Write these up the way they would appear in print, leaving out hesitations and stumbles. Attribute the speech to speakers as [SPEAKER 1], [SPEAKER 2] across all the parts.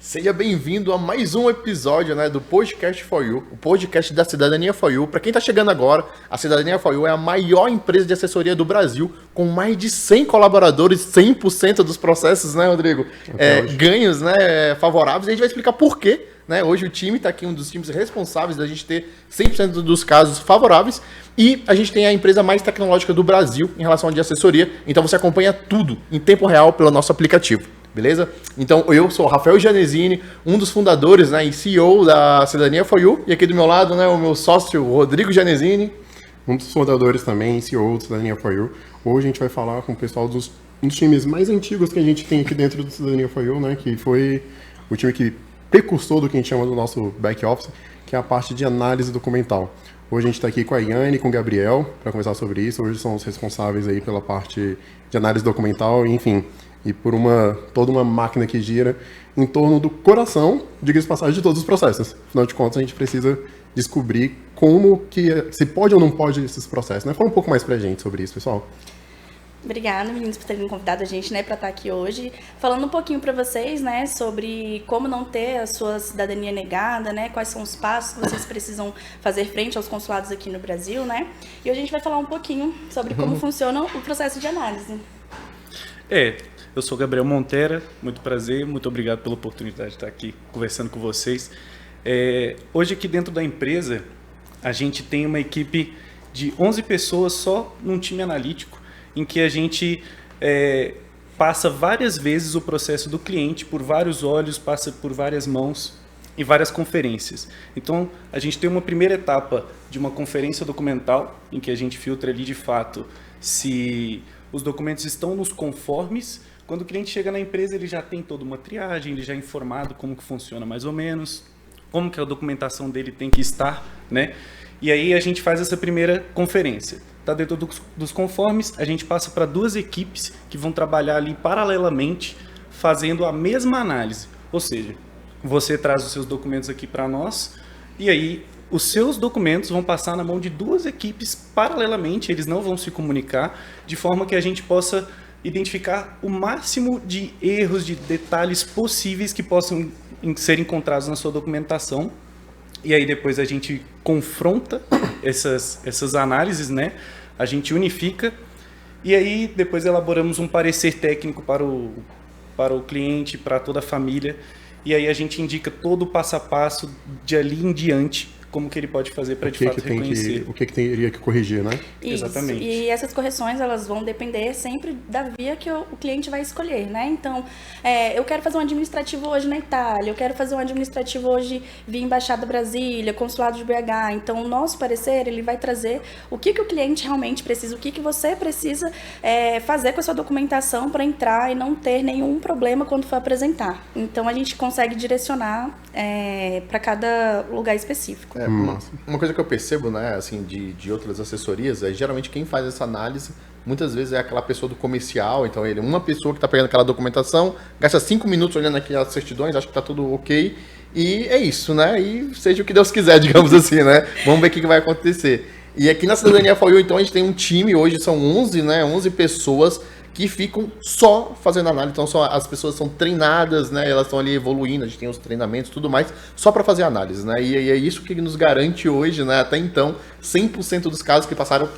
[SPEAKER 1] Seja bem-vindo a mais um episódio, né, do Podcast For You, o podcast da Cidadania For You. Para quem está chegando agora, a Cidadania For You é a maior empresa de assessoria do Brasil, com mais de 100 colaboradores, 100% dos processos, né, Rodrigo? Ganhos, né, favoráveis. E a gente vai explicar por quê. Né? Hoje o time está aqui, um dos times responsáveis da gente ter 100% dos casos favoráveis. E a gente tem a empresa mais tecnológica do Brasil em relação de assessoria. Então você acompanha tudo em tempo real pelo nosso aplicativo. Beleza? Então, eu sou o Rafael Gianesini, um dos fundadores, né, e CEO da Cidadania For You. E aqui do meu lado, né, o meu sócio, Rodrigo Gianesini.
[SPEAKER 2] Um dos fundadores também, CEO da Cidadania For You. Hoje a gente vai falar com o pessoal dos times mais antigos que a gente tem aqui dentro do Cidadania For You, né, que foi o time que precursor do que a gente chama do nosso back office, que é a parte de análise documental. Hoje a gente está aqui com a Yane e com o Gabriel para conversar sobre isso. Hoje são os responsáveis aí pela parte de análise documental, enfim, e por toda uma máquina que gira em torno do coração, diga-se de passagem, de todos os processos. Afinal de contas, a gente precisa descobrir como que, se pode ou não pode esses processos, né? Fala um pouco mais pra gente sobre isso, pessoal.
[SPEAKER 3] Obrigada, meninos, por terem convidado a gente, né, para estar aqui hoje, falando um pouquinho para vocês, né, sobre como não ter a sua cidadania negada, né, quais são os passos que vocês precisam fazer frente aos consulados aqui no Brasil, né, e hoje a gente vai falar um pouquinho sobre como funciona o processo de análise.
[SPEAKER 4] Eu sou Gabriel Montera, muito prazer, muito obrigado pela oportunidade de estar aqui conversando com vocês. Hoje aqui dentro da empresa, a gente tem uma equipe de 11 pessoas só num time analítico, em que a gente passa várias vezes o processo do cliente por vários olhos, passa por várias mãos e várias conferências. Então, a gente tem uma primeira etapa de uma conferência documental, em que a gente filtra ali de fato se os documentos estão nos conformes. Quando o cliente chega na empresa, ele já tem toda uma triagem, ele já é informado como que funciona mais ou menos, como que a documentação dele tem que estar, né? E aí a gente faz essa primeira conferência. Está dentro dos conformes, a gente passa para duas equipes que vão trabalhar ali paralelamente, fazendo a mesma análise. Ou seja, você traz os seus documentos aqui para nós, e aí os seus documentos vão passar na mão de duas equipes paralelamente, eles não vão se comunicar, de forma que a gente possa identificar o máximo de erros, de detalhes possíveis que possam ser encontrados na sua documentação. E aí depois a gente confronta essas análises, né? A gente unifica e aí depois elaboramos um parecer técnico para o cliente, para toda a família. E aí a gente indica todo o passo a passo de ali em diante, como que ele pode fazer para de fato reconhecer.
[SPEAKER 2] O que teria que corrigir, né?
[SPEAKER 3] Isso.
[SPEAKER 4] Exatamente.
[SPEAKER 3] E essas correções, elas vão depender sempre da via que o cliente vai escolher, né? Então, eu quero fazer um administrativo hoje na Itália, eu quero fazer um administrativo hoje via Embaixada Brasília, Consulado de BH. Então, o nosso parecer, ele vai trazer o que o cliente realmente precisa, o que você precisa fazer com a sua documentação para entrar e não ter nenhum problema quando for apresentar. Então, a gente consegue direcionar para cada lugar específico.
[SPEAKER 1] Uma coisa que eu percebo, né, assim, de outras assessorias, geralmente quem faz essa análise, muitas vezes é aquela pessoa do comercial, então uma pessoa que está pegando aquela documentação, gasta 5 minutos olhando aquelas certidões, acha que está tudo ok, e é isso, né, e seja o que Deus quiser, digamos assim, né, vamos ver o que vai acontecer. E aqui na Cidadania For You, então, a gente tem um time, hoje são 11, né, 11 pessoas que ficam só fazendo análise. Então, as pessoas são treinadas, né? Elas estão ali evoluindo, a gente tem os treinamentos e tudo mais, só para fazer análise, né? E é isso que nos garante hoje, né? Até então, 100% dos casos que passaram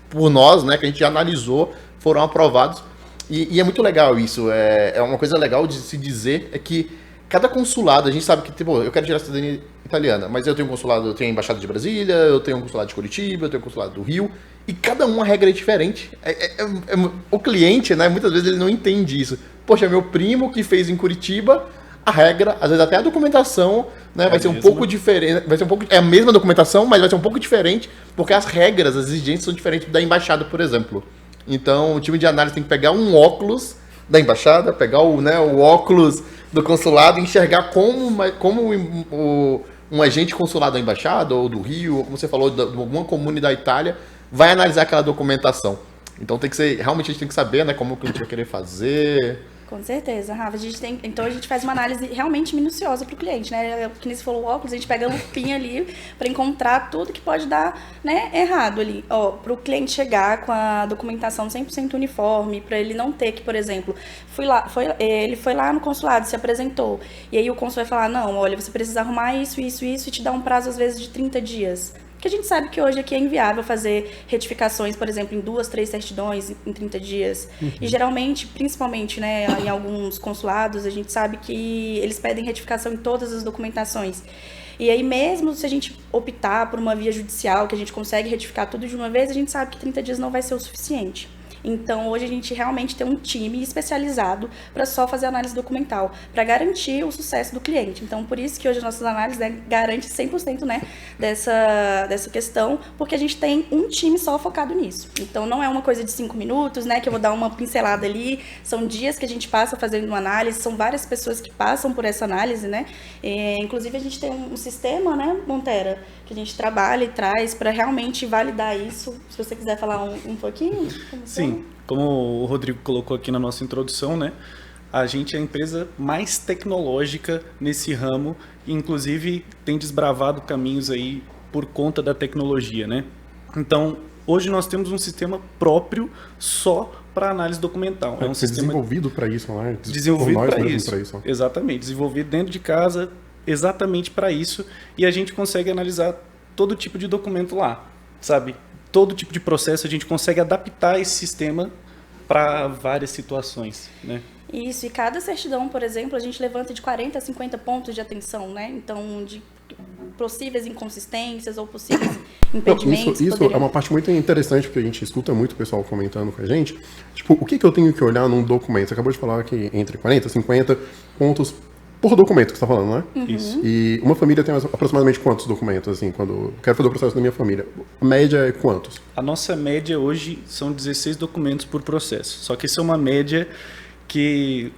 [SPEAKER 1] por nós, né? Que a gente analisou, foram aprovados. E é muito legal isso. É uma coisa legal de se dizer, é que cada consulado, a gente sabe que, tipo, eu quero tirar a cidadania italiana, mas eu tenho um consulado, eu tenho a Embaixada de Brasília, eu tenho um consulado de Curitiba, eu tenho um consulado do Rio, e cada uma regra é diferente. O cliente, né, muitas vezes ele não entende isso. Poxa, meu primo que fez em Curitiba, a regra, às vezes até a documentação, né, vai ser um pouco diferente, é a mesma documentação, mas vai ser um pouco diferente, porque as regras, as exigências são diferentes da Embaixada, por exemplo. Então, o time de análise tem que pegar um óculos da Embaixada, pegar o óculos do consulado e enxergar como um agente consulado da Embaixada ou do Rio, ou como você falou, de alguma comune da Itália, vai analisar aquela documentação. Então realmente a gente tem que saber, né, como o cliente vai querer fazer.
[SPEAKER 3] Com certeza, Rafa. Então a gente faz uma análise realmente minuciosa para o cliente, né? Que nem você falou, o óculos, a gente pega a lupinha ali para encontrar tudo que pode dar, né, errado ali. Para o cliente chegar com a documentação 100% uniforme, para ele não ter que, por exemplo, ele foi lá no consulado, se apresentou, e aí o cônsul vai falar, não, olha, você precisa arrumar isso, isso, isso, e te dá um prazo, às vezes, de 30 dias. Porque a gente sabe que hoje aqui é inviável fazer retificações, por exemplo, em 2, 3 certidões em 30 dias. E geralmente, principalmente, né, em alguns consulados, a gente sabe que eles pedem retificação em todas as documentações. E aí mesmo se a gente optar por uma via judicial, que a gente consegue retificar tudo de uma vez, a gente sabe que 30 dias não vai ser o suficiente. Então, hoje a gente realmente tem um time especializado para só fazer análise documental, para garantir o sucesso do cliente. Então, por isso que hoje as nossas análises, né, garante 100%, né, dessa questão, porque a gente tem um time só focado nisso. Então, não é uma coisa de 5 minutos, né, que eu vou dar uma pincelada ali, são dias que a gente passa fazendo uma análise, são várias pessoas que passam por essa análise, né. Inclusive, a gente tem um sistema, né, Montera, que a gente trabalha e traz para realmente validar isso. Se você quiser falar um pouquinho.
[SPEAKER 4] Sim, como o Rodrigo colocou aqui na nossa introdução, né? A gente é a empresa mais tecnológica nesse ramo e, inclusive, tem desbravado caminhos aí por conta da tecnologia, né? Então, hoje nós temos um sistema próprio só para análise documental.
[SPEAKER 2] É um sistema desenvolvido para isso, né?
[SPEAKER 4] Desenvolvido para isso. Exatamente, desenvolvido dentro de casa, exatamente para isso, e a gente consegue analisar todo tipo de documento lá, sabe? Todo tipo de processo a gente consegue adaptar esse sistema para várias situações, né?
[SPEAKER 3] Isso, e cada certidão, por exemplo, a gente levanta de 40 a 50 pontos de atenção, né? Então, de possíveis inconsistências ou possíveis impedimentos.
[SPEAKER 2] Isso é uma parte muito interessante, porque a gente escuta muito o pessoal comentando com a gente. Tipo, o que eu tenho que olhar num documento? Você acabou de falar que entre 40 e 50 pontos por documento que você está falando, né?
[SPEAKER 4] Isso.
[SPEAKER 2] E uma família tem aproximadamente quantos documentos, assim, quando eu quero fazer o processo da minha família? A média é quantos?
[SPEAKER 4] A nossa média hoje são 16 documentos por processo. Só que isso é uma média que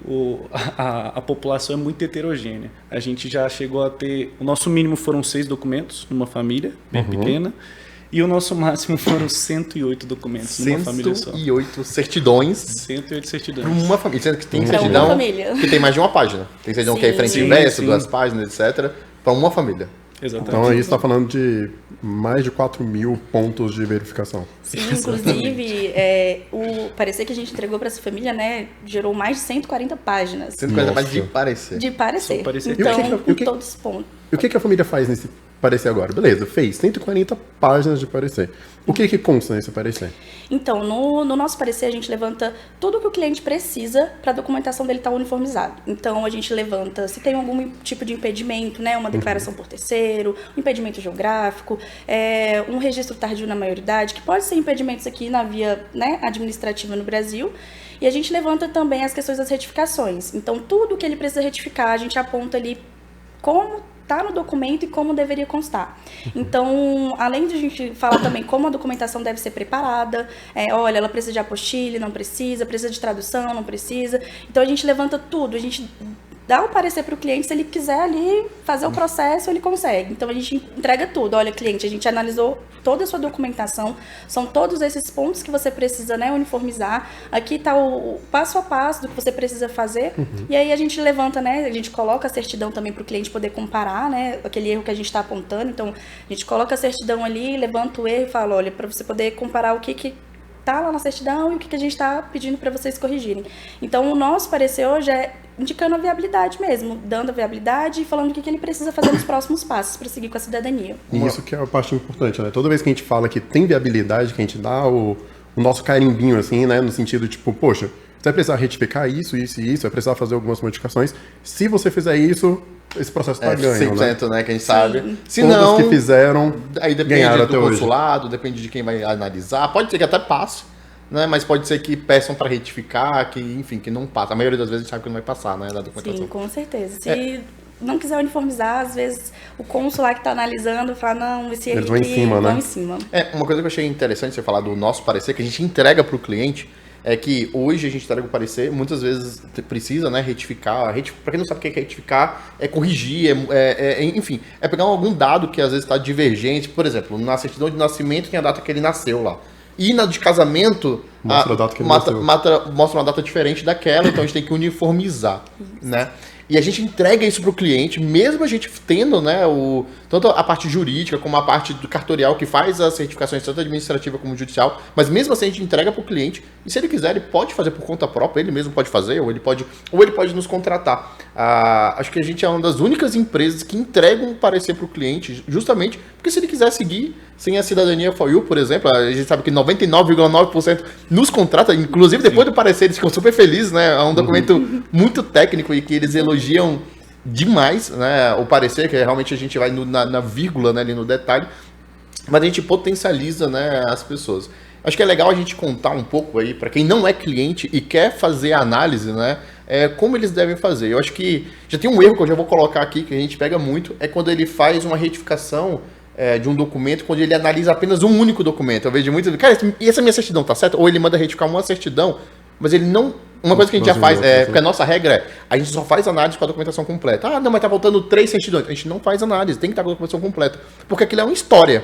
[SPEAKER 4] a população é muito heterogênea. A gente já chegou a ter... O nosso mínimo foram 6 documentos numa família bem pequena. E o nosso máximo foram 108 documentos numa família só.
[SPEAKER 1] 108 certidões.
[SPEAKER 4] 108 certidões.
[SPEAKER 1] Para uma família. Sendo que tem
[SPEAKER 3] Pra
[SPEAKER 1] certidão
[SPEAKER 3] uma família.
[SPEAKER 1] que tem mais de uma página. Tem certidão que é frente e verso, 2 páginas, etc. Para uma família.
[SPEAKER 4] Exatamente.
[SPEAKER 2] Então aí você está falando de mais de 4.000 pontos de verificação.
[SPEAKER 3] Sim, inclusive, o parecer que a gente entregou para essa família, né, gerou mais de 140 páginas.
[SPEAKER 1] 140 páginas de parecer.
[SPEAKER 3] De parecer.
[SPEAKER 4] Só parecer.
[SPEAKER 3] Então, com todos os pontos.
[SPEAKER 2] E o que a família faz nesse parecer agora? Beleza, fez 140 páginas de parecer. O que consta nesse parecer?
[SPEAKER 3] Então, no nosso parecer, a gente levanta tudo que o cliente precisa para a documentação dele estar uniformizado. Então, a gente levanta se tem algum tipo de impedimento, né, uma declaração por terceiro, um impedimento geográfico, um registro tardio na maioridade, que pode ser impedimentos aqui na via, né, administrativa no Brasil. E a gente levanta também as questões das retificações. Então, tudo que ele precisa retificar, a gente aponta ali como está no documento e como deveria constar. Então, além de a gente falar também como a documentação deve ser preparada, olha, ela precisa de apostille, não precisa de tradução, não precisa. Então, a gente levanta tudo, a gente dá o parecer para o cliente, se ele quiser ali fazer o processo, ele consegue. Então, a gente entrega tudo. Olha, cliente, a gente analisou toda a sua documentação, são todos esses pontos que você precisa, né, uniformizar. Aqui está o passo a passo do que você precisa fazer. E aí a gente levanta, né, a gente coloca a certidão também para o cliente poder comparar, né, aquele erro que a gente está apontando. Então, a gente coloca a certidão ali, levanta o erro e fala, olha, para você poder comparar o que tá lá na certidão e o que a gente está pedindo para vocês corrigirem. Então, o nosso parecer hoje é indicando a viabilidade mesmo, dando a viabilidade e falando o que ele precisa fazer nos próximos passos para seguir com a cidadania.
[SPEAKER 2] E isso que é a parte importante, né? Toda vez que a gente fala que tem viabilidade, que a gente dá o nosso carimbinho, assim, né? No sentido, tipo, poxa, você vai precisar retificar isso, isso e isso, vai precisar fazer algumas modificações. Se você fizer isso, esse processo tá ganho,
[SPEAKER 1] 100%, né? Que a gente sabe. Se
[SPEAKER 2] todos
[SPEAKER 1] não,
[SPEAKER 2] que fizeram,
[SPEAKER 1] aí depende
[SPEAKER 2] ganharam
[SPEAKER 1] do
[SPEAKER 2] até
[SPEAKER 1] consulado, depende de quem vai analisar. Pode ser que até passe, né? Mas pode ser que peçam para retificar, que, enfim, que não passa. A maioria das vezes a gente sabe que não vai passar, né? Da documentação.
[SPEAKER 3] Sim, com certeza. Se não quiser uniformizar, às vezes o cônsul lá que está analisando fala, não, esse
[SPEAKER 2] eles vão em cima, né?
[SPEAKER 3] Vão em cima.
[SPEAKER 1] Uma coisa que eu achei interessante você falar do nosso parecer, que a gente entrega para o cliente, é que hoje a gente entrega o parecer, muitas vezes precisa, né, retificar. Para quem não sabe o que é retificar, é corrigir, enfim, é pegar algum dado que às vezes está divergente. Por exemplo, na certidão de nascimento tem a data que ele nasceu lá. E na de casamento,
[SPEAKER 2] Mostra a data que ele
[SPEAKER 1] mostra uma data diferente daquela, então a gente tem que uniformizar, né? E a gente entrega isso para o cliente, mesmo a gente tendo, né, tanto a parte jurídica como a parte do cartorial que faz as certificações, tanto administrativa como judicial, mas mesmo assim a gente entrega para o cliente, e se ele quiser, ele pode fazer por conta própria, ele mesmo pode fazer, ou ele pode nos contratar. Acho que a gente é uma das únicas empresas que entregam um parecer para o cliente, justamente porque se ele quiser seguir sem a cidadania for you, por exemplo, a gente sabe que 99,9% nos contrata, inclusive depois do parecer eles ficam super felizes, né? É um documento muito técnico e que eles elogiam demais, né? O parecer, que realmente a gente vai na vírgula, né, ali no detalhe, mas a gente potencializa, né, as pessoas. Acho que é legal a gente contar um pouco aí, para quem não é cliente e quer fazer a análise, né, como eles devem fazer. Eu acho que já tem um erro que eu já vou colocar aqui, que a gente pega muito, é quando ele faz uma retificação de um documento, quando ele analisa apenas um único documento. Eu vejo muito, cara, e essa minha certidão tá certa? Ou ele manda retificar uma certidão, mas ele não... Uma coisa que a gente já faz, porque a nossa regra é, a gente só faz análise com a documentação completa. Ah, não, mas tá faltando 3 certidões. A gente não faz análise, tem que estar com a documentação completa. Porque aquilo é uma história.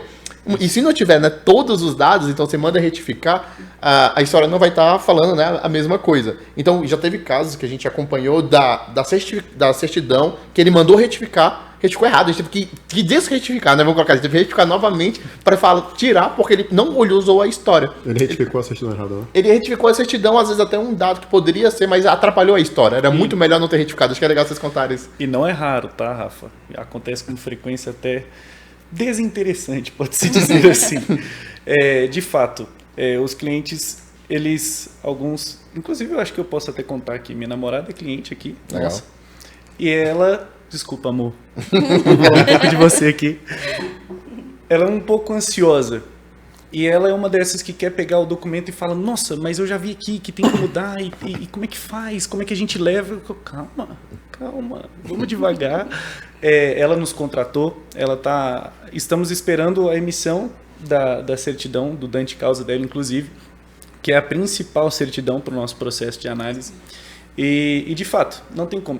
[SPEAKER 1] E se não tiver, né, todos os dados, então você manda retificar, a história não vai estar falando, né, a mesma coisa. Então, já teve casos que a gente acompanhou da certidão, que ele mandou retificou errado, a gente teve que desretificar, né? Vamos colocar, a gente teve que retificar novamente para tirar, porque ele não usou a história.
[SPEAKER 2] Ele retificou a certidão errada, né?
[SPEAKER 1] Ele retificou a certidão, às vezes até um dado que poderia ser, mas atrapalhou a história. Era muito melhor não ter retificado. Acho que é legal vocês contarem isso.
[SPEAKER 4] E não é raro, tá, Rafa? Acontece com frequência até desinteressante, pode-se dizer assim. De fato, os clientes, alguns... Inclusive, eu acho que eu posso até contar aqui. Minha namorada é cliente aqui.
[SPEAKER 1] Legal.
[SPEAKER 4] Nossa. E ela... Desculpa, amor. Vou falar um pouco de você aqui. Ela é um pouco ansiosa. E ela é uma dessas que quer pegar o documento e fala, nossa, mas eu já vi aqui que tem que mudar, e como é que faz? Como é que a gente leva? Eu, calma, vamos devagar. Ela nos contratou, estamos esperando a emissão da certidão, do Dante Causa dela, inclusive, que é a principal certidão para o nosso processo de análise. E de fato, não tem como.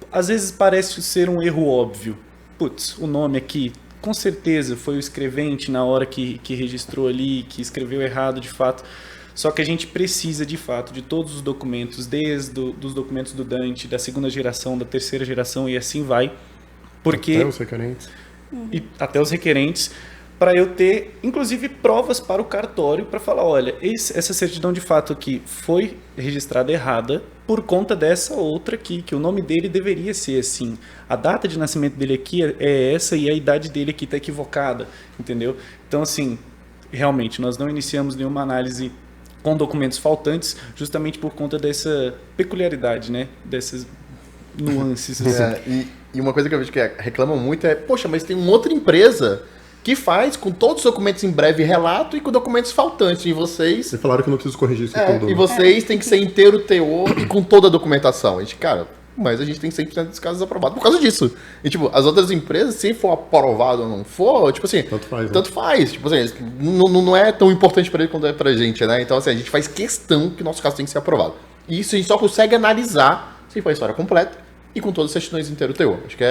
[SPEAKER 4] Às vezes parece ser um erro óbvio. Putz, o nome aqui, com certeza foi o escrevente na hora que registrou ali, que escreveu errado de fato. Só que a gente precisa de fato de todos os documentos, desde os documentos do Dante, da segunda geração, da terceira geração e assim vai. Porque,
[SPEAKER 2] até os requerentes.
[SPEAKER 4] Até os requerentes, para eu ter, inclusive, provas para o cartório para falar, olha, essa certidão de fato aqui foi registrada errada por conta dessa outra aqui, que o nome dele deveria ser assim. A data de nascimento dele aqui é essa e a idade dele aqui está equivocada, entendeu? Então, assim, realmente, nós não iniciamos nenhuma análise com documentos faltantes, justamente por conta dessa peculiaridade, né? Dessas nuances. Assim.
[SPEAKER 1] E uma coisa que eu vejo que reclamam muito é, poxa, mas tem uma outra empresa que faz com todos os documentos em breve relato e com documentos faltantes. E vocês...
[SPEAKER 2] Vocês falaram que eu não preciso corrigir isso tudo.
[SPEAKER 1] E vocês têm que ser inteiro teor e com toda a documentação. A gente, cara, mas a gente tem 100% dos casos aprovados por causa disso. E, tipo, as outras empresas, se for aprovado ou não for, tipo assim... Tanto faz. Tipo assim, não é tão importante pra ele quanto é pra gente, né? Então, assim, a gente faz questão que o nosso caso tem que ser aprovado. E isso a gente só consegue analisar se for a história completa e com todas as certidões inteiro teor. Acho que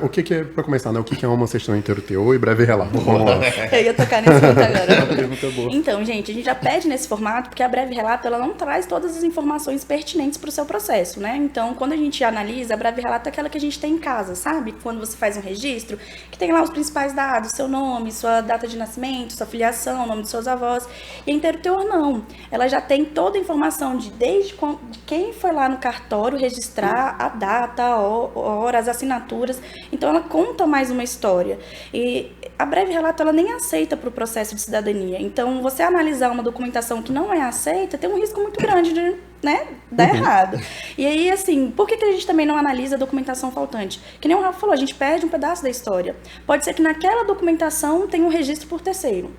[SPEAKER 2] o que é, pra começar, né? O que é uma certidão inteiro teor e breve relato? Vamos lá.
[SPEAKER 3] Eu ia tocar nesse ponto agora. Então, gente, a gente já pede nesse formato, porque a breve relato, ela não traz todas as informações pertinentes para o seu processo, né? Então, quando a gente analisa, a breve relato é aquela que a gente tem em casa, sabe? Quando você faz um registro, que tem lá os principais dados, seu nome, sua data de nascimento, sua filiação, o nome dos seus avós. E a inteiro teor, não. Ela já tem toda a informação de quem foi lá no cartório registrar a data, a hora, as assinaturas. Então, ela conta mais uma história. E a breve relato, ela nem aceita para o processo de cidadania. Então, você analisar uma documentação que não é aceita, tem um risco muito grande de, né, dar errado. E aí, assim, por que a gente também não analisa a documentação faltante? Que nem o Rafa falou, a gente perde um pedaço da história. Pode ser que naquela documentação tenha um registro por terceiro.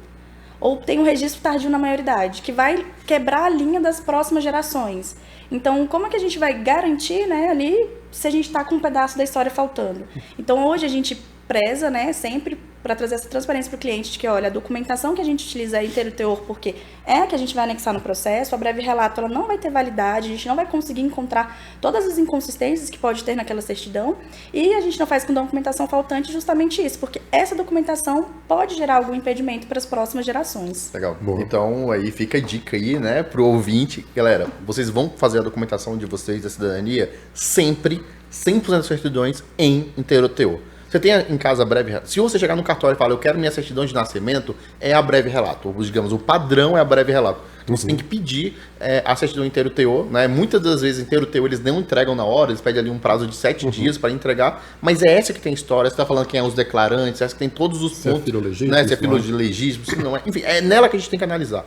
[SPEAKER 3] Ou tem um registro tardio na maioridade, que vai quebrar a linha das próximas gerações. Então, como é que a gente vai garantir, né, ali, se a gente está com um pedaço da história faltando? Então, hoje a gente preza, né, sempre para trazer essa transparência para o cliente de que, olha, a documentação que a gente utiliza é inteiro teor, porque é a que a gente vai anexar no processo, a breve relato ela não vai ter validade, a gente não vai conseguir encontrar todas as inconsistências que pode ter naquela certidão, e a gente não faz com documentação faltante justamente isso, porque essa documentação pode gerar algum impedimento para as próximas gerações.
[SPEAKER 1] Legal.
[SPEAKER 2] Boa.
[SPEAKER 1] Então, aí fica a dica aí, né, pro ouvinte. Galera, vocês vão fazer a documentação de vocês da cidadania sempre, 100% das certidões em inteiro teor. Você tem em casa a breve relato. Se você chegar no cartório e falar, eu quero minha certidão de nascimento, é a breve relato. Digamos, o padrão é a breve relato. Então você tem que pedir a certidão inteiro teor, né? Muitas das vezes inteiro teor eles não entregam na hora, eles pedem ali um prazo de 7 dias para entregar, mas é essa que tem história. Você está falando quem é os declarantes, essa que tem todos os pontos.
[SPEAKER 2] Se é filolegítimo,
[SPEAKER 1] né? Se é filolegítimo, se não é. Enfim, é nela que a gente tem que analisar.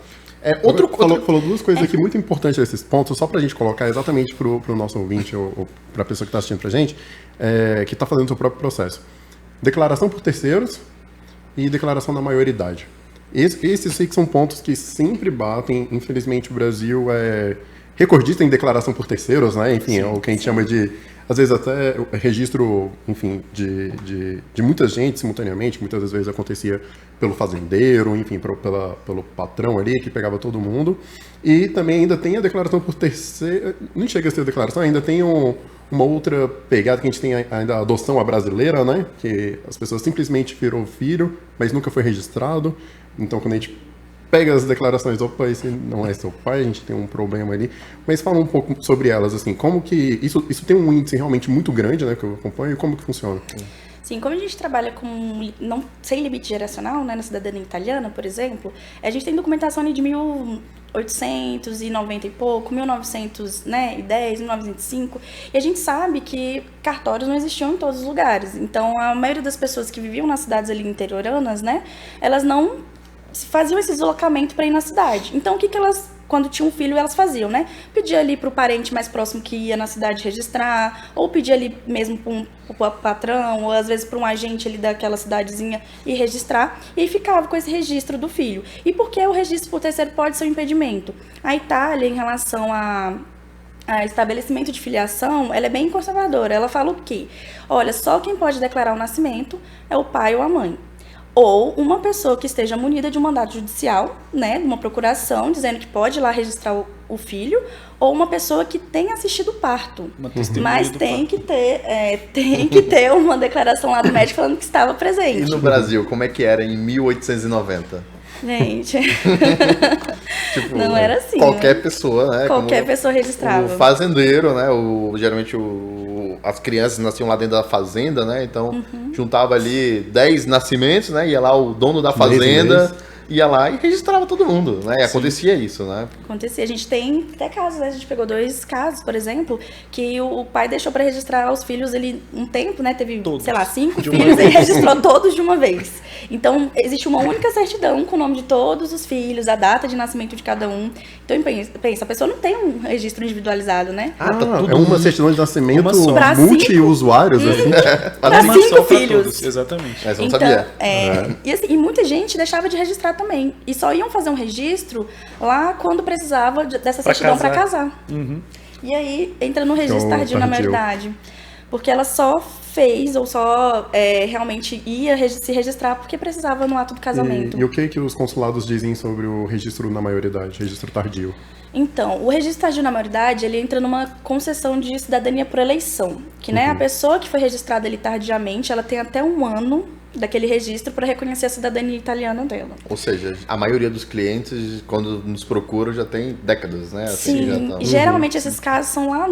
[SPEAKER 1] Falou
[SPEAKER 2] duas coisas aqui muito importantes nesses pontos, só pra gente colocar exatamente pro nosso ouvinte ou pra pessoa que tá assistindo pra gente, que tá fazendo o seu próprio processo. Declaração por terceiros e declaração da maioridade. Esses eu sei que são pontos que sempre batem. Infelizmente o Brasil é recordista em declaração por terceiros, né? Enfim, é o que a gente chama de, às vezes até registro, enfim, de muita gente simultaneamente, muitas das vezes acontecia pelo fazendeiro, enfim, pelo patrão ali, que pegava todo mundo. E também ainda tem a declaração por terceiro, não chega a ser declaração, ainda tem uma outra pegada que a gente tem ainda a adoção à brasileira, né? Que as pessoas simplesmente virou filho, mas nunca foi registrado. Então, quando a gente pega as declarações, opa, esse não é seu pai, a gente tem um problema ali. Mas fala um pouco sobre elas, assim, como que... Isso tem um índice realmente muito grande, né, que eu acompanho, e como que funciona?
[SPEAKER 3] Sim, como a gente trabalha sem limite geracional, né, na cidadania italiana, por exemplo, a gente tem documentação ali de 1890 e pouco, 1910, 1905, e a gente sabe que cartórios não existiam em todos os lugares. Então, a maioria das pessoas que viviam nas cidades ali interioranas, né, elas não faziam esse deslocamento para ir na cidade. Então, o que elas, quando tinham um filho, elas faziam, né? Pedia ali para o parente mais próximo que ia na cidade registrar, ou pedia ali mesmo para um patrão, ou às vezes para um agente ali daquela cidadezinha e registrar, e aí ficava com esse registro do filho. E por que o registro por terceiro pode ser um impedimento? A Itália, em relação a estabelecimento de filiação, ela é bem conservadora. Ela fala o quê? Olha, só quem pode declarar o nascimento é o pai ou a mãe. Ou uma pessoa que esteja munida de um mandato judicial, né, de uma procuração, dizendo que pode ir lá registrar o filho, ou uma pessoa que tenha assistido o parto. Mas tem que ter uma declaração lá do médico falando que estava presente.
[SPEAKER 1] E no Brasil, como é que era em 1890?
[SPEAKER 3] Gente,
[SPEAKER 1] Tipo,
[SPEAKER 3] não era assim.
[SPEAKER 1] Qualquer
[SPEAKER 3] né?
[SPEAKER 1] pessoa, né?
[SPEAKER 3] Qualquer pessoa registrava.
[SPEAKER 1] O fazendeiro, né? Geralmente as crianças nasciam lá dentro da fazenda, né? Então juntava ali 10 nascimentos, né? Ia lá o dono da fazenda, ia lá e registrava todo mundo, né? E acontecia isso, né?
[SPEAKER 3] Acontecia. A gente tem até casos, né? A gente pegou 2 casos, por exemplo, que o pai deixou para registrar os filhos ele um tempo, né? Teve,
[SPEAKER 4] todos.
[SPEAKER 3] sei lá, 5 filhos e registrou todos de uma vez. Então, existe uma única certidão com o nome de todos os filhos, a data de nascimento de cada um. Então, pensa, a pessoa não tem um registro individualizado, né?
[SPEAKER 2] Tá tudo é uma certidão de nascimento
[SPEAKER 3] Pra
[SPEAKER 2] multi-usuários, assim?
[SPEAKER 3] Para
[SPEAKER 4] Uma
[SPEAKER 3] 5
[SPEAKER 4] só pra
[SPEAKER 3] filhos.
[SPEAKER 4] todos, exatamente.
[SPEAKER 1] Mas eu não
[SPEAKER 3] Então,
[SPEAKER 1] sabia.
[SPEAKER 3] E, assim, e muita gente deixava de registrar também. E só iam fazer um registro lá quando precisava dessa certidão para casar. E aí entra no registro tardio na maioridade. Porque ela só fez ou só realmente ia se registrar porque precisava no ato do casamento.
[SPEAKER 2] E o que os consulados dizem sobre o registro na maioridade, registro tardio?
[SPEAKER 3] Então, o registro tardio na maioridade, ele entra numa concessão de cidadania por eleição. Que, né, a pessoa que foi registrada ali tardiamente, ela tem até 1 ano daquele registro para reconhecer a cidadania italiana dela.
[SPEAKER 1] Ou seja, a maioria dos clientes, quando nos procuram, já tem décadas, né? Assim,
[SPEAKER 3] Sim,
[SPEAKER 1] já tão...
[SPEAKER 3] geralmente esses casos são lá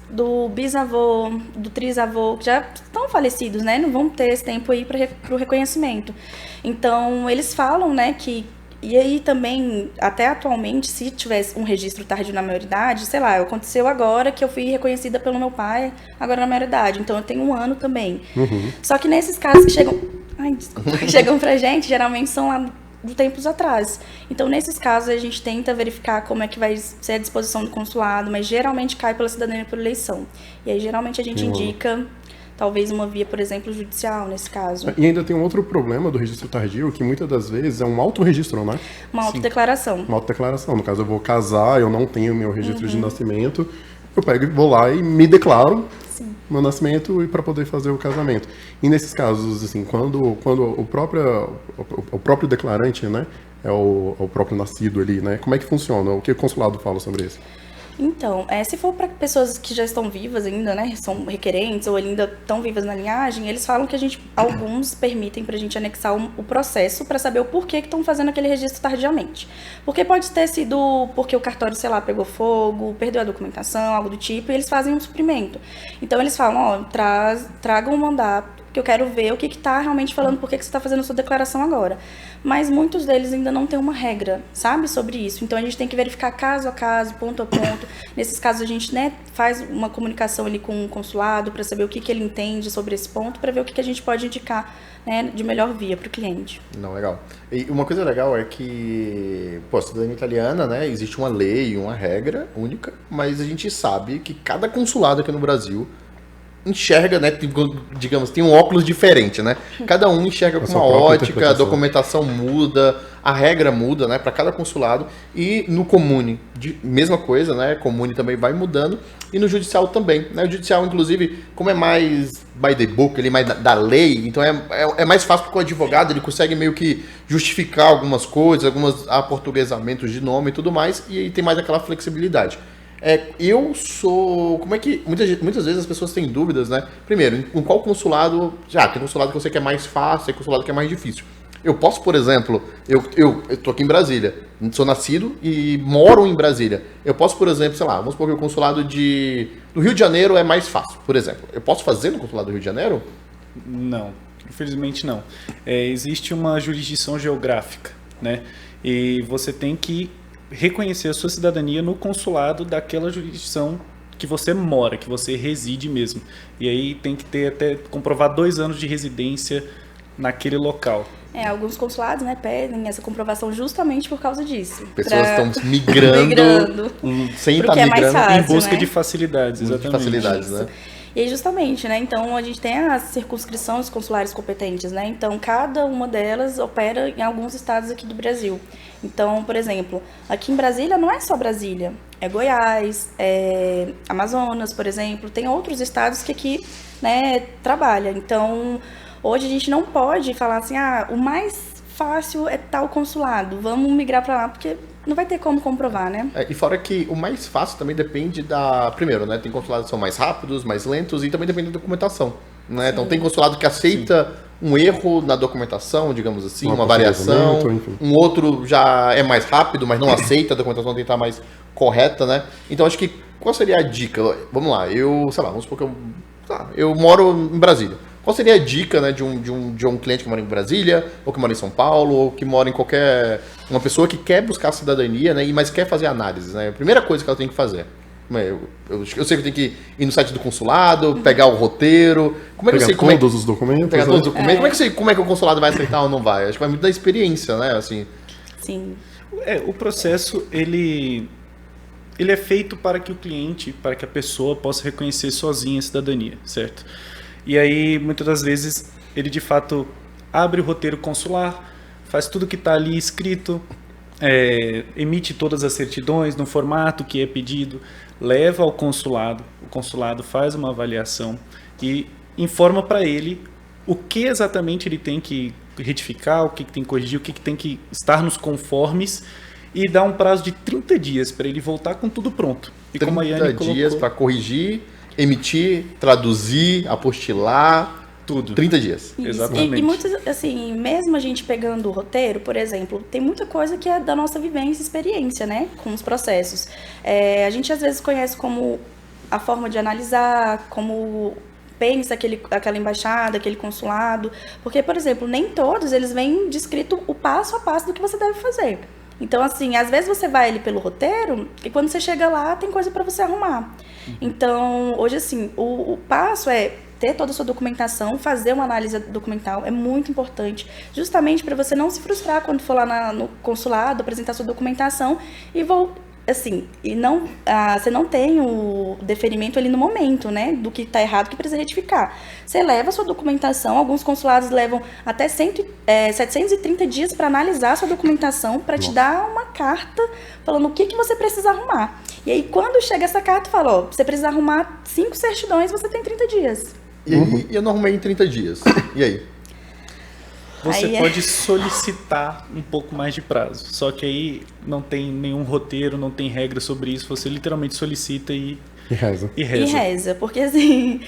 [SPEAKER 3] do bisavô, do trisavô, que já estão falecidos, né? Não vão ter esse tempo aí para o reconhecimento. Então, eles falam, né, que... E aí também, até atualmente, se tivesse um registro tardio na maioridade, sei lá, aconteceu agora que eu fui reconhecida pelo meu pai, agora na maioridade, então eu tenho 1 ano também. Só que nesses casos que chegam pra gente, geralmente são lá de tempos atrás. Então, nesses casos, a gente tenta verificar como é que vai ser a disposição do consulado, mas geralmente cai pela cidadania por eleição. E aí, geralmente, a gente indica... Talvez uma via, por exemplo, judicial, nesse caso.
[SPEAKER 2] E ainda tem um outro problema do registro tardio, que muitas das vezes é um autorregistro, né?
[SPEAKER 3] Uma autodeclaração.
[SPEAKER 2] Uma autodeclaração. No caso, eu vou casar, eu não tenho meu registro de nascimento, eu pego e vou lá e me declaro meu nascimento e para poder fazer o casamento. E nesses casos, assim, quando o próprio declarante, né, é o próprio nascido ali, né, como é que funciona? O que o consulado fala sobre isso?
[SPEAKER 3] Então, se for para pessoas que já estão vivas ainda, né, são requerentes ou ainda estão vivas na linhagem, eles falam que alguns permitem para a gente anexar o processo para saber o porquê que estão fazendo aquele registro tardiamente. Porque pode ter sido porque o cartório, sei lá, pegou fogo, perdeu a documentação, algo do tipo, e eles fazem um suprimento. Então, eles falam, tragam um mandato, que eu quero ver o que está realmente falando, por que você está fazendo a sua declaração agora. Mas muitos deles ainda não têm uma regra, sabe, sobre isso. Então, a gente tem que verificar caso a caso, ponto a ponto. Nesses casos, a gente, né, faz uma comunicação ali com o consulado para saber o que ele entende sobre esse ponto, para ver o que a gente pode indicar, né, de melhor via para o cliente.
[SPEAKER 1] Não, legal. E uma coisa legal é que, pô, a cidadania italiana, né, existe uma lei, uma regra única, mas a gente sabe que cada consulado aqui no Brasil enxerga, né, digamos, tem um óculos diferente, né? Cada um enxerga com uma ótica, a documentação muda, a regra muda, né, para cada consulado. E no comune, mesma coisa, né? Comune também vai mudando e no judicial também, né? O judicial, inclusive, como é mais by the book, ele é mais da lei, então é mais fácil porque o advogado ele consegue meio que justificar algumas coisas, alguns aportuguesamentos de nome e tudo mais, e aí tem mais aquela flexibilidade. Eu sou... Como é que... Muitas vezes as pessoas têm dúvidas, né? Primeiro, em qual consulado... tem consulado que eu sei que é mais fácil, tem consulado que é mais difícil. Eu posso, por exemplo... Eu tô aqui em Brasília. Sou nascido e moro em Brasília. Eu posso, por exemplo, sei lá... Vamos supor que o consulado do Rio de Janeiro é mais fácil, por exemplo. Eu posso fazer no consulado do Rio de Janeiro?
[SPEAKER 4] Não. Infelizmente, não. Existe uma jurisdição geográfica, né? E você tem que reconhecer a sua cidadania no consulado daquela jurisdição que você mora, que você reside mesmo. E aí tem que ter até comprovar 2 anos de residência naquele local.
[SPEAKER 3] Alguns consulados, né, pedem essa comprovação justamente por causa disso.
[SPEAKER 1] Pessoas estão migrando sem estar migrando,
[SPEAKER 3] fácil,
[SPEAKER 4] em busca, né, de
[SPEAKER 3] facilidades,
[SPEAKER 4] exatamente.
[SPEAKER 1] De facilidades, né?
[SPEAKER 3] E aí, justamente, né, então a gente tem a circunscrição dos consulares competentes, né, então cada uma delas opera em alguns estados aqui do Brasil. Então, por exemplo, aqui em Brasília não é só Brasília, é Goiás, é Amazonas, por exemplo, tem outros estados que aqui, né, trabalha. Então, hoje a gente não pode falar assim, o mais fácil é tal consulado, vamos migrar para lá, porque não vai ter como comprovar, né?
[SPEAKER 1] E fora que o mais fácil também depende da... Primeiro, né? Tem consulados que são mais rápidos, mais lentos e também depende da documentação, né? Então tem consulado que aceita um erro na documentação, digamos assim, uma variação. Um outro já é mais rápido, mas não aceita, a documentação tem que estar mais correta, né? Então acho que qual seria a dica? Vamos lá, vamos supor que eu moro em Brasília. Qual seria a dica, né, de um cliente que mora em Brasília, ou que mora em São Paulo, ou que mora em uma pessoa que quer buscar a cidadania, né, mas quer fazer análise, né? A primeira coisa que ela tem que fazer. Eu sei que eu tenho que ir no site do consulado, pegar o roteiro. Como é que eu sei
[SPEAKER 2] todos os documentos?
[SPEAKER 1] Pegar todos os documentos. Como é que eu sei como é que o consulado vai aceitar ou não vai? Acho que vai muito da experiência, né? Assim.
[SPEAKER 3] Sim.
[SPEAKER 4] O processo, ele é feito para que o cliente, para que a pessoa possa reconhecer sozinha a cidadania, certo? E aí, muitas das vezes, ele de fato abre o roteiro consular, faz tudo que está ali escrito, emite todas as certidões no formato que é pedido, leva ao consulado, o consulado faz uma avaliação e informa para ele o que exatamente ele tem que retificar, o que tem que corrigir, o que tem que estar nos conformes e dá um prazo de 30 dias para ele voltar com tudo pronto. E
[SPEAKER 1] 30
[SPEAKER 4] como a Yane
[SPEAKER 1] dias para corrigir, emitir, traduzir, apostilar,
[SPEAKER 4] tudo.
[SPEAKER 1] 30 dias.
[SPEAKER 3] Isso.
[SPEAKER 4] Exatamente.
[SPEAKER 3] E muitos, assim, mesmo a gente pegando o roteiro, por exemplo, tem muita coisa que é da nossa vivência e experiência, né, com os processos. A gente às vezes conhece como a forma de analisar, como pensa aquela embaixada, aquele consulado, porque, por exemplo, nem todos eles vêm descrito o passo a passo do que você deve fazer. Então, assim, às vezes você vai ali pelo roteiro e quando você chega lá tem coisa para você arrumar. Então, hoje, assim, o passo é ter toda a sua documentação, fazer uma análise documental, é muito importante, justamente para você não se frustrar quando for lá no consulado, apresentar sua documentação e assim, e não, você não tem o deferimento ali no momento, né, do que está errado, que precisa retificar. Você leva a sua documentação, alguns consulados levam até 730 dias para analisar a sua documentação, para te dar uma carta falando o que você precisa arrumar. E aí, quando chega essa carta, fala, ó, você precisa arrumar 5 certidões, você tem 30 dias.
[SPEAKER 1] E aí, eu não arrumei em 30 dias. E aí?
[SPEAKER 4] Você
[SPEAKER 3] Aí
[SPEAKER 4] pode solicitar um pouco mais de prazo, só que aí não tem nenhum roteiro, não tem regra sobre isso, você literalmente solicita
[SPEAKER 2] E reza.
[SPEAKER 3] E reza, porque assim,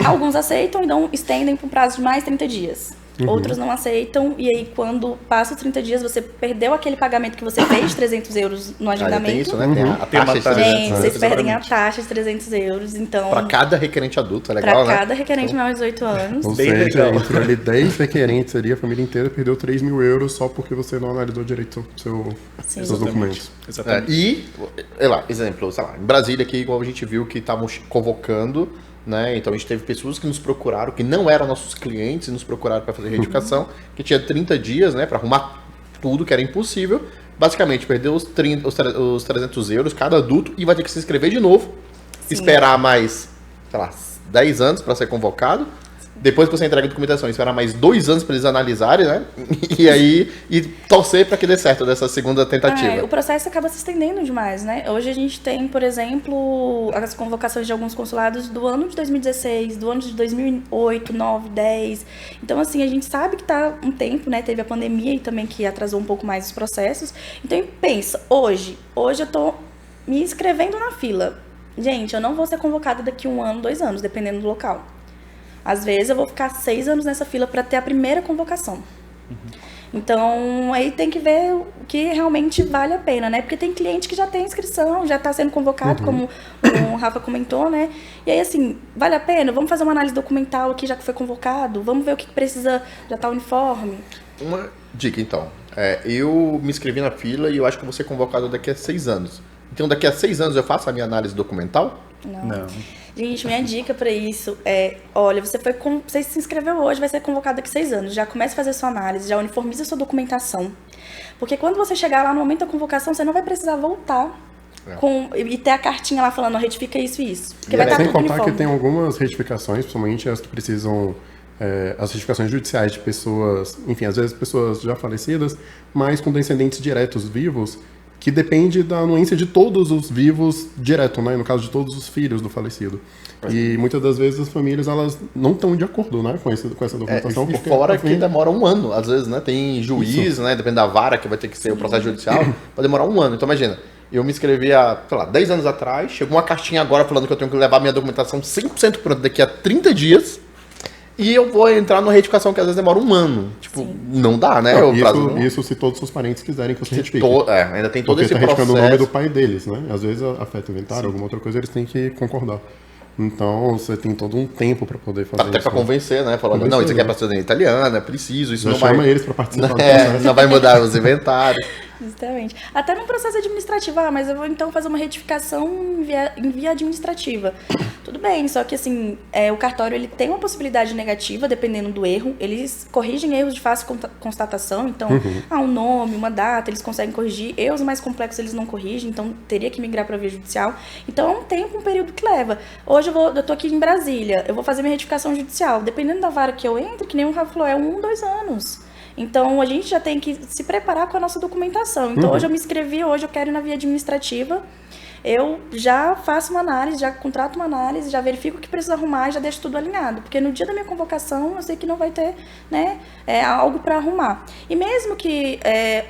[SPEAKER 3] alguns aceitam e estendem para um prazo de mais 30 dias. Outros não aceitam, e aí quando passa os 30 dias, você perdeu aquele pagamento que você fez, 300 euros no agendamento.
[SPEAKER 1] Tem isso, né? Tem a
[SPEAKER 4] Tem uma
[SPEAKER 1] taxa de
[SPEAKER 4] taxa.
[SPEAKER 1] 300,
[SPEAKER 3] Gente,
[SPEAKER 1] né?
[SPEAKER 3] vocês perdem a
[SPEAKER 4] Exatamente.
[SPEAKER 3] taxa de 300 euros, então...
[SPEAKER 1] Pra cada requerente adulto, é legal,
[SPEAKER 3] Pra
[SPEAKER 1] né?
[SPEAKER 3] cada requerente maior de 18 anos.
[SPEAKER 2] Ou
[SPEAKER 4] Bem
[SPEAKER 2] seja,
[SPEAKER 4] legal.
[SPEAKER 2] entre ali 10 requerentes ali, a família inteira perdeu 3 mil euros só porque você não analisou direito
[SPEAKER 3] Sim.
[SPEAKER 2] seus documentos.
[SPEAKER 4] Exatamente.
[SPEAKER 1] E, sei lá, exemplo, sei lá, em Brasília aqui, igual a gente viu que estavam convocando, né? Então a gente teve pessoas que nos procuraram, que não eram nossos clientes, e nos procuraram para fazer retificação, que tinha 30 dias, né, para arrumar tudo, que era impossível. Basicamente, perdeu os 300 euros cada adulto e vai ter que se inscrever de novo, esperar mais, sei lá, 10 anos para ser convocado. Depois que você entrega a documentação, esperar mais 2 anos para eles analisarem, né? E aí, torcer para que dê certo dessa segunda tentativa.
[SPEAKER 3] O processo acaba se estendendo demais, né? Hoje a gente tem, por exemplo, as convocações de alguns consulados do ano de 2016, do ano de 2008, 9, 10. Então, assim, a gente sabe que tá um tempo, né? Teve a pandemia e também que atrasou um pouco mais os processos. Então, pensa, hoje eu tô me inscrevendo na fila. Gente, eu não vou ser convocada daqui 1 ano, 2 anos, dependendo do local. Às vezes eu vou ficar 6 anos nessa fila para ter a primeira convocação. Então, aí tem que ver o que realmente vale a pena, né? Porque tem cliente que já tem inscrição, já está sendo convocado, como o Rafa comentou, né? E aí, assim, vale a pena? Vamos fazer uma análise documental aqui, já que foi convocado? Vamos ver o que precisa, já tá uniforme?
[SPEAKER 1] Uma dica, então. Eu me inscrevi na fila e eu acho que eu vou ser convocado daqui a 6 anos. Então, daqui a 6 anos eu faço a minha análise documental?
[SPEAKER 4] Não.
[SPEAKER 3] Gente, minha dica pra isso é, olha, você se inscreveu hoje, vai ser convocado daqui a 6 anos. Já comece a fazer sua análise, já uniformiza sua documentação. Porque quando você chegar lá no momento da convocação, você não vai precisar voltar e ter a cartinha lá falando, retifica isso e isso. Porque vai estar
[SPEAKER 2] Sem
[SPEAKER 3] tudo
[SPEAKER 2] contar
[SPEAKER 3] uniforme.
[SPEAKER 2] que tem algumas retificações, principalmente as que precisam, as retificações judiciais de pessoas, enfim, às vezes pessoas já falecidas, mas com descendentes diretos vivos, que depende da anuência de todos os vivos direto, né? No caso de todos os filhos do falecido. E muitas das vezes as famílias, elas não estão de acordo, né? Com essa documentação.
[SPEAKER 1] E
[SPEAKER 2] porque
[SPEAKER 1] fora que demora 1 ano, às vezes, né? Tem juiz, né? Depende da vara que vai ter que ser o processo judicial, vai demorar 1 ano. Então, imagina, eu me inscrevi há, sei lá, 10 anos atrás, chegou uma cartinha agora falando que eu tenho que levar minha documentação 100% pronta daqui a 30 dias, e eu vou entrar numa retificação que às vezes demora 1 ano. Tipo, não dá, né?
[SPEAKER 2] Não, isso se todos os parentes quiserem que você retifique.
[SPEAKER 1] Ainda tem todo
[SPEAKER 2] Porque
[SPEAKER 1] esse
[SPEAKER 2] tá
[SPEAKER 1] processo.
[SPEAKER 2] retificando o nome do pai deles, né? Às vezes afeta o inventário, alguma outra coisa, eles têm que concordar. Então, você tem todo um tempo para poder fazer
[SPEAKER 1] Até
[SPEAKER 2] isso.
[SPEAKER 1] pra convencer, né? Falando,
[SPEAKER 2] Convencer,
[SPEAKER 1] não, isso aqui é
[SPEAKER 2] né?
[SPEAKER 1] pra cidadania italiana, é preciso, isso
[SPEAKER 2] Já
[SPEAKER 1] não
[SPEAKER 2] chama
[SPEAKER 1] vai...
[SPEAKER 2] eles para participar do processo.
[SPEAKER 1] não vai mudar os inventários.
[SPEAKER 3] Justamente. Até no processo administrativo, mas eu vou então fazer uma retificação em via administrativa. Tudo bem, só que assim, o cartório ele tem uma possibilidade negativa, dependendo do erro. Eles corrigem erros de fácil constatação, então, um nome, uma data, eles conseguem corrigir. Erros mais complexos eles não corrigem, então teria que migrar para a via judicial. Então é um tempo, um período que leva. Hoje eu tô aqui em Brasília, eu vou fazer minha retificação judicial. Dependendo da vara que eu entro, que nem o Rafa falou, é 1, 2 anos. Então, a gente já tem que se preparar com a nossa documentação. Então, hoje eu me inscrevi, hoje eu quero ir na via administrativa. Eu já faço uma análise, já contrato uma análise, já verifico o que precisa arrumar e já deixo tudo alinhado. Porque no dia da minha convocação, eu sei que não vai ter, né, algo para arrumar. E mesmo que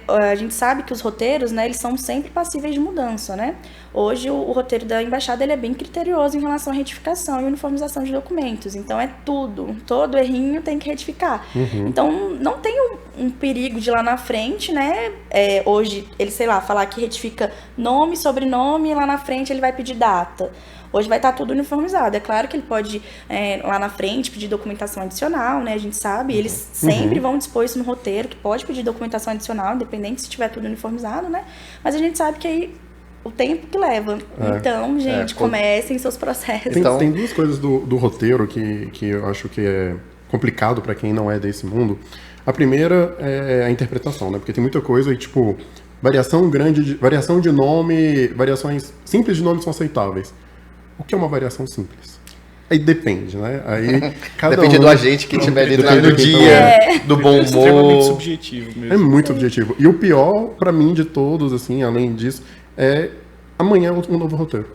[SPEAKER 3] a gente sabe que os roteiros, né, eles são sempre passíveis de mudança, né? Hoje, o roteiro da embaixada ele é bem criterioso em relação à retificação e uniformização de documentos. Então, é tudo. Todo errinho tem que retificar. Então, não tem um perigo de lá na frente, né? Hoje, ele, sei lá, falar que retifica nome, sobrenome, e lá na frente ele vai pedir data. Hoje vai estar tudo uniformizado. É claro que ele pode, lá na frente, pedir documentação adicional, né? A gente sabe. Eles sempre vão dispor isso no roteiro, que pode pedir documentação adicional, independente se tiver tudo uniformizado, né? Mas a gente sabe que aí o tempo que leva. Então, gente, comecem seus processos.
[SPEAKER 2] Tem duas coisas do roteiro que eu acho que é complicado para quem não é desse mundo. A primeira é a interpretação, né? Porque tem muita coisa e, tipo, variação de nome, variações simples de nome são aceitáveis. O que é uma variação simples? Aí depende, né? Aí
[SPEAKER 1] Depende do agente que tiver ali no dia, do bom
[SPEAKER 4] É extremamente
[SPEAKER 1] humor.
[SPEAKER 4] subjetivo mesmo.
[SPEAKER 2] é muito objetivo. E o pior, pra mim, de todos, assim, além disso, é amanhã um novo roteiro.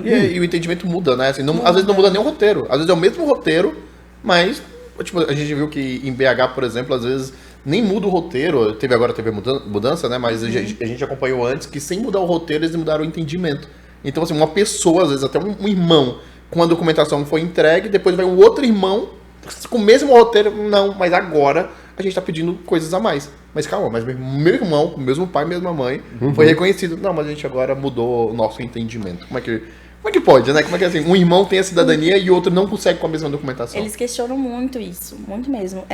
[SPEAKER 1] E o entendimento muda, né? Assim, às vezes não muda nem o roteiro. Às vezes é o mesmo roteiro, mas tipo, a gente viu que em BH, por exemplo, às vezes nem muda o roteiro. Teve mudança, né? Mas a gente acompanhou antes que sem mudar o roteiro, eles mudaram o entendimento. Então, assim, uma pessoa, às vezes até um irmão, com a documentação foi entregue, depois vai um outro irmão com o mesmo roteiro. Não, mas agora a gente tá pedindo coisas a mais. Mas calma, mas meu irmão, com o mesmo pai, mesma mãe, foi reconhecido. Não, mas a gente agora mudou o nosso entendimento. Como é que pode, né? Como é que assim, um irmão tem a cidadania e o outro não consegue com a mesma documentação?
[SPEAKER 3] Eles questionam muito isso, muito mesmo.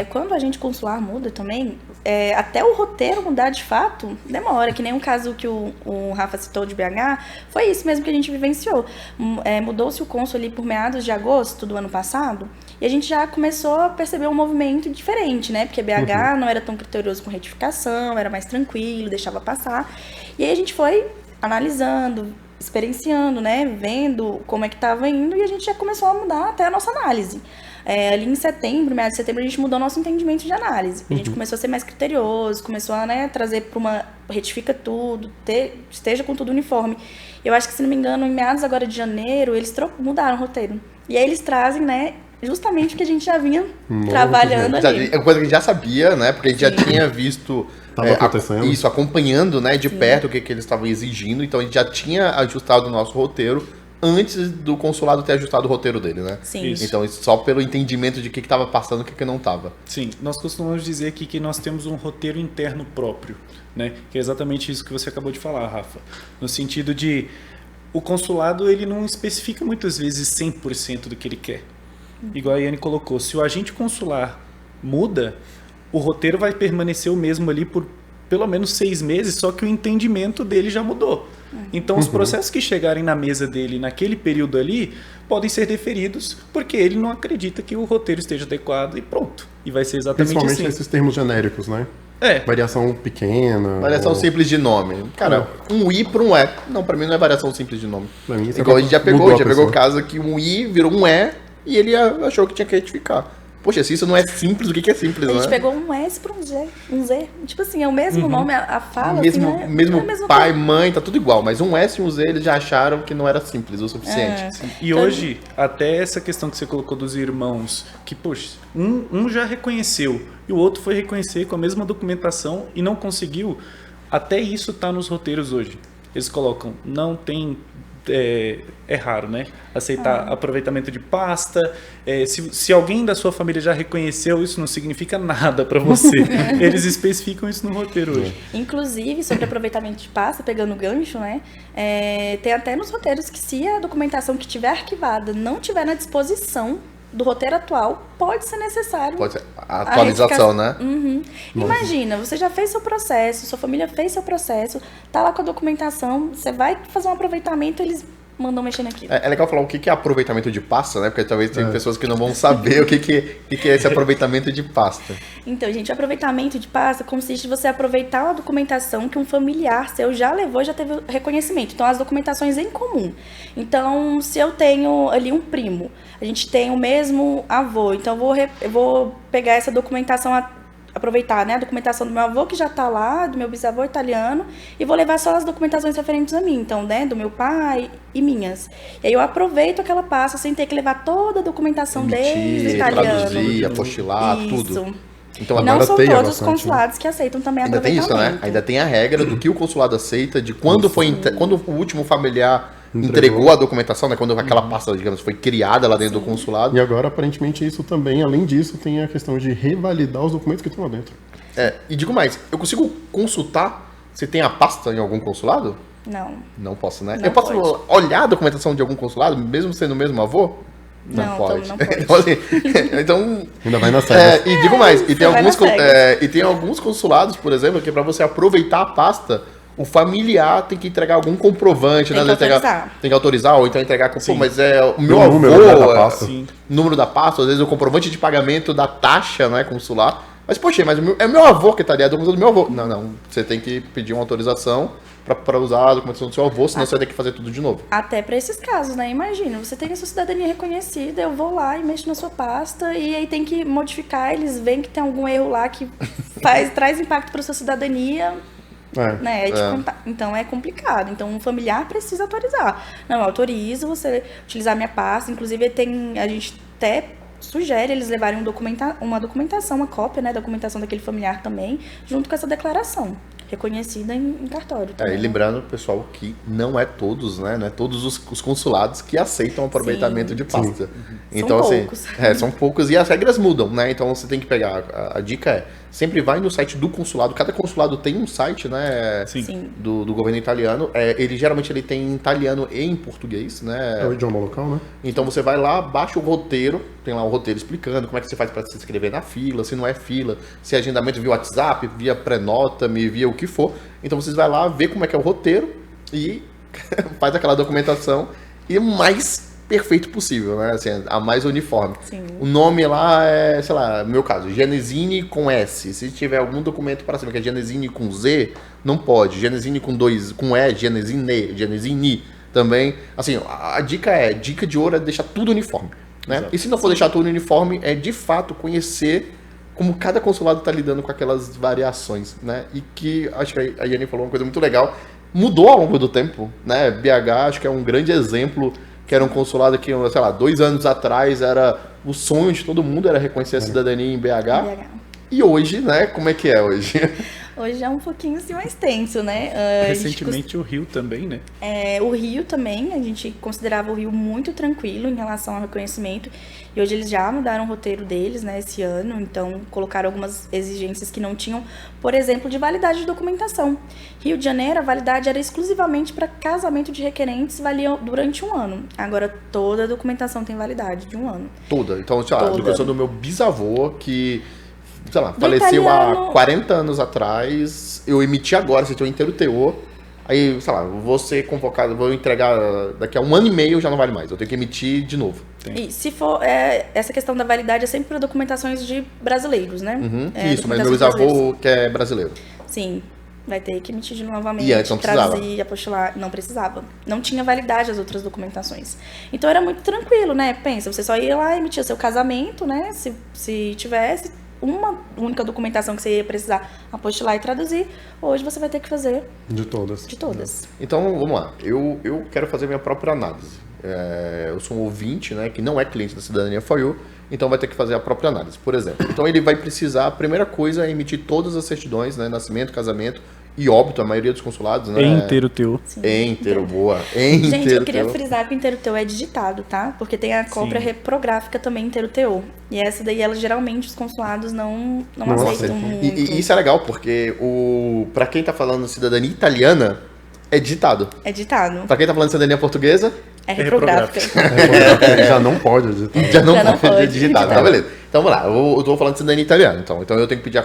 [SPEAKER 3] Quando a gente consular muda também, até o roteiro mudar de fato, demora. Que nem um caso que o Rafa citou de BH, foi isso mesmo que a gente vivenciou. Mudou-se o cônsul ali por meados de agosto do ano passado, e a gente já começou a perceber um movimento diferente, né? Porque BH não era tão criterioso com retificação, era mais tranquilo, deixava passar. E aí a gente foi analisando, experienciando, né, vendo como é que estava indo, e a gente já começou a mudar até a nossa análise. Ali em setembro, meados de setembro, a gente mudou nosso entendimento de análise. A gente começou a ser mais criterioso, começou a, né, trazer para uma... retifica tudo, esteja com tudo uniforme. Eu acho que, se não me engano, em meados agora de janeiro, eles mudaram o roteiro. E aí eles trazem, né, justamente o que a gente já vinha trabalhando ali.
[SPEAKER 1] É uma coisa que a gente já sabia, né? Porque a gente já tinha visto isso, acompanhando, né, de perto o que eles estavam exigindo. Então a gente já tinha ajustado o nosso roteiro antes do consulado ter ajustado o roteiro dele, né?
[SPEAKER 3] Sim.
[SPEAKER 1] Isso. Então isso só pelo entendimento de o que estava passando e o que não estava.
[SPEAKER 4] Sim, nós costumamos dizer aqui que nós temos um roteiro interno próprio, né? Que é exatamente isso que você acabou de falar, Rafa. No sentido de, o consulado ele não especifica muitas vezes 100% do que ele quer. Igual a Yane colocou, se o agente consular muda, o roteiro vai permanecer o mesmo ali por pelo menos 6 meses, só que o entendimento dele já mudou. Então, os processos que chegarem na mesa dele naquele período ali podem ser deferidos porque ele não acredita que o roteiro esteja adequado e pronto. E vai ser exatamente
[SPEAKER 2] Principalmente
[SPEAKER 4] assim.
[SPEAKER 2] esses termos genéricos, né?
[SPEAKER 4] É.
[SPEAKER 2] Variação pequena.
[SPEAKER 1] Variação simples de nome. Cara, um I para um E. Não, pra mim não é variação simples de nome.
[SPEAKER 2] Pra mim,
[SPEAKER 1] Igual a gente já pegou
[SPEAKER 2] mudou a pessoa.
[SPEAKER 1] o caso que um I virou um E e ele achou que tinha que retificar. Poxa, se isso não é simples, o que é simples,
[SPEAKER 3] A gente
[SPEAKER 1] né?
[SPEAKER 3] pegou um S para um Z. Tipo assim, é o mesmo nome, a fala,
[SPEAKER 1] Mesmo,
[SPEAKER 3] assim, né?
[SPEAKER 1] mesmo
[SPEAKER 3] É a mesma
[SPEAKER 1] pai,
[SPEAKER 3] coisa.
[SPEAKER 1] mãe, tá tudo igual. Mas um S e um Z eles já acharam que não era simples o suficiente.
[SPEAKER 4] E hoje, até essa questão que você colocou dos irmãos, que, poxa, um já reconheceu e o outro foi reconhecer com a mesma documentação e não conseguiu, até isso tá nos roteiros hoje. Eles colocam, não tem... É raro, né? Aceitar aproveitamento de pasta. Se alguém da sua família já reconheceu, isso não significa nada para você. Eles especificam isso no roteiro hoje.
[SPEAKER 3] Inclusive, sobre aproveitamento de pasta, pegando o gancho, né? Tem até nos roteiros que, se a documentação que tiver arquivada não tiver na disposição do roteiro atual, pode ser necessário.
[SPEAKER 1] Pode ser a atualização, né?
[SPEAKER 3] Uhum. Imagina, você já fez seu processo, sua família fez seu processo, tá lá com a documentação, você vai fazer um aproveitamento, eles mandam mexer naquilo.
[SPEAKER 1] É legal falar o que é aproveitamento de pasta, né? Porque talvez tem pessoas que não vão saber o que é esse aproveitamento de pasta.
[SPEAKER 3] Então, gente, o aproveitamento de pasta consiste em você aproveitar uma documentação que um familiar seu já levou e já teve reconhecimento. Então, as documentações em comum. Então, se eu tenho ali um primo, a gente tem o mesmo avô, então eu vou pegar essa documentação, aproveitar, né, a documentação do meu avô que já está lá, do meu bisavô italiano, e vou levar só as documentações referentes a mim, então, né, do meu pai e minhas. E aí eu aproveito aquela pasta sem ter que levar toda a documentação desde o italiano.
[SPEAKER 1] Traduzir, apostilar, tudo. Então
[SPEAKER 3] E não
[SPEAKER 1] agora
[SPEAKER 3] são
[SPEAKER 2] teia
[SPEAKER 3] todos os
[SPEAKER 2] bastante,
[SPEAKER 3] consulados que aceitam também
[SPEAKER 1] ainda tem isso,
[SPEAKER 3] aproveitamento.
[SPEAKER 1] né? Ainda tem a regra do que o consulado aceita, de quando quando o último familiar entregou a documentação, né? Quando aquela pasta, digamos, foi criada lá dentro do consulado.
[SPEAKER 2] E agora, aparentemente, isso também, além disso, tem a questão de revalidar os documentos que estão lá dentro.
[SPEAKER 1] E digo mais, eu consigo consultar se tem a pasta em algum consulado?
[SPEAKER 3] Não.
[SPEAKER 1] Não posso, né?
[SPEAKER 3] Não
[SPEAKER 1] eu posso
[SPEAKER 3] pode.
[SPEAKER 1] olhar a documentação de algum consulado, mesmo sendo o mesmo avô?
[SPEAKER 3] Não pode.
[SPEAKER 1] Então, assim, então,
[SPEAKER 2] Ainda vai na série.
[SPEAKER 1] e digo mais, e tem,
[SPEAKER 3] vai
[SPEAKER 1] alguns,
[SPEAKER 3] nas regras.
[SPEAKER 1] e tem alguns consulados, por exemplo, que para você aproveitar a pasta, o familiar tem que entregar algum comprovante,
[SPEAKER 3] Tem
[SPEAKER 1] né?
[SPEAKER 3] que autorizar.
[SPEAKER 1] Tem que autorizar, ou então entregar com, pô, mas o meu
[SPEAKER 2] O
[SPEAKER 1] avô,
[SPEAKER 2] número, né, da pasta.
[SPEAKER 4] Sim.
[SPEAKER 1] número da pasta, às vezes o comprovante de pagamento da taxa, né, consular, Mas, poxa, mas é meu avô que tá ali, é a documentação do meu avô. Não, você tem que pedir uma autorização para usar a documentação do seu avô, senão você vai ter que fazer tudo de novo.
[SPEAKER 3] Até para esses casos, né? Imagina, você tem a sua cidadania reconhecida, eu vou lá e mexo na sua pasta e aí tem que modificar, eles veem que tem algum erro lá que traz impacto para sua cidadania, né? Então é complicado. Então um familiar precisa autorizar. Não, eu autorizo você utilizar minha pasta, inclusive a gente até sugere eles levarem uma documentação, uma cópia, né, da documentação daquele familiar também, junto com essa declaração. Reconhecida em cartório.
[SPEAKER 1] E lembrando, pessoal, que não é todos, né? Não é todos os consulados que aceitam o aproveitamento de pasta. Então,
[SPEAKER 3] são
[SPEAKER 1] assim,
[SPEAKER 3] poucos.
[SPEAKER 1] São poucos e as regras mudam, né? Então você tem que pegar. A dica é, sempre vai no site do consulado. Cada consulado tem um site, né?
[SPEAKER 3] Sim.
[SPEAKER 1] Do governo italiano. Geralmente ele tem em italiano e em português, né?
[SPEAKER 2] É o idioma local, né?
[SPEAKER 1] Então você vai lá, baixa o roteiro, tem lá o roteiro explicando como é que você faz para se inscrever na fila, se não é fila, se é agendamento via WhatsApp, via pré-nota, via o que for. Então vocês vai lá ver como é que é o roteiro e faz aquela documentação e o mais perfeito possível, né? Assim, a mais uniforme.
[SPEAKER 3] Sim.
[SPEAKER 1] O nome lá é, sei lá, no meu caso, Genesini com S. Se tiver algum documento para cima que é Genesini com Z, não pode. Genesini com E, Genesini também. Assim, a dica de ouro é deixar tudo uniforme, né? E se não for deixar tudo uniforme, é de fato conhecer como cada consulado está lidando com aquelas variações, né? E que, acho que a Yane falou uma coisa muito legal, mudou ao longo do tempo, né? BH, acho que é um grande exemplo, que era um consulado que, sei lá, 2 anos atrás era o sonho de todo mundo, era reconhecer a cidadania em BH. E hoje, né? Como é que é hoje?
[SPEAKER 3] Hoje é um pouquinho assim, mais tenso, né?
[SPEAKER 4] Recentemente o Rio também, né?
[SPEAKER 3] O Rio também, a gente considerava o Rio muito tranquilo em relação ao reconhecimento. E hoje eles já mudaram o roteiro deles, né, esse ano. Então, colocaram algumas exigências que não tinham, por exemplo, de validade de documentação. Rio de Janeiro, a validade era exclusivamente para casamento de requerentes, valia durante 1 ano. Agora, toda a documentação tem validade de 1 ano.
[SPEAKER 1] Toda. Então, sei lá, a documentação do meu bisavô, que, sei lá,
[SPEAKER 3] Do
[SPEAKER 1] faleceu
[SPEAKER 3] italiano.
[SPEAKER 1] há 40 anos atrás, eu emiti agora, se tem um inteiro teor. Aí, sei lá, vou ser convocado, vou entregar daqui a 1 ano e meio, já não vale mais. Eu tenho que emitir de novo.
[SPEAKER 3] E se for, essa questão da validade é sempre para documentações de brasileiros, né?
[SPEAKER 1] Isso, mas meu
[SPEAKER 3] documentações
[SPEAKER 1] bisavô
[SPEAKER 3] brasileiras.
[SPEAKER 1] que é brasileiro.
[SPEAKER 3] Sim, vai ter que emitir de novamente,
[SPEAKER 1] E antes não precisava.
[SPEAKER 3] traduzir, apostilar. Não precisava. Não tinha validade as outras documentações. Então era muito tranquilo, né? Pensa, você só ia lá e emitia seu casamento, né? Se tivesse uma única documentação que você ia precisar apostilar e traduzir, hoje você vai ter que fazer
[SPEAKER 2] De todas.
[SPEAKER 3] de todas.
[SPEAKER 1] Então, vamos lá. Eu quero fazer minha própria análise. Eu sou um ouvinte, né, que não é cliente da Cidadania For You, então vai ter que fazer a própria análise, por exemplo. Então ele vai precisar, a primeira coisa é emitir todas as certidões, né, nascimento, casamento e óbito, a maioria dos consulados, né?
[SPEAKER 4] Inteiro teu.
[SPEAKER 3] Sim.
[SPEAKER 1] Inteiro, boa.
[SPEAKER 3] Gente, eu queria
[SPEAKER 1] teu.
[SPEAKER 3] frisar que o inteiro teu é digitado, tá? Porque tem a cópia reprográfica também inteiro teu. E essa daí, ela geralmente os consulados não aceitam
[SPEAKER 2] aceitam.
[SPEAKER 3] muito.
[SPEAKER 1] E isso é legal, porque pra quem tá falando cidadania italiana, é digitado.
[SPEAKER 3] É ditado.
[SPEAKER 1] Pra quem tá falando cidadania portuguesa,
[SPEAKER 3] É reprográfica.
[SPEAKER 2] Já não pode editar.
[SPEAKER 1] já não
[SPEAKER 3] Já não
[SPEAKER 1] pode
[SPEAKER 3] pode
[SPEAKER 1] digitar.
[SPEAKER 3] digitar.
[SPEAKER 1] Tá, beleza. Então vamos lá, eu tô falando de cidadania italiana, então eu tenho que pedir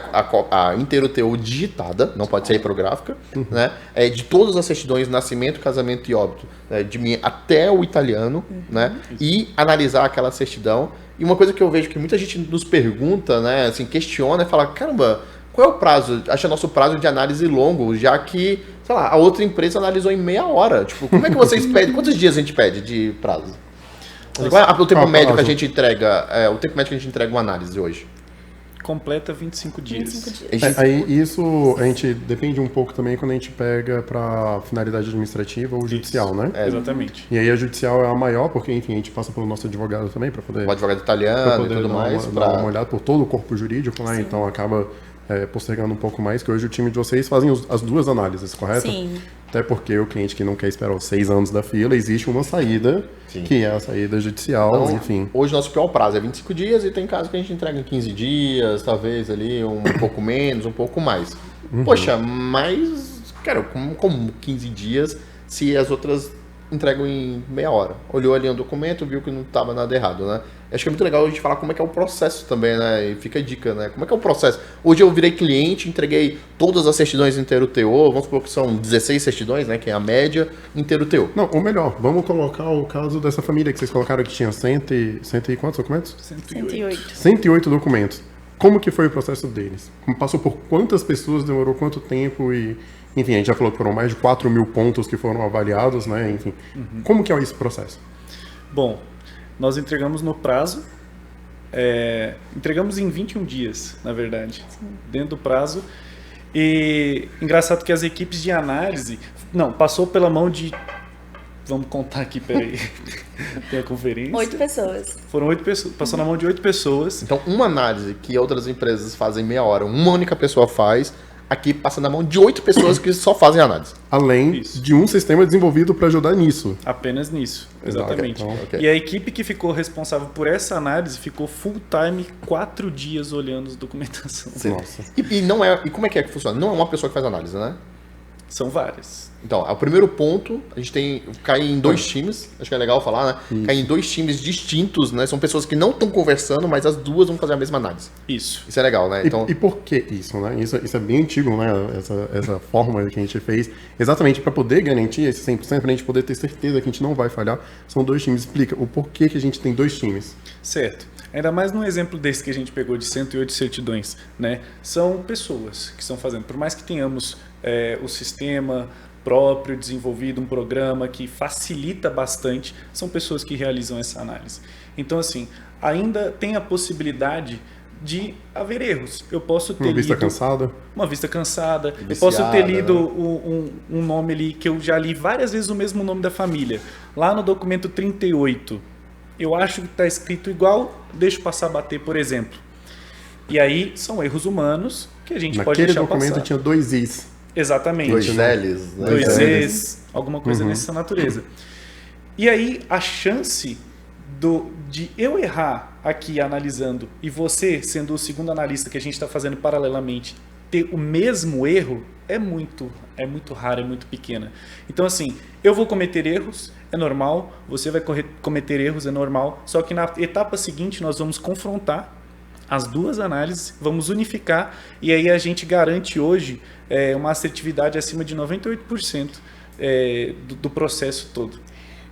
[SPEAKER 1] a inteiro teu digitada, não pode ser reprográfica, né? De todas as certidões, nascimento, casamento e óbito, né? De mim até o italiano, né? E analisar aquela certidão. E uma coisa que eu vejo que muita gente nos pergunta, né? Assim, questiona e fala, caramba, qual é o prazo? Acha nosso prazo de análise longo, já que, sei lá, a outra empresa analisou em meia hora. Tipo, como é que vocês pedem? Quantos dias a gente pede de prazo? Qual é o tempo médio que a gente entrega? O tempo médio que a gente entrega uma análise hoje?
[SPEAKER 4] Completa 25 dias.
[SPEAKER 3] 25 dias.
[SPEAKER 2] Aí isso a gente depende um pouco também quando a gente pega para finalidade administrativa ou judicial, né?
[SPEAKER 4] Exatamente.
[SPEAKER 2] E aí a judicial é a maior, porque enfim, a gente passa pelo nosso advogado também para poder,
[SPEAKER 1] O advogado italiano e tudo
[SPEAKER 2] dar
[SPEAKER 1] mais.
[SPEAKER 2] dar uma olhada por todo o corpo jurídico, né? Então acaba postergando um pouco mais, que hoje o time de vocês fazem as duas análises, correto?
[SPEAKER 3] Sim.
[SPEAKER 2] Até porque o cliente que não quer esperar os 6 anos da fila, existe uma saída, que é a saída judicial,
[SPEAKER 1] Então,
[SPEAKER 2] enfim.
[SPEAKER 1] hoje nosso pior prazo é 25 dias e tem casos que a gente entrega em 15 dias, talvez ali um pouco menos, um pouco mais. Poxa, mas, cara, como 15 dias se as outras entregam em meia hora? Olhou ali um documento, viu que não estava nada errado, né? Acho que é muito legal a gente falar como é que é o processo também, né? E fica a dica, né? Como é que é o processo? Hoje eu virei cliente, entreguei todas as certidões inteiro teor, vamos supor que são 16 certidões, né? Que é a média, inteiro teor.
[SPEAKER 2] Não, ou melhor, vamos colocar o caso dessa família que vocês colocaram que tinha 100 e quantos documentos?
[SPEAKER 3] 108.
[SPEAKER 2] 108 documentos. como que foi o processo deles? Passou por quantas pessoas, demorou quanto tempo e... Enfim, a gente já falou que foram mais de 4.000 pontos que foram avaliados, né? Enfim, como que é esse processo?
[SPEAKER 4] Bom, nós entregamos no prazo, entregamos em 21 dias, na verdade, dentro do prazo. E engraçado que as equipes de análise, passou pela mão de, vamos contar aqui, peraí, tem a conferência.
[SPEAKER 3] 8 pessoas.
[SPEAKER 4] Foram 8 pessoas, passou na mão de 8 pessoas.
[SPEAKER 1] Então, uma análise que outras empresas fazem meia hora, uma única pessoa faz, aqui passa na mão de 8 pessoas que só fazem análise.
[SPEAKER 2] Além de um sistema desenvolvido para ajudar nisso.
[SPEAKER 4] Apenas nisso, exatamente.
[SPEAKER 1] Okay.
[SPEAKER 4] E a equipe que ficou responsável por essa análise ficou full time 4 dias olhando a documentação.
[SPEAKER 2] Nossa.
[SPEAKER 1] E como é que funciona? Não é uma pessoa que faz análise, né?
[SPEAKER 4] São várias.
[SPEAKER 1] Então, o primeiro ponto, a gente cai em 2 times, acho que é legal falar, né? Cai em 2 times distintos, né? São pessoas que não estão conversando, mas as duas vão fazer a mesma análise.
[SPEAKER 4] Isso.
[SPEAKER 1] Isso é legal, né? Então...
[SPEAKER 2] E por que isso, né? Isso é bem antigo, né? Essa fórmula que a gente fez, exatamente para poder garantir esse 100%, para a gente poder ter certeza que a gente não vai falhar, são 2 times. Explica o porquê que a gente tem 2 times.
[SPEAKER 4] Certo. Ainda mais num exemplo desse que a gente pegou de 108 certidões, né? São pessoas que estão fazendo. Por mais que tenhamos o sistema próprio desenvolvido, um programa que facilita bastante, são pessoas que realizam essa análise. Então, assim, ainda tem a possibilidade de haver erros. Eu posso ter
[SPEAKER 2] Uma vista
[SPEAKER 4] lido
[SPEAKER 2] cansada.
[SPEAKER 4] uma vista cansada.
[SPEAKER 1] Viciada,
[SPEAKER 4] Eu posso ter lido
[SPEAKER 1] né?
[SPEAKER 4] um nome ali que eu já li várias vezes o mesmo nome da família. Lá no documento 38, eu acho que está escrito igual, deixo passar bater, por exemplo. E aí são erros humanos que a gente pode
[SPEAKER 2] Naquele
[SPEAKER 4] deixar
[SPEAKER 2] documento
[SPEAKER 4] passar.
[SPEAKER 2] tinha 2 Is.
[SPEAKER 4] Exatamente.
[SPEAKER 1] 2 L's, né?
[SPEAKER 4] 2 E's, alguma coisa nessa natureza. E aí a chance de eu errar aqui analisando e você, sendo o segundo analista que a gente está fazendo paralelamente, ter o mesmo erro é muito raro, é muito pequena. Então, assim, eu vou cometer erros, é normal, você vai cometer erros, é normal, só que na etapa seguinte nós vamos confrontar as duas análises, vamos unificar e aí a gente garante hoje uma assertividade acima de 98% do processo todo.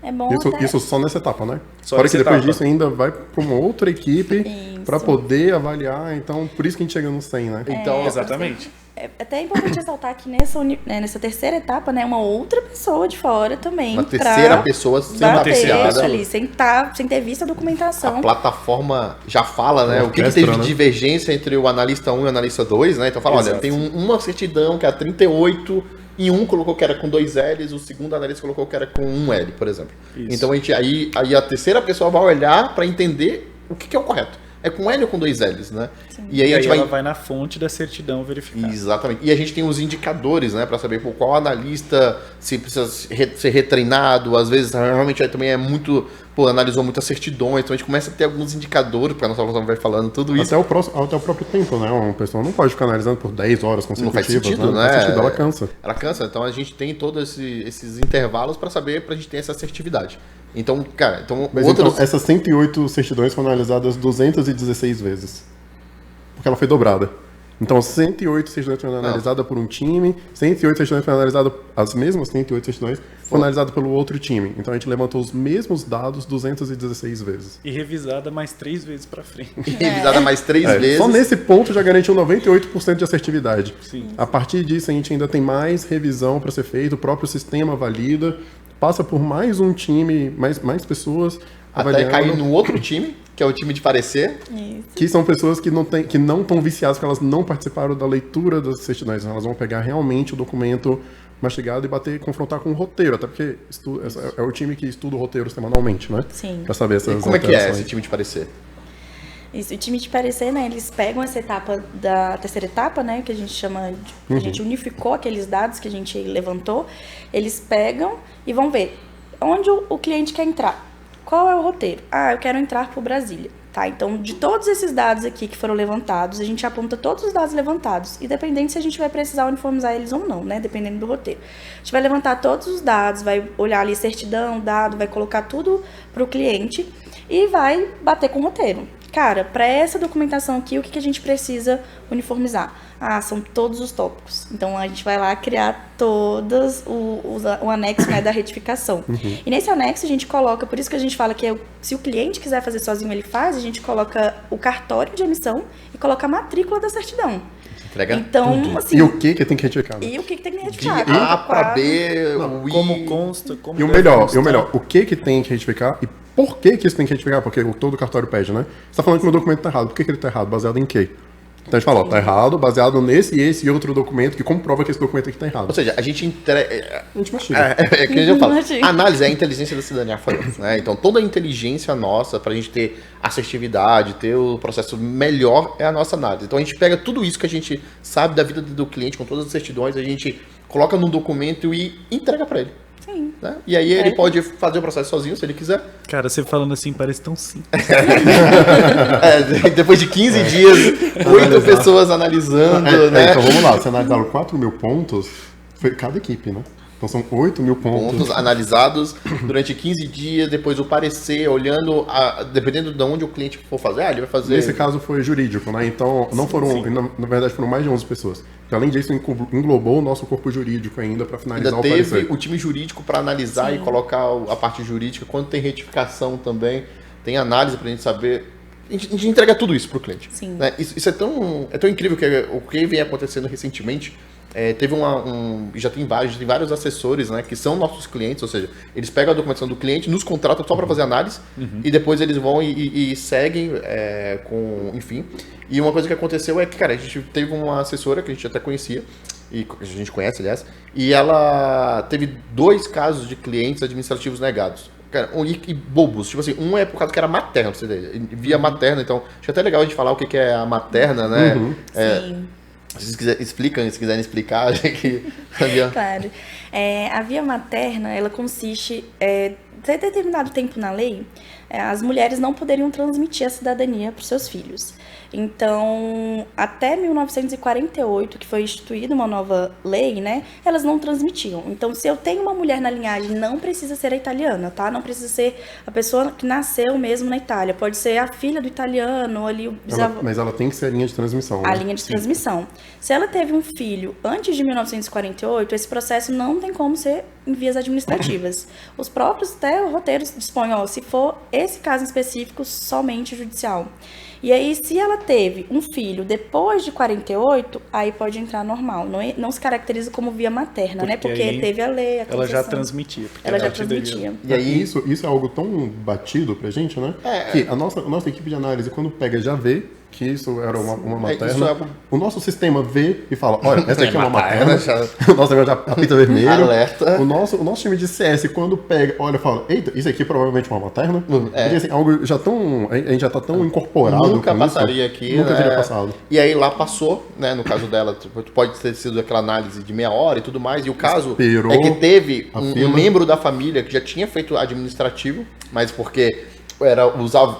[SPEAKER 3] É bom
[SPEAKER 2] Isso só nessa etapa, né?
[SPEAKER 4] Só
[SPEAKER 2] Fora
[SPEAKER 4] nessa
[SPEAKER 2] que depois
[SPEAKER 4] etapa.
[SPEAKER 2] disso ainda vai para uma outra equipe
[SPEAKER 3] Isso.
[SPEAKER 2] para poder avaliar. Então, por isso que a gente chega no 100, né?
[SPEAKER 1] Então,
[SPEAKER 4] Exatamente.
[SPEAKER 3] É até importante ressaltar que nessa terceira etapa, né, uma outra pessoa de fora também.
[SPEAKER 1] uma terceira
[SPEAKER 3] pra
[SPEAKER 1] pessoa sendo
[SPEAKER 3] bater
[SPEAKER 1] apreciada.
[SPEAKER 3] ali, sem ter visto a documentação.
[SPEAKER 1] A plataforma já fala, né? O que
[SPEAKER 2] Orquestra,
[SPEAKER 1] teve de
[SPEAKER 2] né?
[SPEAKER 1] divergência entre o analista 1 e o analista 2, né? Então fala, olha,
[SPEAKER 4] Exato.
[SPEAKER 1] tem uma certidão que é a 38 e um colocou que era com 2 L's, o segundo analista colocou que era com 1 L, por exemplo.
[SPEAKER 4] Isso.
[SPEAKER 1] Então aí a terceira pessoa vai olhar para entender o que é o correto. É com L ou com 2 L's, né?
[SPEAKER 4] E aí
[SPEAKER 1] a gente
[SPEAKER 4] ela vai na fonte da certidão verificar.
[SPEAKER 1] Exatamente. E a gente tem os indicadores, né, para saber qual analista se precisa ser retreinado. Às vezes, realmente, também é muito. Analisou muitas certidões. Então a gente começa a ter alguns indicadores, porque a nossa aluno vai falando tudo isso.
[SPEAKER 2] Até o próprio tempo, né? Uma pessoa não pode ficar analisando por 10 horas
[SPEAKER 1] Não faz
[SPEAKER 2] consecutivas.
[SPEAKER 1] sentido, né?
[SPEAKER 2] Não faz sentido, ela cansa.
[SPEAKER 1] Ela cansa. Então a gente tem todos esses intervalos para saber, para a gente ter essa assertividade. Então, cara,
[SPEAKER 2] Mas então, essas 108 certidões foram analisadas 216 vezes. Porque ela foi dobrada. Então, 108 certidões foram analisadas por um time, 108 certidões foram analisadas, as mesmas 108 certidões foram analisadas pelo outro time. Então, a gente levantou os mesmos dados 216 vezes.
[SPEAKER 4] E revisada mais 3 vezes para frente.
[SPEAKER 1] revisada mais 3 vezes.
[SPEAKER 2] Só nesse ponto já garantiu 98% de assertividade.
[SPEAKER 4] Sim.
[SPEAKER 2] A partir disso, a gente ainda tem mais revisão para ser feito, o próprio sistema valida, passa por mais um time, mais pessoas
[SPEAKER 1] Até
[SPEAKER 2] avaliando.
[SPEAKER 1] cair no outro time, que é o time de parecer.
[SPEAKER 3] Isso.
[SPEAKER 2] Que são pessoas que não estão viciadas, que elas não participaram da leitura das certidões. Elas vão pegar realmente o documento mastigado e confrontar com o roteiro. Até porque é o time que estuda o roteiro semanalmente, né?
[SPEAKER 3] Sim.
[SPEAKER 2] Pra saber essas
[SPEAKER 1] E como é que é
[SPEAKER 2] alterações.
[SPEAKER 1] esse time de parecer?
[SPEAKER 3] Isso, o time de parecer, né, eles pegam essa etapa da terceira etapa, né, que a gente chama de, a gente unificou aqueles dados que a gente levantou, eles pegam e vão ver onde o cliente quer entrar. Qual é o roteiro? Eu quero entrar por Brasília. Tá, então, de todos esses dados aqui que foram levantados, a gente aponta todos os dados levantados, independente se a gente vai precisar uniformizar eles ou não, né, dependendo do roteiro. A gente vai levantar todos os dados, vai olhar ali certidão, dado, vai colocar tudo para o cliente e vai bater com o roteiro. cara, para essa documentação aqui, o que a gente precisa uniformizar? São todos os tópicos. Então, a gente vai lá criar todos o anexo, né, da retificação. E nesse anexo, a gente coloca, por isso que a gente fala que se o cliente quiser fazer sozinho, ele faz, a gente coloca o cartório de emissão e coloca a matrícula da certidão.
[SPEAKER 1] Entrega
[SPEAKER 3] então,
[SPEAKER 1] tudo.
[SPEAKER 3] assim...
[SPEAKER 2] E o que tem que retificar?
[SPEAKER 3] E o que tem que
[SPEAKER 1] De
[SPEAKER 3] retificar?
[SPEAKER 1] A para B, o I.
[SPEAKER 4] Como consta, como
[SPEAKER 2] E o
[SPEAKER 4] deve
[SPEAKER 2] melhor,
[SPEAKER 4] constar.
[SPEAKER 2] o que tem que retificar e por que isso tem que retificar? Porque todo cartório pede, né? Você tá falando que o meu documento tá errado. Por que ele tá errado? Baseado em quê? Então a gente fala, ó, tá errado, baseado nesse e esse e outro documento que comprova que esse documento aqui tá errado.
[SPEAKER 1] Ou seja, a gente entrega...
[SPEAKER 2] A gente mastiga.
[SPEAKER 1] É que eu falo.
[SPEAKER 3] Mastiga.
[SPEAKER 1] A análise é a inteligência da cidadania falante, né? Então toda a inteligência nossa pra gente ter assertividade, ter o processo melhor é a nossa análise. Então a gente pega tudo isso que a gente sabe da vida do cliente, com todas as certidões, a gente coloca num documento e entrega pra ele.
[SPEAKER 3] Sim.
[SPEAKER 1] Né? E aí ele pode fazer o processo sozinho, se ele quiser.
[SPEAKER 4] Cara, você falando assim parece tão simples.
[SPEAKER 1] Depois de 15 dias, 8 pessoas analisando, né?
[SPEAKER 2] Então vamos lá, você analisaram 4.000 pontos, foi cada equipe, né? Então são 8.000
[SPEAKER 1] Pontos analisados durante 15 dias, depois o parecer, olhando, dependendo de onde o cliente for fazer, ele vai fazer...
[SPEAKER 2] Nesse caso foi jurídico, né? Então não foram, na verdade foram mais de 11 pessoas. Então, além disso, englobou o nosso corpo jurídico ainda para finalizar
[SPEAKER 1] Ainda
[SPEAKER 2] o parecer.
[SPEAKER 1] teve o time jurídico para analisar e colocar a parte jurídica. Quando tem retificação também, tem análise para a gente saber. A gente entrega tudo isso para o cliente.
[SPEAKER 3] Sim.
[SPEAKER 1] Né? Isso é tão incrível que o que vem acontecendo recentemente. Teve já tem vários assessores, né, que são nossos clientes, ou seja, eles pegam a documentação do cliente, nos contratam só para fazer análise e depois eles vão e seguem enfim. E uma coisa que aconteceu é que, cara, a gente teve uma assessora que a gente até conhecia, e a gente conhece, aliás, e ela teve 2 casos de clientes administrativos negados. Cara, e bobos, tipo assim, um é por causa que era materna, pra você ter, via materna, então acho até legal a gente falar o que é a materna, né?
[SPEAKER 3] Sim.
[SPEAKER 1] Se quiserem explicar, que
[SPEAKER 3] Claro. A via materna, ela consiste, até determinado tempo na lei, as mulheres não poderiam transmitir a cidadania para os seus filhos. Então, até 1948, que foi instituída uma nova lei, né, elas não transmitiam. Então, se eu tenho uma mulher na linhagem, não precisa ser a italiana, tá? Não precisa ser a pessoa que nasceu mesmo na Itália. Pode ser a filha do italiano, ali o bisavô.
[SPEAKER 2] Mas ela tem que ser a linha de transmissão,
[SPEAKER 3] A
[SPEAKER 2] né?
[SPEAKER 3] linha de transmissão. Se ela teve um filho antes de 1948, esse processo não tem como ser em vias administrativas. Os próprios até roteiros dispõem, se for esse caso em específico, somente judicial. E aí, se ela teve um filho depois de 48, aí pode entrar normal. Não se caracteriza como via materna, né? Porque
[SPEAKER 4] aí
[SPEAKER 3] teve a lei, a
[SPEAKER 4] Ela já
[SPEAKER 3] concessão.
[SPEAKER 4] transmitia. porque
[SPEAKER 3] Ela já
[SPEAKER 4] te daria-
[SPEAKER 3] transmitia.
[SPEAKER 2] E aí, isso é algo tão batido pra gente, né? Que a nossa equipe de análise, quando pega, já vê que isso era uma materna.
[SPEAKER 1] isso é-
[SPEAKER 2] O nosso sistema vê e fala, olha, essa aqui é uma
[SPEAKER 1] materna,
[SPEAKER 2] materna. O nosso negócio já apita vermelho.
[SPEAKER 1] Alerta.
[SPEAKER 2] O nosso time de CS, quando pega, olha, fala, eita, isso aqui é provavelmente uma materna. Porque, assim, algo já tão... A gente já tá tão incorporado
[SPEAKER 1] Nunca
[SPEAKER 2] com
[SPEAKER 1] passaria
[SPEAKER 2] isso,
[SPEAKER 1] aqui,
[SPEAKER 2] Nunca
[SPEAKER 1] né?
[SPEAKER 2] teria passado.
[SPEAKER 1] E aí lá passou, né? No caso dela, pode ter sido aquela análise de meia hora e tudo mais. E o caso
[SPEAKER 2] Esperou
[SPEAKER 1] é que teve
[SPEAKER 2] a
[SPEAKER 1] um
[SPEAKER 2] fila.
[SPEAKER 1] membro da família que já tinha feito administrativo, mas porque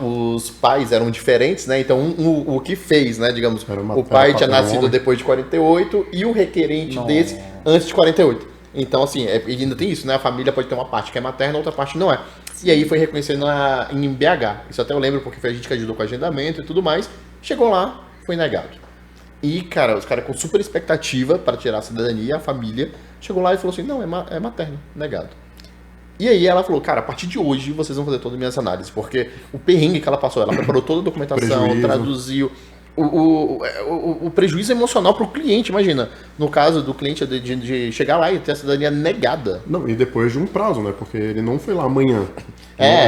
[SPEAKER 1] os pais eram diferentes, né? Então o que fez, né? Digamos, o pai tinha nascido
[SPEAKER 2] homem.
[SPEAKER 1] depois de 48 e o requerente desse antes de 48. Então, assim, e ainda tem isso, né? A família pode ter uma parte que é materna, outra parte não é. E aí foi reconhecendo em BH. Isso até eu lembro porque foi a gente que ajudou com o agendamento e tudo mais. Chegou lá, foi negado. E, cara, os caras com super expectativa para tirar a cidadania, a família, chegou lá e falou assim, não, é materno, negado. E aí ela falou, cara, a partir de hoje vocês vão fazer todas as minhas análises, porque o perrengue que ela passou, ela preparou toda a documentação,
[SPEAKER 2] Prejuízo.
[SPEAKER 1] traduziu. O prejuízo emocional para o cliente, imagina, no caso do cliente de chegar lá e ter a cidadania negada.
[SPEAKER 2] Não, e depois de um prazo, né? Porque ele não foi lá amanhã.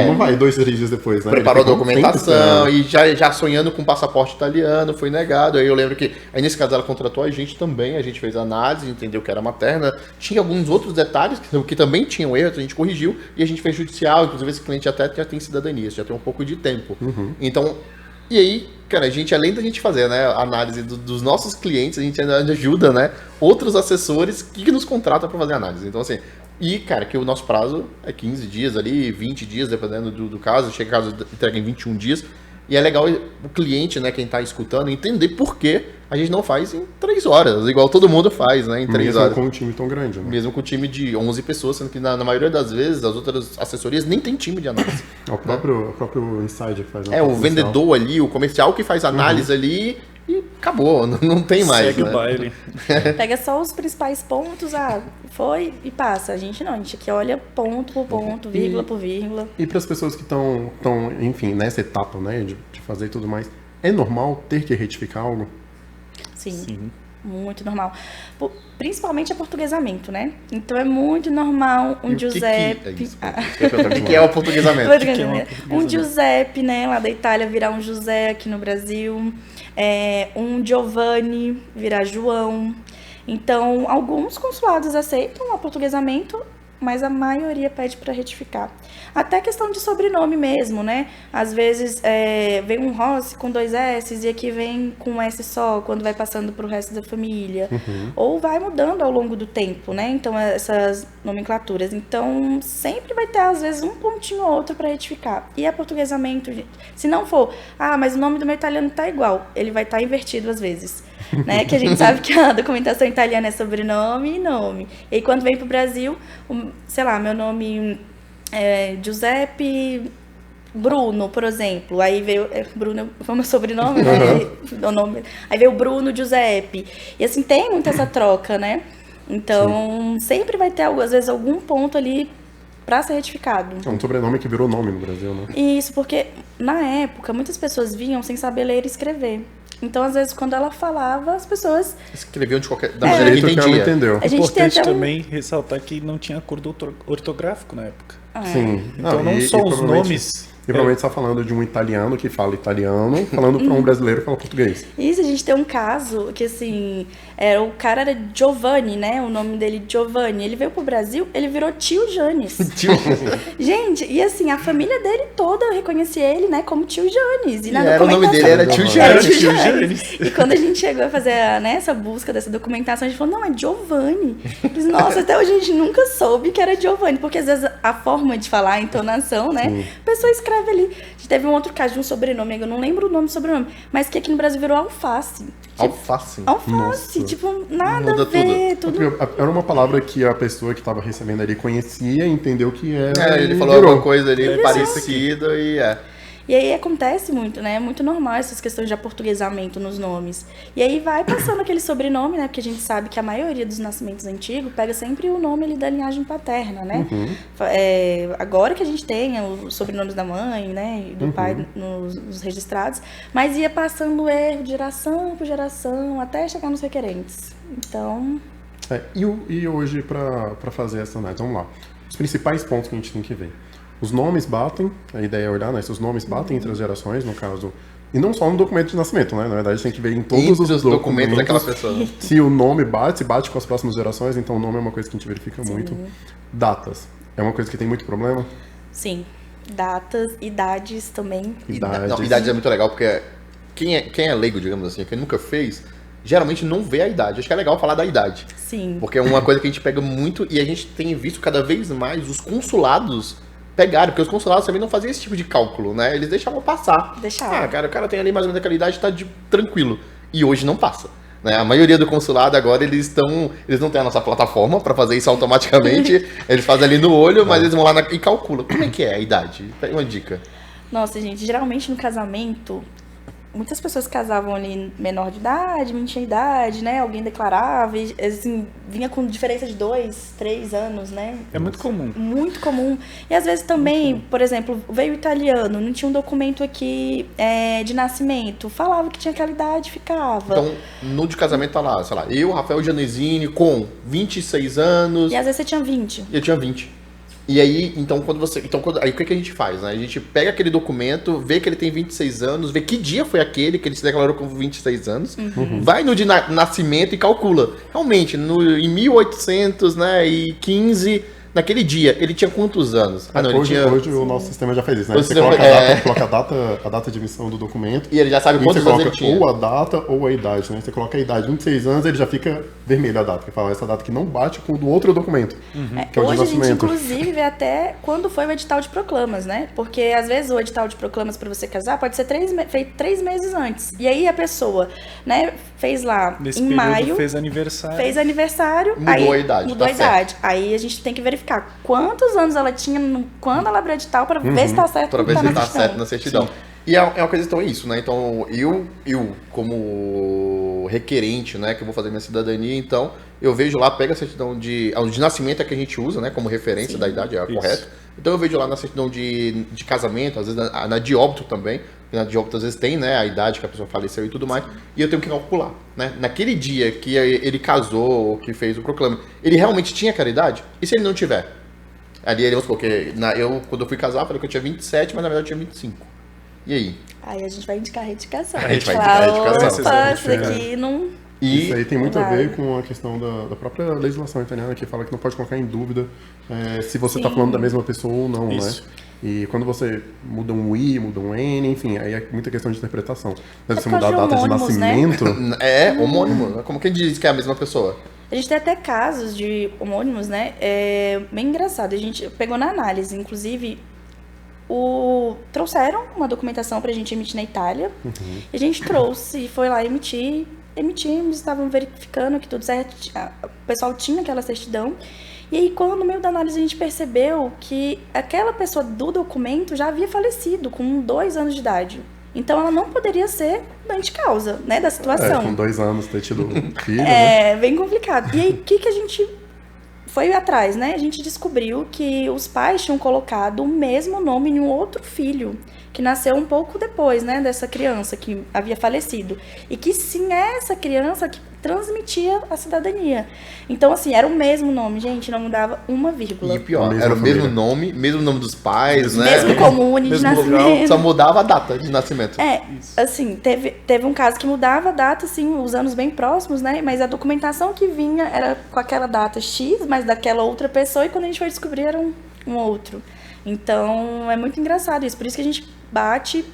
[SPEAKER 2] Não vai 2, 3 dias depois, né?
[SPEAKER 1] Preparou a
[SPEAKER 2] Ele ficou um tempo
[SPEAKER 1] documentação
[SPEAKER 2] esperando.
[SPEAKER 1] e já sonhando com passaporte italiano, foi negado. Aí eu lembro que, aí nesse caso ela contratou a gente também, a gente fez a análise, entendeu que era materna. Tinha alguns outros detalhes que também tinham erros, a gente corrigiu e a gente fez judicial. Inclusive esse cliente até já tem cidadania, já tem um pouco de tempo. Então, e aí, cara, a gente, além da gente fazer, né, a análise dos nossos clientes, a gente ainda ajuda, né, outros assessores que nos contratam para fazer análise. Então, assim, e, cara, que o nosso prazo é 15 dias ali, 20 dias, dependendo do caso, chega caso entrega em 21 dias. E é legal o cliente, né, quem está escutando, entender por que a gente não faz em 3 horas, igual todo mundo faz, né? Em 3
[SPEAKER 2] Mesmo
[SPEAKER 1] horas.
[SPEAKER 2] com um time tão grande, né?
[SPEAKER 1] Mesmo com um time de 11 pessoas, sendo que na maioria das vezes as outras assessorias nem tem time de análise.
[SPEAKER 2] É o próprio insider que faz a
[SPEAKER 1] É o
[SPEAKER 2] parte comercial.
[SPEAKER 1] vendedor ali, o comercial que faz análise ali e acabou, não tem mais.
[SPEAKER 4] Segue
[SPEAKER 1] né?
[SPEAKER 4] o baile.
[SPEAKER 3] Pega só os principais pontos, foi e passa. A gente não, a gente aqui olha ponto por ponto, vírgula por vírgula.
[SPEAKER 2] E para as pessoas que estão, enfim, nessa etapa, né, de fazer tudo mais, é normal ter que retificar algo?
[SPEAKER 3] Sim. Muito normal. Principalmente aportuguesamento, né? Então é muito normal um Giuseppe.
[SPEAKER 1] O que é o portuguesamento?
[SPEAKER 3] Um Giuseppe, né, lá da Itália, virar um José aqui no Brasil. Um Giovanni virar João. Então, alguns consulados aceitam o aportuguesamento, mas a maioria pede para retificar. Até questão de sobrenome mesmo, né? Às vezes vem um Rossi com 2 S e aqui vem com um S só, quando vai passando para o resto da família. Ou vai mudando ao longo do tempo, né? Então, essas nomenclaturas. Então, sempre vai ter, às vezes, um pontinho ou outro para retificar. E aportuguesamento, se não for, mas o nome do meu italiano tá igual, ele vai estar invertido às vezes. Né? Que a gente sabe que a documentação italiana é sobrenome e nome. E aí, quando vem pro Brasil, sei lá, meu nome é Giuseppe Bruno, por exemplo. Aí veio Bruno, foi meu sobrenome, né? O nome. Aí veio Bruno Giuseppe. E assim, tem muito essa troca, né? Então, sempre vai ter, às vezes, algum ponto ali para ser retificado.
[SPEAKER 2] É um sobrenome que virou nome no Brasil, né?
[SPEAKER 3] Isso, porque na época, muitas pessoas vinham sem saber ler e escrever. Então, às vezes, quando ela falava, as pessoas
[SPEAKER 1] escreviam da maneira que
[SPEAKER 2] ela
[SPEAKER 1] entendia.
[SPEAKER 2] entendeu.
[SPEAKER 3] A gente
[SPEAKER 4] Importante
[SPEAKER 3] tem até
[SPEAKER 4] também ressaltar que não tinha acordo ortográfico na época.
[SPEAKER 2] Sim.
[SPEAKER 4] Então não só os nomes.
[SPEAKER 2] E provavelmente está falando de um italiano que fala italiano, falando para um brasileiro que fala português.
[SPEAKER 3] Isso, a gente tem um caso que, assim, o cara era Giovanni, né? O nome dele Giovanni. Ele veio pro Brasil, ele virou tio Janes. Gente, e assim, a família dele toda reconhecia ele, né, como tio Janes. E
[SPEAKER 1] o nome dele era tio Janes.
[SPEAKER 3] E quando a gente chegou a fazer essa busca dessa documentação, a gente falou, não, é Giovanni. Disse, nossa, até hoje a gente nunca soube que era Giovanni, porque às vezes a forma de falar, a entonação, né? A pessoa escreve ali. A gente teve um outro caso de um sobrenome, eu não lembro o nome do sobrenome, mas que aqui no Brasil virou Alface.
[SPEAKER 1] Alface?
[SPEAKER 3] Alface, tipo, nada
[SPEAKER 1] Muda
[SPEAKER 3] a ver,
[SPEAKER 1] tudo.
[SPEAKER 2] Era uma palavra que a pessoa que estava recebendo ali conhecia, entendeu que era.
[SPEAKER 1] Ele falou alguma coisa ali parecida e
[SPEAKER 3] E aí acontece muito, né? É muito normal essas questões de aportuguesamento nos nomes. E aí vai passando aquele sobrenome, né? Porque a gente sabe que a maioria dos nascimentos antigos pega sempre o nome ali da linhagem paterna, né? Agora que a gente tem os sobrenomes da mãe, né? E do pai nos registrados, mas ia passando erro de geração por geração até chegar nos requerentes. Então...
[SPEAKER 2] E hoje, para fazer essa análise, vamos lá. Os principais pontos que a gente tem que ver. Os nomes batem, a ideia é olhar, né? Se os nomes batem entre as gerações, no caso... E não só no documento de nascimento, né? Na verdade, tem que ver em todos os documentos
[SPEAKER 1] daquela pessoa.
[SPEAKER 2] Se o nome bate, se bate com as próximas gerações, então o nome é uma coisa que a gente verifica muito. Datas. É uma coisa que tem muito problema?
[SPEAKER 3] Sim. Datas, idades também.
[SPEAKER 1] Idades é muito legal, porque quem é leigo, digamos assim, quem nunca fez, geralmente não vê a idade. Acho que é legal falar da idade.
[SPEAKER 3] Sim.
[SPEAKER 1] Porque é uma coisa que a gente pega muito e a gente tem visto cada vez mais os consulados pegaram, porque os consulados também não faziam esse tipo de cálculo, né? Eles deixavam passar. Cara, o cara tem ali mais ou menos aquela idade, tá tranquilo. E hoje não passa. Né? A maioria do consulado agora, eles não têm a nossa plataforma para fazer isso automaticamente. Eles fazem ali no olho, mas eles vão lá e calculam. Como é que é a idade? Pega uma dica.
[SPEAKER 3] Nossa, gente, geralmente no casamento, muitas pessoas casavam ali menor de idade, mentia idade, né? Alguém declarava, e, assim, vinha com diferença de 2, 3 anos, né?
[SPEAKER 4] É muito comum.
[SPEAKER 3] Muito comum. E às vezes também, por exemplo, veio italiano, não tinha um documento aqui de nascimento, falava que tinha aquela idade, ficava.
[SPEAKER 1] Então, no de casamento tá lá, sei lá, eu, Rafael Janesini, com 26 anos.
[SPEAKER 3] E às vezes você tinha 20.
[SPEAKER 1] Eu tinha 20. E aí, aí o que a gente faz, né? A gente pega aquele documento, vê que ele tem 26 anos, vê que dia foi aquele que ele se declarou com 26 anos, vai no de nascimento e calcula. Realmente, em 1815, naquele dia, ele tinha quantos anos? Ah, não, ele
[SPEAKER 2] Hoje,
[SPEAKER 1] tinha...
[SPEAKER 2] hoje o nosso sistema já faz isso, né?
[SPEAKER 1] Hoje
[SPEAKER 2] Você
[SPEAKER 1] o sistema-
[SPEAKER 2] coloca a data de emissão do documento.
[SPEAKER 1] E ele já sabe
[SPEAKER 2] E você
[SPEAKER 1] quantos anos
[SPEAKER 2] coloca
[SPEAKER 1] ele tinha.
[SPEAKER 2] ou a data ou a idade, né? Você coloca a idade, 26 anos, ele já fica vermelho a data, que fala essa data que não bate com o do outro documento, que é o de
[SPEAKER 3] Hoje a gente,
[SPEAKER 2] nascimento.
[SPEAKER 3] inclusive, vê até quando foi o edital de proclamas, né? Porque, às vezes, o edital de proclamas para você casar pode ser feito 3 meses antes. E aí a pessoa, né, fez lá
[SPEAKER 4] Nesse
[SPEAKER 3] em
[SPEAKER 4] período
[SPEAKER 3] maio,
[SPEAKER 4] fez aniversário.
[SPEAKER 3] fez aniversário,
[SPEAKER 1] Mudou
[SPEAKER 3] aí
[SPEAKER 1] a idade,
[SPEAKER 3] mudou
[SPEAKER 1] tá
[SPEAKER 3] a idade. Aí a gente tem que verificar quantos anos ela tinha quando ela abriu o edital para ver se tá certo
[SPEAKER 1] Pra
[SPEAKER 3] ou
[SPEAKER 1] ver
[SPEAKER 3] tá
[SPEAKER 1] se
[SPEAKER 3] na
[SPEAKER 1] tá
[SPEAKER 3] certidão.
[SPEAKER 1] certo na certidão. E é uma questão é isso, né? Então, eu como requerente, né, que eu vou fazer minha cidadania, então, eu vejo lá, pega a certidão de nascimento é que a gente usa, né, como referência da idade, é a
[SPEAKER 4] Isso.
[SPEAKER 1] correta. Então, eu vejo lá na certidão de casamento, às vezes na de óbito também, porque na de óbito às vezes tem, né, a idade que a pessoa faleceu e tudo mais, e eu tenho que calcular, né? Naquele dia que ele casou, ou que fez o proclame, ele realmente tinha aquela idade? E se ele não tiver? Ali, vamos supor, que quando eu fui casar, falei que eu tinha 27, mas na verdade eu tinha 25. E aí?
[SPEAKER 3] Aí a gente vai indicar a retificação.
[SPEAKER 1] A gente vai
[SPEAKER 3] Falar,
[SPEAKER 1] indicar a retificação.
[SPEAKER 3] opa, isso aqui não...
[SPEAKER 2] Isso aí tem muito a ver
[SPEAKER 3] Vale.
[SPEAKER 2] com a questão da própria legislação italiana, que fala que não pode colocar em dúvida se você está
[SPEAKER 3] Sim.
[SPEAKER 2] falando da mesma pessoa ou não,
[SPEAKER 4] Isso.
[SPEAKER 2] né? E quando você muda um I, muda um N, enfim, aí é muita questão de interpretação. Mas
[SPEAKER 3] É
[SPEAKER 2] você
[SPEAKER 3] por
[SPEAKER 2] mudar a
[SPEAKER 3] causa de
[SPEAKER 2] data de
[SPEAKER 3] homônimos, né?
[SPEAKER 2] nascimento,
[SPEAKER 1] É homônimo, né? Como quem diz que é a mesma pessoa?
[SPEAKER 3] A gente tem até casos de homônimos, né? É bem engraçado. A gente pegou na análise, inclusive, trouxeram uma documentação pra gente emitir na Itália. E a gente trouxe, foi lá emitimos, estavam verificando que tudo certo. O pessoal tinha aquela certidão. E aí, quando no meio da análise a gente percebeu que aquela pessoa do documento já havia falecido com 2 anos de idade. Então ela não poderia ser dante causa, né, da situação.
[SPEAKER 2] com 2 anos ter tido filho, né?
[SPEAKER 3] É bem complicado. E aí, o que a gente foi atrás, né? A gente descobriu que os pais tinham colocado o mesmo nome em um outro filho, que nasceu um pouco depois, né, dessa criança que havia falecido. E que sim, é essa criança que transmitia a cidadania. Então, assim, era o mesmo nome, gente, não mudava uma vírgula.
[SPEAKER 1] E pior,
[SPEAKER 2] Mesma
[SPEAKER 1] era o mesmo
[SPEAKER 2] família.
[SPEAKER 1] mesmo nome dos pais, né?
[SPEAKER 3] Mesmo comune de
[SPEAKER 1] mesmo lugar,
[SPEAKER 3] nascimento.
[SPEAKER 1] só mudava a data de nascimento.
[SPEAKER 3] É, assim, teve um caso que mudava a data, assim, os anos bem próximos, né? Mas a documentação que vinha era com aquela data X, mas daquela outra pessoa, e quando a gente foi descobrir era um outro. Então, é muito engraçado isso. Por isso que a gente bate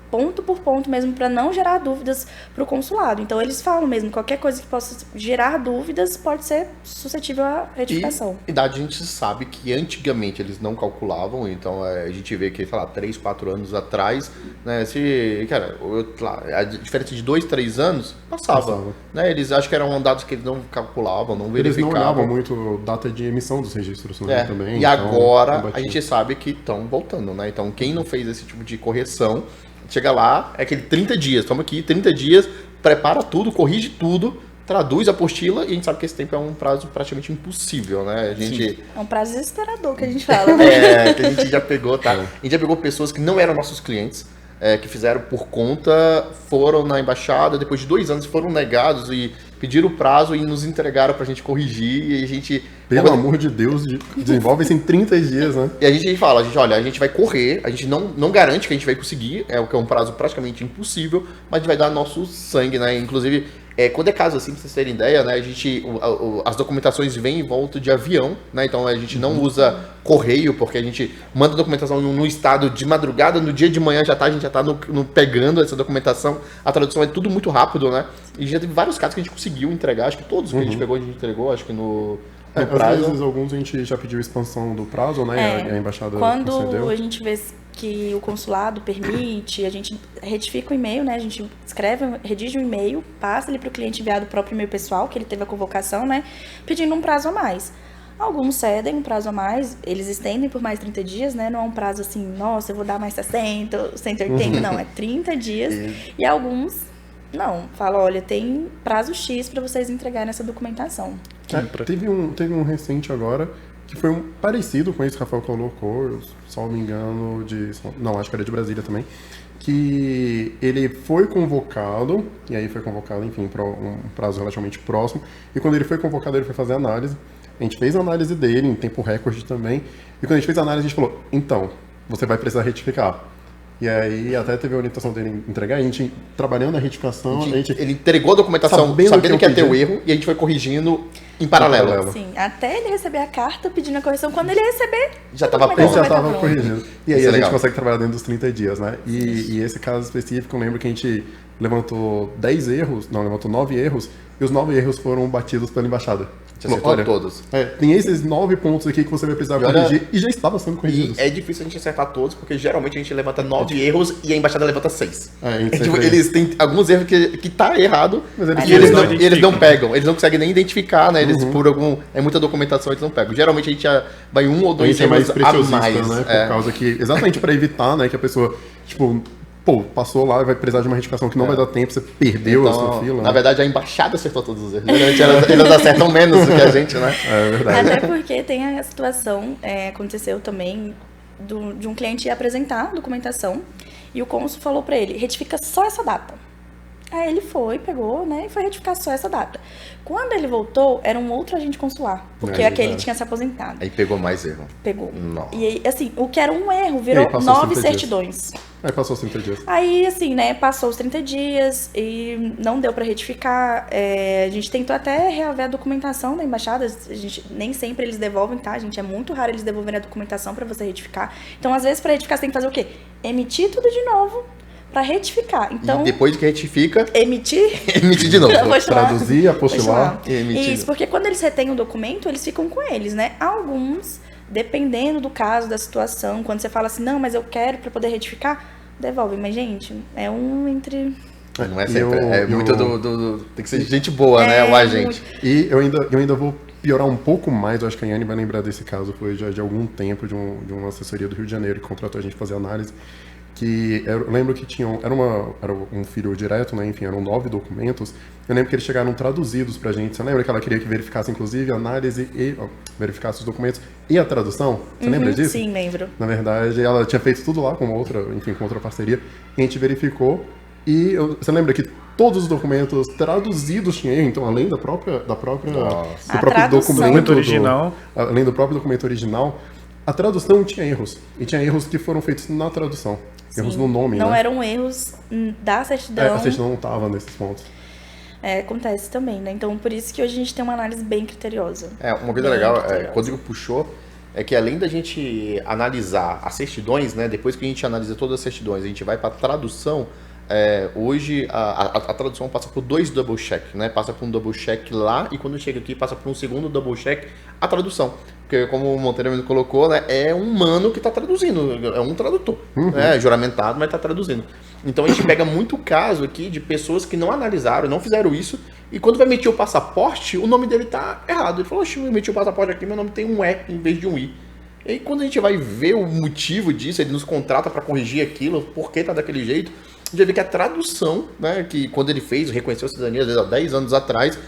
[SPEAKER 3] ponto por ponto mesmo, para não gerar dúvidas para o consulado. Então, eles falam mesmo, qualquer coisa que possa gerar dúvidas pode ser suscetível à retificação.
[SPEAKER 1] E idade a gente sabe que antigamente eles não calculavam, então a gente vê que, sei lá, 3, 4 anos atrás, né, a diferença de 2, 3 anos passava. Né, eles acham que eram dados que eles não calculavam, não
[SPEAKER 2] Eles não
[SPEAKER 1] verificavam.
[SPEAKER 2] olhavam muito data de emissão dos registros, né, também.
[SPEAKER 1] E
[SPEAKER 2] então,
[SPEAKER 1] agora
[SPEAKER 2] não
[SPEAKER 1] a
[SPEAKER 2] batia.
[SPEAKER 1] gente sabe que estão voltando, né? Então quem não fez esse tipo de correção, chega lá, é aquele 30 dias, toma aqui, 30 dias, prepara tudo, corrige tudo, traduz a apostila e a gente sabe que esse tempo é um prazo praticamente impossível, né? A gente...
[SPEAKER 3] É um prazo desesperador que a gente fala, né?
[SPEAKER 1] que a gente já pegou, tá? A gente já pegou pessoas que não eram nossos clientes, que fizeram por conta, foram na embaixada, depois de 2 anos foram negados e pediram o prazo e nos entregaram pra gente corrigir e a gente...
[SPEAKER 2] Pelo amor de Deus, desenvolve isso em 30 dias, né?
[SPEAKER 1] E a gente fala, olha, a gente vai correr, a gente não garante que a gente vai conseguir, é um prazo praticamente impossível, mas a gente vai dar nosso sangue, né? Inclusive, quando é caso assim, pra vocês terem ideia, né? As documentações vêm em volta de avião, né? Então a gente não usa correio, porque a gente manda a documentação no estado de madrugada, no dia de manhã a gente já tá pegando essa documentação, a tradução é tudo muito rápido, né? E já teve vários casos que a gente conseguiu entregar, acho que todos que a gente pegou, a gente entregou, acho que no
[SPEAKER 2] Às vezes alguns a gente já pediu expansão do prazo, né? E a embaixada
[SPEAKER 3] Quando
[SPEAKER 2] concedeu.
[SPEAKER 3] a gente vê que o consulado permite, a gente retifica o e-mail, né? A gente redige um e-mail, passa ele para o cliente enviado o próprio e-mail pessoal, que ele teve a convocação, né? Pedindo um prazo a mais. Alguns cedem um prazo a mais, eles estendem por mais 30 dias, né? Não é um prazo assim, nossa, eu vou dar mais 60, 180, não, é 30 dias. E alguns, não, falam, olha, tem prazo X para vocês entregarem essa documentação.
[SPEAKER 2] Teve um recente agora, que foi um parecido com esse que o Rafael colocou, se não me engano, acho que era de Brasília também, que ele foi convocado, e aí foi convocado, enfim, para um prazo relativamente próximo, e quando ele foi convocado, ele foi fazer análise. A gente fez a análise dele, em tempo recorde também, e quando a gente fez a análise, a gente falou, então, você vai precisar retificar. E aí até teve a orientação dele entregar, a gente trabalhando na retificação,
[SPEAKER 1] Ele entregou a documentação sabendo que ia ter o erro e a gente foi corrigindo em paralelo.
[SPEAKER 3] Sim, até ele receber a carta pedindo a correção, quando ele receber,
[SPEAKER 1] Já estava
[SPEAKER 3] a
[SPEAKER 2] Ele
[SPEAKER 1] pronto.
[SPEAKER 2] já
[SPEAKER 3] documentação
[SPEAKER 2] estava
[SPEAKER 3] vai estar
[SPEAKER 2] corrigindo. E aí
[SPEAKER 1] Isso é
[SPEAKER 2] a gente
[SPEAKER 1] legal.
[SPEAKER 2] consegue trabalhar dentro dos 30 dias, né? E esse caso específico, eu lembro que a gente levantou 10 erros, não, levantou 9 erros, e os 9 erros foram batidos pela embaixada.
[SPEAKER 1] Você acertou todos.
[SPEAKER 2] Tem esses 9 pontos aqui que você vai precisar corrigir e já estava sendo
[SPEAKER 1] E
[SPEAKER 2] corrigidos.
[SPEAKER 1] é difícil a gente acertar todos, porque geralmente a gente levanta 9 erros e a embaixada levanta 6.
[SPEAKER 2] A gente
[SPEAKER 1] Tipo,
[SPEAKER 2] sempre-
[SPEAKER 1] eles têm alguns erros que tá errado
[SPEAKER 2] Mas eles
[SPEAKER 1] e eles
[SPEAKER 2] não
[SPEAKER 1] não,
[SPEAKER 4] identificam.
[SPEAKER 1] eles não pegam, eles não conseguem nem identificar, né? Eles por algum. É muita documentação, eles não pegam. Geralmente a gente já vai um ou
[SPEAKER 2] A
[SPEAKER 1] dois
[SPEAKER 2] gente é mais
[SPEAKER 1] erros a
[SPEAKER 2] preciosista,
[SPEAKER 1] mais.
[SPEAKER 2] né? Por
[SPEAKER 1] É.
[SPEAKER 2] causa que, exatamente para evitar, né, que a pessoa, tipo, pô, passou lá e vai precisar de uma retificação que não vai dar tempo, você perdeu a sua fila.
[SPEAKER 1] Na
[SPEAKER 2] né?
[SPEAKER 1] verdade, a embaixada acertou todos os erros. Geralmente eles acertam menos do que a gente, né?
[SPEAKER 2] É verdade.
[SPEAKER 3] Até porque tem a situação, aconteceu também, de um cliente ir apresentar a documentação e o cônsul falou pra ele, retifica só essa data. Aí ele foi, pegou, né, e foi retificar só essa data. Quando ele voltou, era um outro agente consular, porque aquele
[SPEAKER 2] verdade.
[SPEAKER 3] tinha se aposentado.
[SPEAKER 1] Aí pegou mais erro.
[SPEAKER 3] Pegou.
[SPEAKER 1] Nossa.
[SPEAKER 3] E aí, assim, o que era um erro
[SPEAKER 2] E
[SPEAKER 3] virou
[SPEAKER 2] aí passou
[SPEAKER 3] 9
[SPEAKER 2] 30 dias.
[SPEAKER 3] certidões.
[SPEAKER 2] Aí passou os 30 dias.
[SPEAKER 3] Aí, assim, né, passou os 30 dias e não deu pra retificar. A gente tentou até reaver a documentação da embaixada. Nem sempre eles devolvem, tá, gente? É muito raro eles devolverem a documentação pra você retificar. Então, às vezes, pra retificar, você tem que fazer o quê? Emitir tudo de novo pra retificar. Então,
[SPEAKER 1] E depois que retifica,
[SPEAKER 3] emitir...
[SPEAKER 1] emite de novo.
[SPEAKER 3] Eu vou chamar-
[SPEAKER 2] Traduzir,
[SPEAKER 3] vou
[SPEAKER 2] apostilar.
[SPEAKER 3] chamar.
[SPEAKER 1] e emitir.
[SPEAKER 3] Isso, porque quando eles retêm o documento, eles ficam com eles, né? Alguns, dependendo do caso, da situação, quando você fala assim, não, mas eu quero pra poder retificar, devolve. Mas, gente, é um entre...
[SPEAKER 1] Não é
[SPEAKER 2] E
[SPEAKER 1] sempre.
[SPEAKER 2] eu-
[SPEAKER 1] É
[SPEAKER 2] eu-
[SPEAKER 1] muito tem que ser gente boa, né? O agente.
[SPEAKER 2] E eu ainda vou piorar um pouco mais, eu acho que a Yane vai lembrar desse caso, foi já de algum tempo, de uma assessoria do Rio de Janeiro que contratou a gente fazer análise, que eu lembro que era um filho direto, né, enfim, eram 9 documentos, eu lembro que eles chegaram traduzidos pra gente, você lembra que ela queria que verificasse, inclusive, a análise e verificasse os documentos e a tradução? Você lembra disso?
[SPEAKER 3] Sim, lembro.
[SPEAKER 2] Na verdade, ela tinha feito tudo lá com outra parceria, e a gente verificou, e você lembra que todos os documentos traduzidos tinham erro, então além da própria do
[SPEAKER 3] A
[SPEAKER 2] próprio
[SPEAKER 3] tradução.
[SPEAKER 2] documento
[SPEAKER 4] Original.
[SPEAKER 2] além do próprio documento original, a tradução tinha erros, e tinha erros que foram feitos na tradução, erros
[SPEAKER 3] Sim.
[SPEAKER 2] no nome,
[SPEAKER 3] Não
[SPEAKER 2] né?
[SPEAKER 3] eram erros da certidão.
[SPEAKER 2] A certidão não estava nesses pontos.
[SPEAKER 3] Acontece também, né? Então, por isso que hoje a gente tem uma análise bem criteriosa.
[SPEAKER 1] Uma coisa
[SPEAKER 3] Bem
[SPEAKER 1] legal,
[SPEAKER 3] criteriosa.
[SPEAKER 1] o Rodrigo puxou, é que além da gente analisar as certidões, né? Depois que a gente analisa todas as certidões, a gente vai para tradução. Hoje a tradução passa por 2 double check, né? Passa por um double check lá e quando chega aqui passa por um segundo double check a tradução. Porque como o Monteiro mesmo colocou, né? É um humano que está traduzindo, é um tradutor, né? Juramentado, mas está traduzindo. Então a gente pega muito caso aqui de pessoas que não analisaram, não fizeram isso e quando vai emitir o passaporte, o nome dele tá errado. Ele falou, oxe, eu emiti o passaporte aqui, meu nome tem um E em vez de um I. E aí quando a gente vai ver o motivo disso, ele nos contrata para corrigir aquilo, por que tá daquele jeito, a gente vai ver que a tradução, né, que quando ele fez, reconheceu a cidadania, às vezes há 10 anos atrás,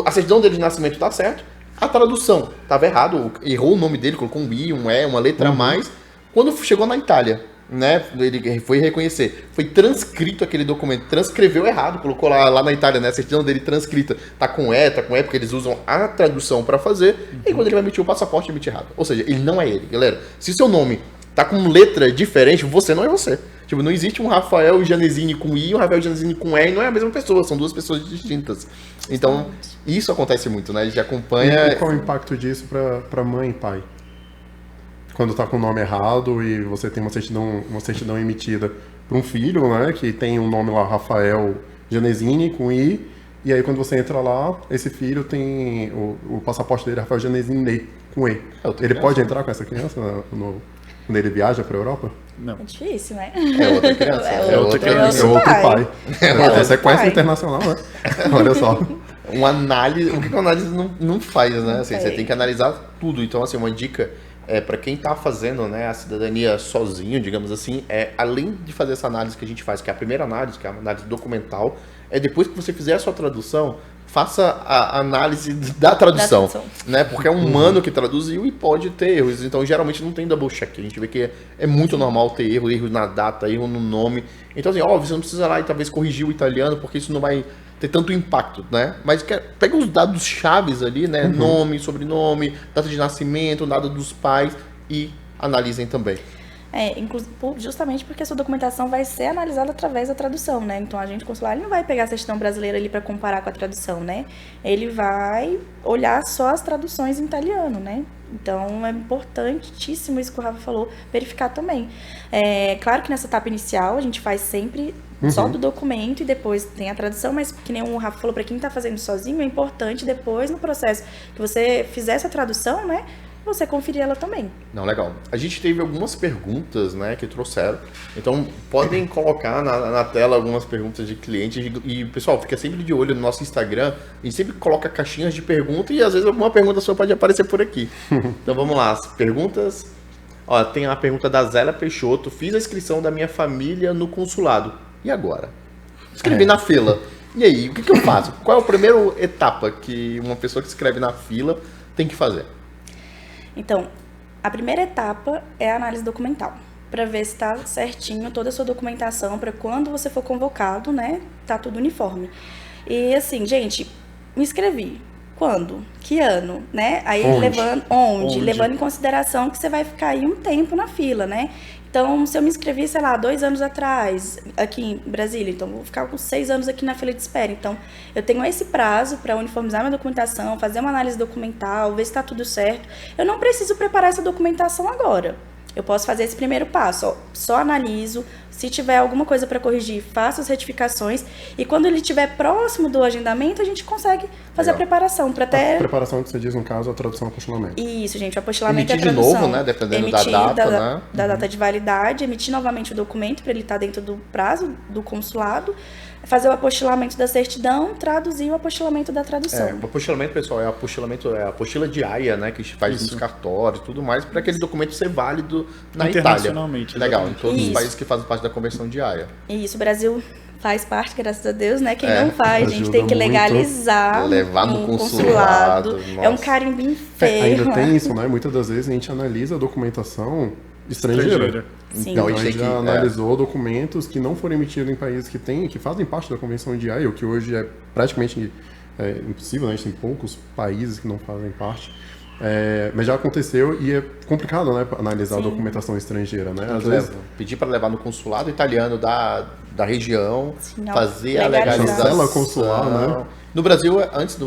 [SPEAKER 1] a certidão dele de nascimento tá certo, a tradução tava errado, errou o nome dele, colocou um I, um E, uma letra a mais. Quando chegou na Itália, né, ele foi reconhecer, foi transcrito aquele documento, transcreveu errado, colocou lá na Itália, né, a certidão dele transcrita, tá com E, porque eles usam a tradução para fazer, e quando ele vai emitir o passaporte, emite errado. Ou seja, ele não é ele, galera. Se seu nome tá com letra diferente, você não é você. Tipo, não existe um Rafael Janesini com I e um Rafael Janesini com E, e não é a mesma pessoa, são duas pessoas distintas. Então, isso acontece muito, né? A gente acompanha...
[SPEAKER 2] E qual é o impacto disso para mãe e pai? Quando tá com o nome errado e você tem uma certidão emitida para um filho, né, que tem um nome lá, Rafael Janesini, com I, e aí quando você entra lá, esse filho tem o passaporte dele, Rafael Janesini, com E.
[SPEAKER 1] outra
[SPEAKER 2] Ele
[SPEAKER 1] criança.
[SPEAKER 2] pode entrar com essa criança quando ele viaja para a Europa?
[SPEAKER 4] Não.
[SPEAKER 3] É difícil, né?
[SPEAKER 1] É outra criança.
[SPEAKER 3] É
[SPEAKER 4] outra criança.
[SPEAKER 2] É outro
[SPEAKER 3] pai.
[SPEAKER 2] pai. É
[SPEAKER 3] outro
[SPEAKER 2] sequestro
[SPEAKER 3] pai.
[SPEAKER 2] internacional, né? Olha só.
[SPEAKER 1] Uma análise... O que uma análise não faz, né? Assim,
[SPEAKER 3] Não
[SPEAKER 1] você
[SPEAKER 3] tem.
[SPEAKER 1] tem que analisar tudo. Então, assim, uma dica... para quem está fazendo, né, a cidadania sozinho, digamos assim, além de fazer essa análise que a gente faz, que é a primeira análise, que é a análise documental, depois que você fizer a sua tradução, faça a análise da tradução, né? Porque é um humano que traduziu e pode ter erros. Então, geralmente não tem double check. A gente vê que é muito normal ter erro na data, erro no nome. Então, assim, óbvio, você não precisa lá e talvez corrigir o italiano, porque isso não vai ter tanto impacto, né? Mas pega os dados chaves ali, né? Nome, sobrenome, data de nascimento, data dos pais e analisem também.
[SPEAKER 3] Justamente porque a sua documentação vai ser analisada através da tradução, né? Então, o agente consular ele não vai pegar a certidão brasileira ali para comparar com a tradução, né? Ele vai olhar só as traduções em italiano, né? Então, é importantíssimo isso que o Rafa falou, verificar também. Claro que nessa etapa inicial, a gente faz sempre só do documento e depois tem a tradução, mas que nem o Rafa falou, para quem está fazendo sozinho, é importante depois, no processo que você fizer essa tradução, né? Você conferir ela também.
[SPEAKER 1] Não, legal. A gente teve algumas perguntas, né, que trouxeram. Então, podem colocar na tela algumas perguntas de clientes. E, pessoal, fica sempre de olho no nosso Instagram. A gente sempre coloca caixinhas de perguntas e, às vezes, alguma pergunta sua pode aparecer por aqui. Então, vamos lá. As perguntas... Ó, tem a pergunta da Zélia Peixoto. Fiz a inscrição da minha família no consulado. E agora? Escrevi na fila. E aí, o que eu faço? Qual é a primeira etapa que uma pessoa que escreve na fila tem que fazer?
[SPEAKER 3] Então, a primeira etapa é a análise documental, para ver se está certinho toda a sua documentação, para quando você for convocado, né, tá tudo uniforme. E assim, gente, me inscrevi. Quando? Que ano? Né? Aí levando em consideração que você vai ficar aí um tempo na fila, né? Então, se eu me inscrevi, sei lá, 2 anos atrás, aqui em Brasília, então vou ficar com 6 anos aqui na fila de espera. Então, eu tenho esse prazo para uniformizar minha documentação, fazer uma análise documental, ver se está tudo certo. Eu não preciso preparar essa documentação agora. Eu posso fazer esse primeiro passo, ó, só analiso, se tiver alguma coisa para corrigir, faço as retificações e quando ele estiver próximo do agendamento, a gente consegue fazer a preparação para até...
[SPEAKER 2] A preparação que você diz, no caso, a tradução e apostilamento.
[SPEAKER 3] Isso, gente, o apostilamento
[SPEAKER 1] emitir
[SPEAKER 3] é a tradução.
[SPEAKER 1] de novo, né, dependendo da data, né?
[SPEAKER 3] Da data de validade, emitir novamente o documento para ele estar dentro do prazo do consulado, fazer o apostilamento da certidão, traduzir o apostilamento da tradução.
[SPEAKER 1] O apostilamento, pessoal, é a apostila de AIA, né, que faz nos cartórios e tudo mais, para aquele documento ser válido na Itália.
[SPEAKER 4] Internacionalmente.
[SPEAKER 1] Legal, em todos os países que fazem parte da convenção de AIA.
[SPEAKER 3] Isso, o Brasil faz parte, graças a Deus, né? Quem não faz, a gente tem que
[SPEAKER 2] muito.
[SPEAKER 3] legalizar.
[SPEAKER 1] Levar no consulado.
[SPEAKER 3] É um carimbinho feio.
[SPEAKER 2] Ainda tem isso, né? Muitas das vezes a gente analisa a documentação estrangeira.
[SPEAKER 3] Sim.
[SPEAKER 1] Então,
[SPEAKER 2] A gente já analisou documentos que não foram emitidos em países que fazem parte da Convenção de Haia, o que hoje é praticamente impossível, né? A gente tem poucos países que não fazem parte. Mas já aconteceu e é complicado, né, analisar a documentação estrangeira, né? Às vezes
[SPEAKER 1] pedir para levar no consulado italiano da região,
[SPEAKER 3] Sim,
[SPEAKER 1] fazer a
[SPEAKER 3] legalizar.
[SPEAKER 1] legalização.
[SPEAKER 2] Chancela consular, né?
[SPEAKER 1] No Brasil, antes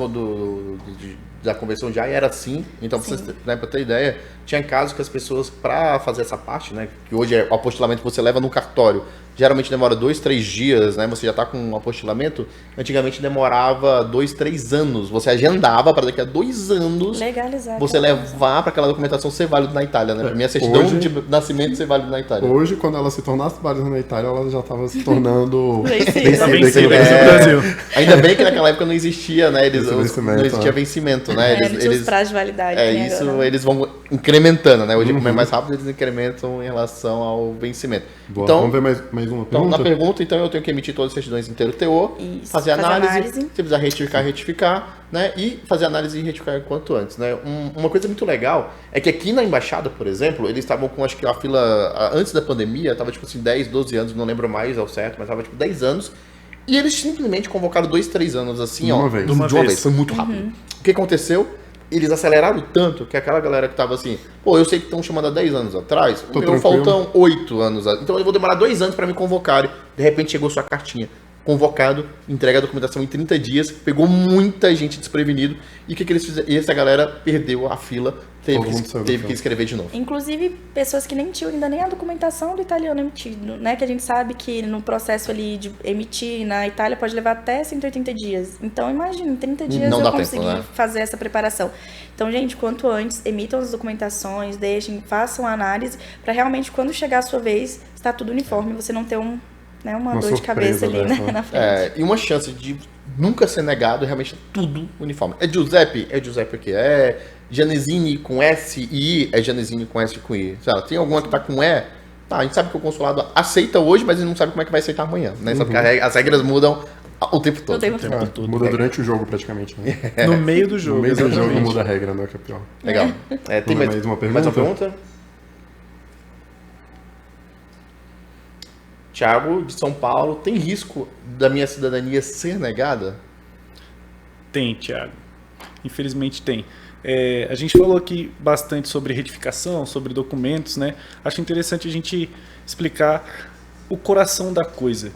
[SPEAKER 1] da convenção de AIA era assim, então para ter ideia, tinha casos que as pessoas, para fazer essa parte, né, que hoje é o apostilamento que você leva no cartório, geralmente demora 2, 3 dias, né, você já está com um apostilamento, antigamente demorava 2, 3 anos, você agendava para daqui a 2 anos
[SPEAKER 3] Legalizar.
[SPEAKER 1] você levar para aquela documentação ser válido na Itália, né, minha certidão
[SPEAKER 2] Hoje-
[SPEAKER 1] de nascimento ser válido na Itália.
[SPEAKER 2] Hoje, quando ela se tornasse válida na Itália, ela já estava se tornando
[SPEAKER 3] Vencida.
[SPEAKER 4] Tá
[SPEAKER 2] vencida
[SPEAKER 4] vencida
[SPEAKER 2] aqui
[SPEAKER 4] aqui
[SPEAKER 2] no
[SPEAKER 4] no
[SPEAKER 2] Brasil.
[SPEAKER 4] Brasil.
[SPEAKER 1] Ainda bem que naquela época não existia, né,
[SPEAKER 2] Esse vencimento,
[SPEAKER 1] não existia
[SPEAKER 2] né?
[SPEAKER 1] vencimento, né,
[SPEAKER 3] Não tinha os prazos de validade. tem
[SPEAKER 1] isso
[SPEAKER 3] agora.
[SPEAKER 1] eles vão incrementando, né? Hoje, como é mais rápido, eles incrementam em relação ao vencimento.
[SPEAKER 2] Boa,
[SPEAKER 1] Então,
[SPEAKER 2] vamos ver mais uma
[SPEAKER 1] então,
[SPEAKER 2] pergunta?
[SPEAKER 1] na pergunta, então, eu tenho que emitir todas as certidões inteiro TO,
[SPEAKER 3] Isso,
[SPEAKER 1] fazer
[SPEAKER 3] fazer
[SPEAKER 1] análise,
[SPEAKER 3] análise.
[SPEAKER 1] se precisar retificar, né? E fazer análise e retificar o quanto antes, né? Uma coisa muito legal é que aqui na embaixada, por exemplo, eles estavam com, acho que a fila, antes da pandemia, estava tipo assim, 10, 12 anos, não lembro mais ao certo, mas estava tipo 10 anos. E eles simplesmente convocaram 2, 3 anos assim,
[SPEAKER 2] De
[SPEAKER 1] ó.
[SPEAKER 2] uma vez.
[SPEAKER 1] De uma
[SPEAKER 4] De uma
[SPEAKER 1] vez.
[SPEAKER 4] vez.
[SPEAKER 1] Foi muito rápido. O que aconteceu? Eles aceleraram tanto que aquela galera que tava assim, pô, eu sei que estão chamando há 10 anos atrás,
[SPEAKER 2] Tô
[SPEAKER 1] meu,
[SPEAKER 2] tranquilo.
[SPEAKER 1] faltam 8 anos, então eu vou demorar 2 anos para me convocarem. De repente chegou sua cartinha. Convocado, entrega a documentação em 30 dias, pegou muita gente desprevenido. E o que eles fizeram? E essa galera perdeu a fila, teve
[SPEAKER 2] Todo mundo saiu do
[SPEAKER 1] que
[SPEAKER 2] filme.
[SPEAKER 1] escrever de novo.
[SPEAKER 3] Inclusive, pessoas que nem tinham ainda nem a documentação do italiano emitido, né? Que a gente sabe que no processo ali de emitir na Itália pode levar até 180 dias. Então, imagina, em 30 dias
[SPEAKER 1] Não
[SPEAKER 3] eu
[SPEAKER 1] dá tempo,
[SPEAKER 3] consegui
[SPEAKER 1] né?
[SPEAKER 3] fazer essa preparação. Então, gente, quanto antes, emitam as documentações, deixem, façam a análise, para realmente, quando chegar a sua vez, está tudo uniforme, você não ter uma dor de cabeça ali,
[SPEAKER 2] surpresa
[SPEAKER 3] né,
[SPEAKER 2] dessa.
[SPEAKER 3] na frente.
[SPEAKER 1] E uma chance de nunca ser negado, realmente tudo uniforme. É Giuseppe? É Giuseppe que é. Janesini com S e I? É Janesini com S e com I. Sei lá, tem alguma que tá com E? Tá, a gente sabe que o consulado aceita hoje, mas ele não sabe como é que vai aceitar amanhã. Né? Sabe que as regras mudam o tempo todo.
[SPEAKER 3] O tempo todo.
[SPEAKER 4] Tudo.
[SPEAKER 2] Muda durante o jogo, praticamente. Né?
[SPEAKER 4] No meio do jogo.
[SPEAKER 2] No meio do jogo
[SPEAKER 4] exatamente.
[SPEAKER 2] muda a regra, né? Que é pior.
[SPEAKER 1] Legal. Tem
[SPEAKER 2] Vamos mais uma pergunta?
[SPEAKER 1] Mais uma pergunta? Thiago, de São Paulo, tem risco da minha cidadania ser negada?
[SPEAKER 4] Tem, Thiago. Infelizmente tem. A gente falou aqui bastante sobre retificação, sobre documentos, né? Acho interessante a gente explicar o coração da coisa.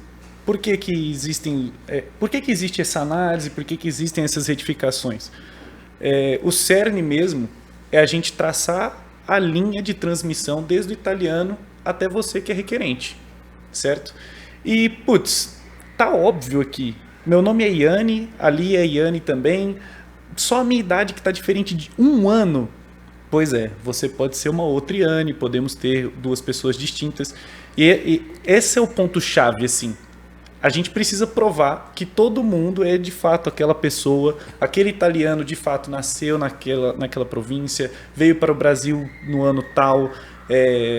[SPEAKER 4] Por que que existe essa análise? Por que que existem essas retificações? O cerne mesmo é a gente traçar a linha de transmissão desde o italiano até você que é requerente, certo? E, putz, tá óbvio aqui. Meu nome é Iane, ali é Iane também. Só a minha idade que está diferente de 1 ano. Pois é, você pode ser uma outra Iane, podemos ter 2 pessoas distintas. E esse é o ponto-chave, assim. A gente precisa provar que todo mundo é de fato aquela pessoa, aquele italiano de fato nasceu naquela província, veio para o Brasil no ano tal,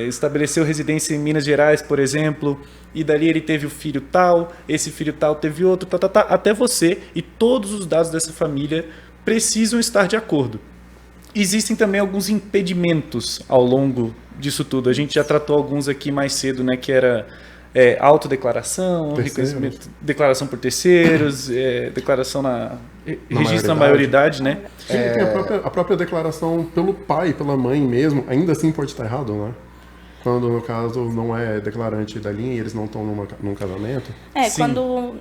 [SPEAKER 4] estabeleceu residência em Minas Gerais, por exemplo, e dali ele teve o filho tal, esse filho tal teve outro, até você e todos os dados dessa família precisam estar de acordo. Existem também alguns impedimentos ao longo disso tudo. A gente já tratou alguns aqui mais cedo, né, que era autodeclaração, reconhecimento, declaração por terceiros, declaração registro na maioridade, né?
[SPEAKER 2] Sim, tem a própria declaração pelo pai, pela mãe mesmo, ainda assim pode estar errado, né? Quando, no caso, não é declarante da linha e eles não estão num casamento.
[SPEAKER 4] Sim.
[SPEAKER 3] Quando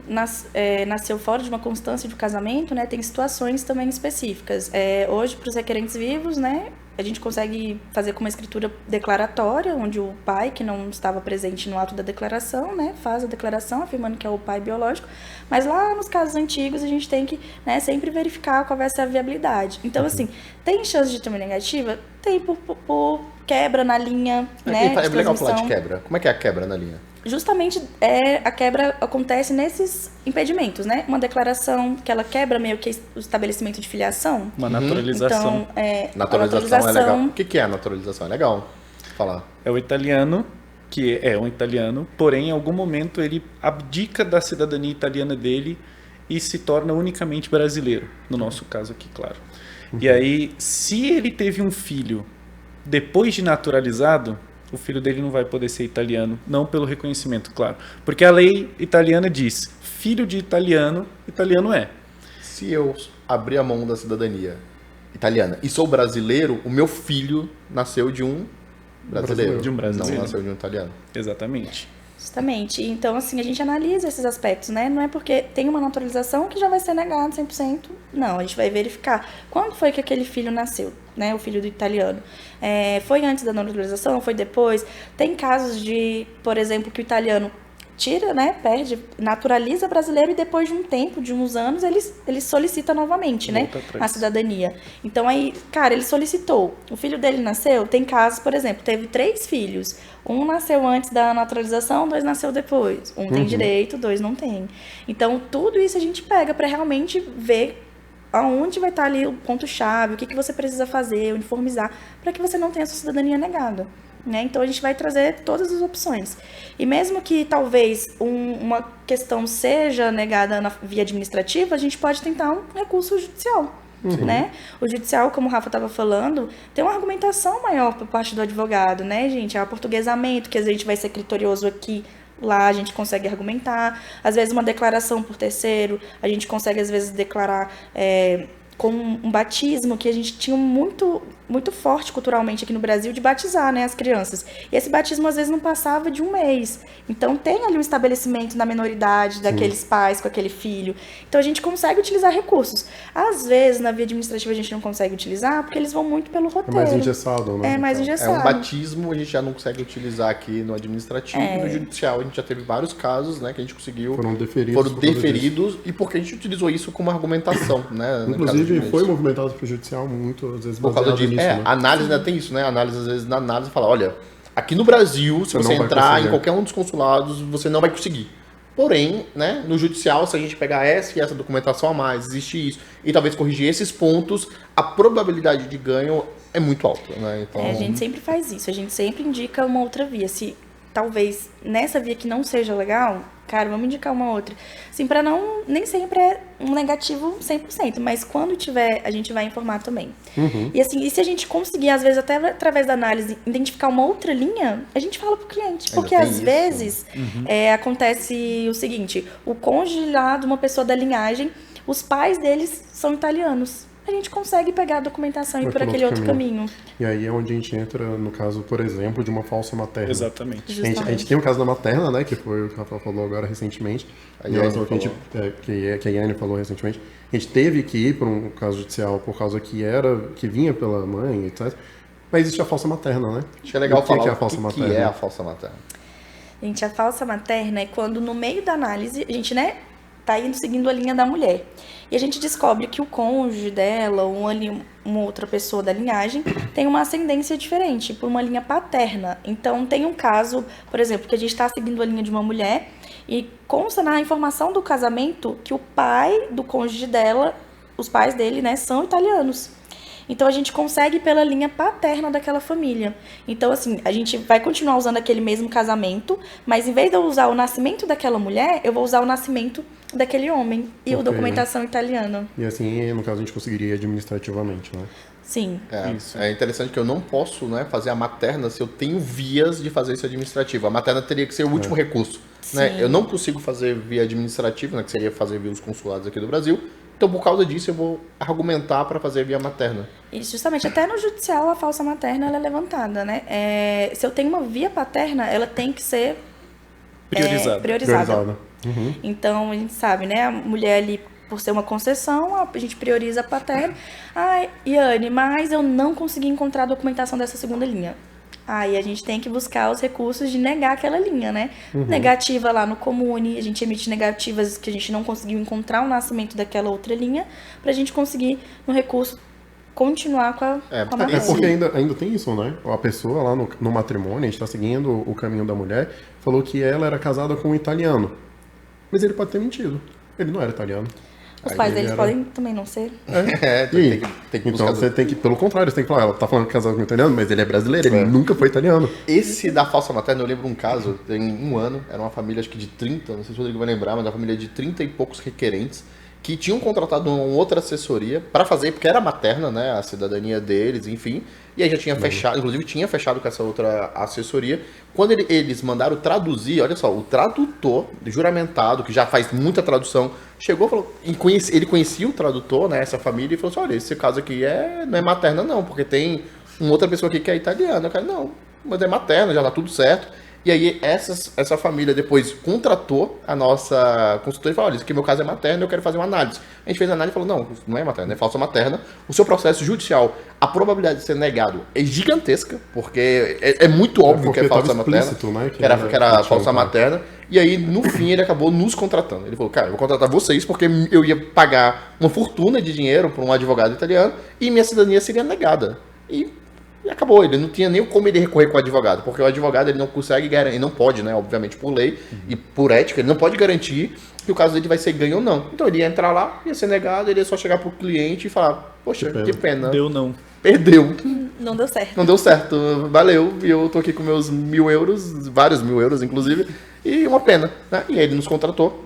[SPEAKER 3] nasceu fora de uma constância de casamento, né, tem situações também específicas. Hoje, para os requerentes vivos, né, a gente consegue fazer com uma escritura declaratória, onde o pai, que não estava presente no ato da declaração, né, faz a declaração afirmando que é o pai biológico. Mas lá nos casos antigos, a gente tem que, né, sempre verificar qual vai ser a viabilidade. Então, assim, tem chance de ter uma negativa? Tem por quebra na linha, né,
[SPEAKER 1] É legal falar de
[SPEAKER 3] transmissão.
[SPEAKER 1] quebra. Como é que é a quebra na linha?
[SPEAKER 3] Justamente a quebra acontece nesses impedimentos, né? Uma declaração que ela quebra meio que o estabelecimento de filiação.
[SPEAKER 4] Uma naturalização.
[SPEAKER 3] Então,
[SPEAKER 1] Naturalização é legal. O que é a naturalização? É legal falar.
[SPEAKER 4] É o italiano, que é um italiano, porém, em algum momento, ele abdica da cidadania italiana dele e se torna unicamente brasileiro, no nosso caso aqui, claro. E aí, se ele teve um filho depois de naturalizado, o filho dele não vai poder ser italiano, não pelo reconhecimento, claro. Porque a lei italiana diz, filho de italiano, italiano é.
[SPEAKER 1] Se eu abrir a mão da cidadania italiana e sou brasileiro, o meu filho nasceu de um brasileiro.
[SPEAKER 4] De um brasileiro.
[SPEAKER 1] Não nasceu de um italiano.
[SPEAKER 4] Exatamente.
[SPEAKER 3] Justamente. Então, assim, a gente analisa esses aspectos, né? Não é porque tem uma naturalização que já vai ser negado 100%. Não, a gente vai verificar quando foi que aquele filho nasceu, né? O filho do italiano. Foi antes da naturalização? Foi depois? Tem casos de, por exemplo, que o italiano tira, né? Perde, naturaliza brasileiro e depois de um tempo, de uns anos, ele solicita novamente, né? A cidadania. Então, aí, cara, ele solicitou. O filho dele nasceu? Tem casos, por exemplo, teve 3 filhos. Um nasceu antes da naturalização, 2 nasceu depois. Um tem direito, 2 não tem. Então, tudo isso a gente pega para realmente ver aonde vai estar ali o ponto-chave, o que você precisa fazer, uniformizar, para que você não tenha a sua cidadania negada. Né? Então, a gente vai trazer todas as opções. E mesmo que talvez uma questão seja negada na via administrativa, a gente pode tentar um recurso judicial. Né? O judicial, como o Rafa estava falando, tem uma argumentação maior por parte do advogado, né, gente? É o aportuguesamento, que a gente vai ser criterioso aqui, lá a gente consegue argumentar. Às vezes uma declaração por terceiro, a gente consegue às vezes declarar com um batismo, que a gente tinha muito forte culturalmente aqui no Brasil de batizar, né, as crianças. E esse batismo às vezes não passava de 1 mês. Então tem ali um estabelecimento na menoridade daqueles pais com aquele filho. Então a gente consegue utilizar recursos. Às vezes na via administrativa a gente não consegue utilizar porque eles vão muito pelo roteiro.
[SPEAKER 2] É mais engessado, né?
[SPEAKER 3] É mais engessado.
[SPEAKER 1] Um batismo a gente já não consegue utilizar aqui no administrativo e no judicial. A gente já teve vários casos, né, que a gente conseguiu.
[SPEAKER 2] Foram deferidos.
[SPEAKER 1] E porque a gente utilizou isso como argumentação, né?
[SPEAKER 2] Inclusive foi movimentado para o judicial muito, às vezes
[SPEAKER 1] por causa
[SPEAKER 2] baseado
[SPEAKER 1] disso.
[SPEAKER 2] nisso, né?
[SPEAKER 1] A análise ainda tem isso, né? A análise, às vezes, na análise fala, olha, aqui no Brasil, se você
[SPEAKER 2] não vai
[SPEAKER 1] entrar
[SPEAKER 2] conseguir.
[SPEAKER 1] em qualquer um dos consulados, você não vai conseguir. Porém, né, no judicial, se a gente pegar essa e essa documentação a mais, existe isso, e talvez corrigir esses pontos, a probabilidade de ganho é muito alta, né? Então...
[SPEAKER 3] A gente sempre faz isso, a gente sempre indica uma outra via. Se talvez nessa via que não seja legal, cara, vamos indicar uma outra. Assim, para não, nem sempre é um negativo 100%, mas quando tiver, a gente vai informar também. E assim, e se a gente conseguir, às vezes, até através da análise, identificar uma outra linha, a gente fala pro cliente. Porque às vezes acontece o seguinte, o cônjuge lá de uma pessoa da linhagem, os pais deles são italianos. a gente consegue pegar a documentação e ir
[SPEAKER 2] Vai
[SPEAKER 3] por
[SPEAKER 2] por
[SPEAKER 3] aquele
[SPEAKER 2] outro
[SPEAKER 3] outro caminho.
[SPEAKER 2] E aí é onde a gente entra, no caso, por exemplo, de uma falsa materna.
[SPEAKER 4] Exatamente.
[SPEAKER 2] A gente tem o caso da materna, né, que foi o que o Rafael falou agora recentemente,
[SPEAKER 1] A
[SPEAKER 2] em relação
[SPEAKER 1] Yane
[SPEAKER 2] ao que, que a Yane falou recentemente. A gente teve que ir para um caso judicial por causa que vinha pela mãe, etc. Mas existe a falsa materna, né?
[SPEAKER 1] Acho que é legal
[SPEAKER 2] O que
[SPEAKER 1] falar
[SPEAKER 2] que é a falsa materna?
[SPEAKER 1] que é a falsa materna.
[SPEAKER 3] Gente, a falsa materna é quando no meio da análise, a gente, né, tá indo seguindo a linha da mulher. E a gente descobre que o cônjuge dela, ou uma outra pessoa da linhagem, tem uma ascendência diferente, por uma linha paterna. Então, tem um caso, por exemplo, que a gente está seguindo a linha de uma mulher e consta na informação do casamento que o pai do cônjuge dela, os pais dele, né, são italianos. Então, a gente consegue pela linha paterna daquela família. Então, assim, a gente vai continuar usando aquele mesmo casamento, mas em vez de eu usar o nascimento daquela mulher, eu vou usar o nascimento daquele homem e a documentação italiana.
[SPEAKER 2] E assim, no caso, a gente conseguiria administrativamente, né?
[SPEAKER 3] Sim.
[SPEAKER 4] Isso.
[SPEAKER 1] É interessante que eu não posso, né, fazer a materna se eu tenho vias de fazer isso administrativo. A materna teria que ser o último recurso. Né?
[SPEAKER 3] Sim.
[SPEAKER 1] Eu não consigo fazer via administrativa, né, que seria fazer via os consulados aqui do Brasil. Então, por causa disso, eu vou argumentar para fazer via materna.
[SPEAKER 3] E justamente, até no judicial, a falsa materna ela é levantada, né? Se eu tenho uma via paterna, ela tem que ser
[SPEAKER 4] Priorizado.
[SPEAKER 3] priorizada.
[SPEAKER 2] Uhum.
[SPEAKER 3] Então, a gente sabe, né? A mulher ali, por ser uma concessão, a gente prioriza a paterna. Ai, Yane, mas eu não consegui encontrar a documentação dessa segunda linha. Aí a gente tem que buscar os recursos de negar aquela linha, né? Negativa lá no Comune, a gente emite negativas que a gente não conseguiu encontrar o nascimento daquela outra linha, pra gente conseguir, no recurso, continuar com a matéria.
[SPEAKER 2] É porque ainda tem isso, né? A pessoa lá no matrimônio, a gente está seguindo o caminho da mulher, falou que ela era casada com um italiano. Mas ele pode ter mentido. Ele não era italiano.
[SPEAKER 3] Os
[SPEAKER 2] Aí
[SPEAKER 3] pais
[SPEAKER 2] ele
[SPEAKER 3] deles
[SPEAKER 2] era-
[SPEAKER 3] podem também não ser.
[SPEAKER 2] E aí?
[SPEAKER 1] Tem que
[SPEAKER 2] Então
[SPEAKER 1] buscar.
[SPEAKER 2] você tem que, pelo contrário, você tem que falar, ela tá falando que é casada com um italiano, mas ele é brasileiro, ele nunca foi italiano.
[SPEAKER 1] Esse da falsa materna, eu lembro um caso, tem um ano, era uma família acho que de 30, não sei se o Rodrigo vai lembrar, mas uma família de 30 e poucos requerentes, que tinham contratado uma outra assessoria para fazer, porque era materna, né, a cidadania deles, enfim, e aí já tinha fechado, inclusive tinha fechado com essa outra assessoria. Quando eles mandaram traduzir, olha só, o tradutor juramentado, que já faz muita tradução, chegou e falou, ele conhecia o tradutor, né, essa família, e falou assim, olha, esse caso aqui não é materna não, porque tem uma outra pessoa aqui que é italiana. Eu falei, não, mas é materna, já tá tudo certo. E aí essa família depois contratou a nossa consultora e falou, olha, isso aqui meu caso é materno, eu quero fazer uma análise. A gente fez a análise e falou, não, isso não é materna, é falsa materna. O seu processo judicial, a probabilidade de ser negado é gigantesca, porque é muito óbvio que é
[SPEAKER 2] porque
[SPEAKER 1] falsa
[SPEAKER 2] tava
[SPEAKER 1] materna,
[SPEAKER 2] explícito, né,
[SPEAKER 1] que era
[SPEAKER 2] tinha
[SPEAKER 1] falsa
[SPEAKER 2] um-
[SPEAKER 1] materna. E aí, no fim, ele acabou nos contratando. Ele falou, cara, eu vou contratar vocês porque eu ia pagar uma fortuna de dinheiro para um advogado italiano e minha cidadania seria negada. E acabou, ele não tinha nem como ele recorrer com o advogado, porque o advogado ele não consegue garantir, ele não pode, né, obviamente por lei e por ética, ele não pode garantir que o caso dele vai ser ganho ou não. Então ele ia entrar lá, ia ser negado, ele ia só chegar pro cliente e falar, poxa, que pena,
[SPEAKER 4] Deu não.
[SPEAKER 1] perdeu,
[SPEAKER 3] Não deu certo.
[SPEAKER 1] não deu certo, valeu, e eu tô aqui com meus 1.000 euros, vários 1.000 euros inclusive, e uma pena, né? E aí ele nos contratou.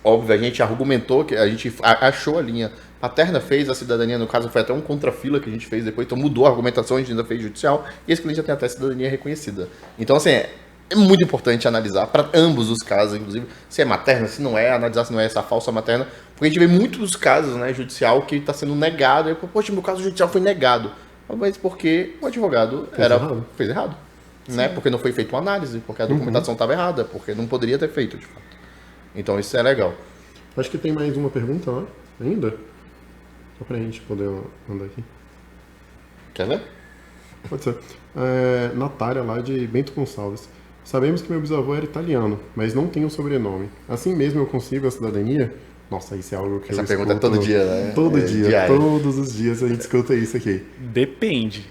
[SPEAKER 1] Óbvio, a gente argumentou, que a gente achou a linha paterna, fez a cidadania, no caso foi até um contrafila que a gente fez depois, então mudou a argumentação, a gente ainda fez judicial, e esse cliente já tem até cidadania reconhecida. Então, assim, é muito importante analisar para ambos os casos, inclusive, se é materna, se não é, analisar se não é essa falsa materna, porque a gente vê muitos casos, né, judicial que está sendo negado, e poxa, meu caso judicial foi negado, mas porque o advogado fez errado. Né? Porque não foi feita uma análise, porque a documentação estava errada, porque não poderia ter feito, de fato. Então isso é legal.
[SPEAKER 2] Acho que tem mais uma pergunta, né? Ainda? Só pra gente poder andar aqui.
[SPEAKER 1] Quer ver?
[SPEAKER 2] Pode ser. Natália, lá de Bento Gonçalves. Sabemos que meu bisavô era italiano, mas não tem o sobrenome. Assim mesmo eu consigo a cidadania? Nossa, isso é algo que
[SPEAKER 1] Essa
[SPEAKER 2] eu
[SPEAKER 1] pergunta é
[SPEAKER 2] escuto
[SPEAKER 1] todo dia, né?
[SPEAKER 2] Todo dia,
[SPEAKER 1] diário.
[SPEAKER 2] todos os dias a gente escuta isso aqui.
[SPEAKER 4] Depende.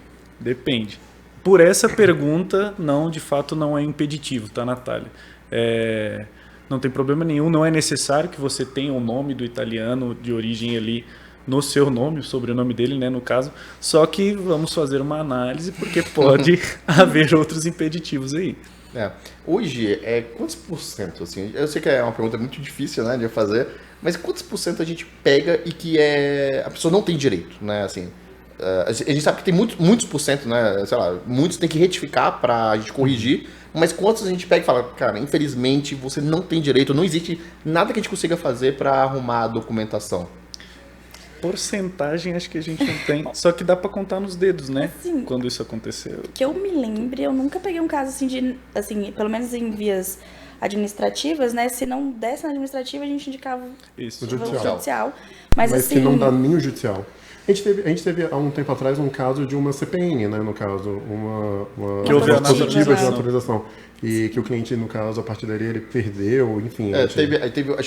[SPEAKER 4] Por essa pergunta, não, de fato, não é impeditivo, tá, Natália? Não tem problema nenhum, não é necessário que você tenha o nome do italiano de origem ali no seu nome, o sobrenome dele, né, no caso. Só que vamos fazer uma análise, porque pode haver outros impeditivos aí.
[SPEAKER 1] Hoje, quantos por cento, assim, eu sei que é uma pergunta muito difícil, né, de fazer, mas quantos por cento a gente pega e que a pessoa não tem direito, né, assim, a gente sabe que tem muitos por cento, né, sei lá, muitos tem que retificar pra gente corrigir, mas quantos a gente pega e fala, cara, infelizmente você não tem direito, não existe nada que a gente consiga fazer pra arrumar a documentação?
[SPEAKER 4] porcentagem acho que a gente não tem. Só que dá pra contar nos dedos, né?
[SPEAKER 3] Assim,
[SPEAKER 4] quando isso aconteceu.
[SPEAKER 3] Que eu me lembre, eu nunca peguei um caso assim, pelo menos em vias administrativas, né? Se não desse na administrativa, a gente indicava
[SPEAKER 4] Isso.
[SPEAKER 3] o
[SPEAKER 2] Judicial.
[SPEAKER 3] judicial. Mas assim,
[SPEAKER 2] que não dá nem o judicial. A gente teve há um tempo atrás um caso de uma CPN, né? No caso, uma
[SPEAKER 4] Que houve a
[SPEAKER 2] positiva de
[SPEAKER 3] né?
[SPEAKER 2] autorização. E que o cliente, no caso, a partir dali, ele perdeu, enfim.
[SPEAKER 1] acho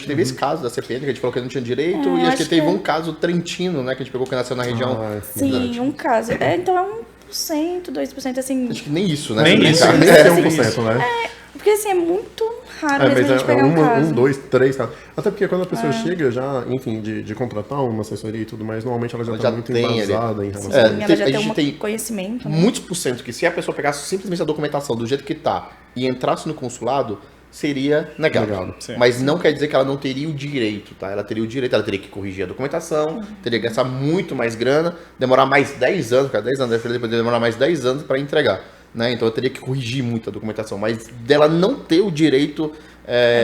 [SPEAKER 1] que teve esse caso da CPN, que a gente falou que não tinha direito, e acho que teve um caso trentino, né, que a gente pegou que nasceu na região.
[SPEAKER 3] sim, um caso. Então é 1%, 2%, assim.
[SPEAKER 1] Acho que nem isso, né?
[SPEAKER 4] Nem
[SPEAKER 1] se
[SPEAKER 4] isso,
[SPEAKER 1] brincar.
[SPEAKER 2] Nem
[SPEAKER 4] É,
[SPEAKER 2] 1%, né?
[SPEAKER 3] Porque assim, é muito raro
[SPEAKER 2] Mas
[SPEAKER 3] mesmo a gente pegar um caso.
[SPEAKER 2] 1, 2, 3 casos. Até porque quando a pessoa chega já, enfim, de contratar uma assessoria e tudo mais, normalmente ela já está muito
[SPEAKER 1] tem
[SPEAKER 2] embasada em relação
[SPEAKER 3] Sim,
[SPEAKER 2] a
[SPEAKER 3] ela já
[SPEAKER 1] a
[SPEAKER 3] tem
[SPEAKER 1] gente
[SPEAKER 3] um
[SPEAKER 1] tem
[SPEAKER 3] conhecimento, né?
[SPEAKER 1] muitos por cento que se a pessoa pegasse simplesmente a documentação do jeito que tá e entrasse no consulado, seria negado.
[SPEAKER 2] Negado.
[SPEAKER 4] Sim.
[SPEAKER 1] Mas não quer dizer que ela não teria o direito, tá? Ela teria o direito, ela teria que corrigir a documentação, teria que gastar muito mais grana, demorar mais 10 anos, cara, 10 anos, poderia demorar mais 10 anos para entregar, né? Então eu teria que corrigir muito a documentação, mas dela não ter o direito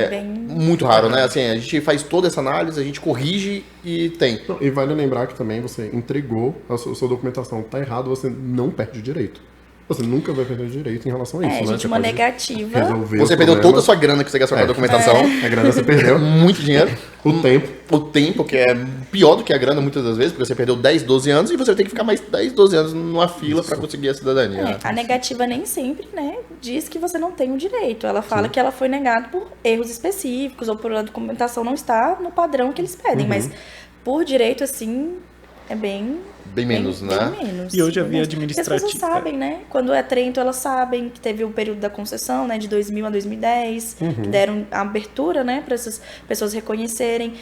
[SPEAKER 3] bem
[SPEAKER 1] muito raro, né? Assim, a gente faz toda essa análise, a gente corrige e tem.
[SPEAKER 2] Não, e vale lembrar que também você entregou a sua documentação, tá errado, você não perde o direito. Você nunca vai perder o direito em relação a isso, né?
[SPEAKER 3] Gente,
[SPEAKER 2] Você
[SPEAKER 3] uma
[SPEAKER 2] pode
[SPEAKER 3] negativa.
[SPEAKER 2] resolver
[SPEAKER 1] Você
[SPEAKER 2] os
[SPEAKER 1] perdeu toda a
[SPEAKER 2] problemas.
[SPEAKER 1] sua grana que você gastou com a documentação,
[SPEAKER 2] A grana você perdeu,
[SPEAKER 1] muito dinheiro.
[SPEAKER 2] o tempo.
[SPEAKER 1] O tempo, que é pior do que a grana muitas das vezes, porque você perdeu 10, 12 anos e você vai ter que ficar mais 10, 12 anos numa fila para conseguir a cidadania. né?
[SPEAKER 3] A negativa nem sempre, né, diz que você não tem o direito. Ela fala que ela foi negada por erros específicos ou por a documentação não estar no padrão que eles pedem. Mas por direito, assim, é bem
[SPEAKER 1] menos, né?
[SPEAKER 3] Bem menos.
[SPEAKER 4] E hoje a
[SPEAKER 3] bem
[SPEAKER 4] via
[SPEAKER 3] menos. Porque as
[SPEAKER 4] administrativa-
[SPEAKER 3] pessoas sabem, né? Quando é Trento, elas sabem que teve o período da concessão, né? De 2000 a 2010, que deram a abertura, né? Para essas pessoas reconhecerem.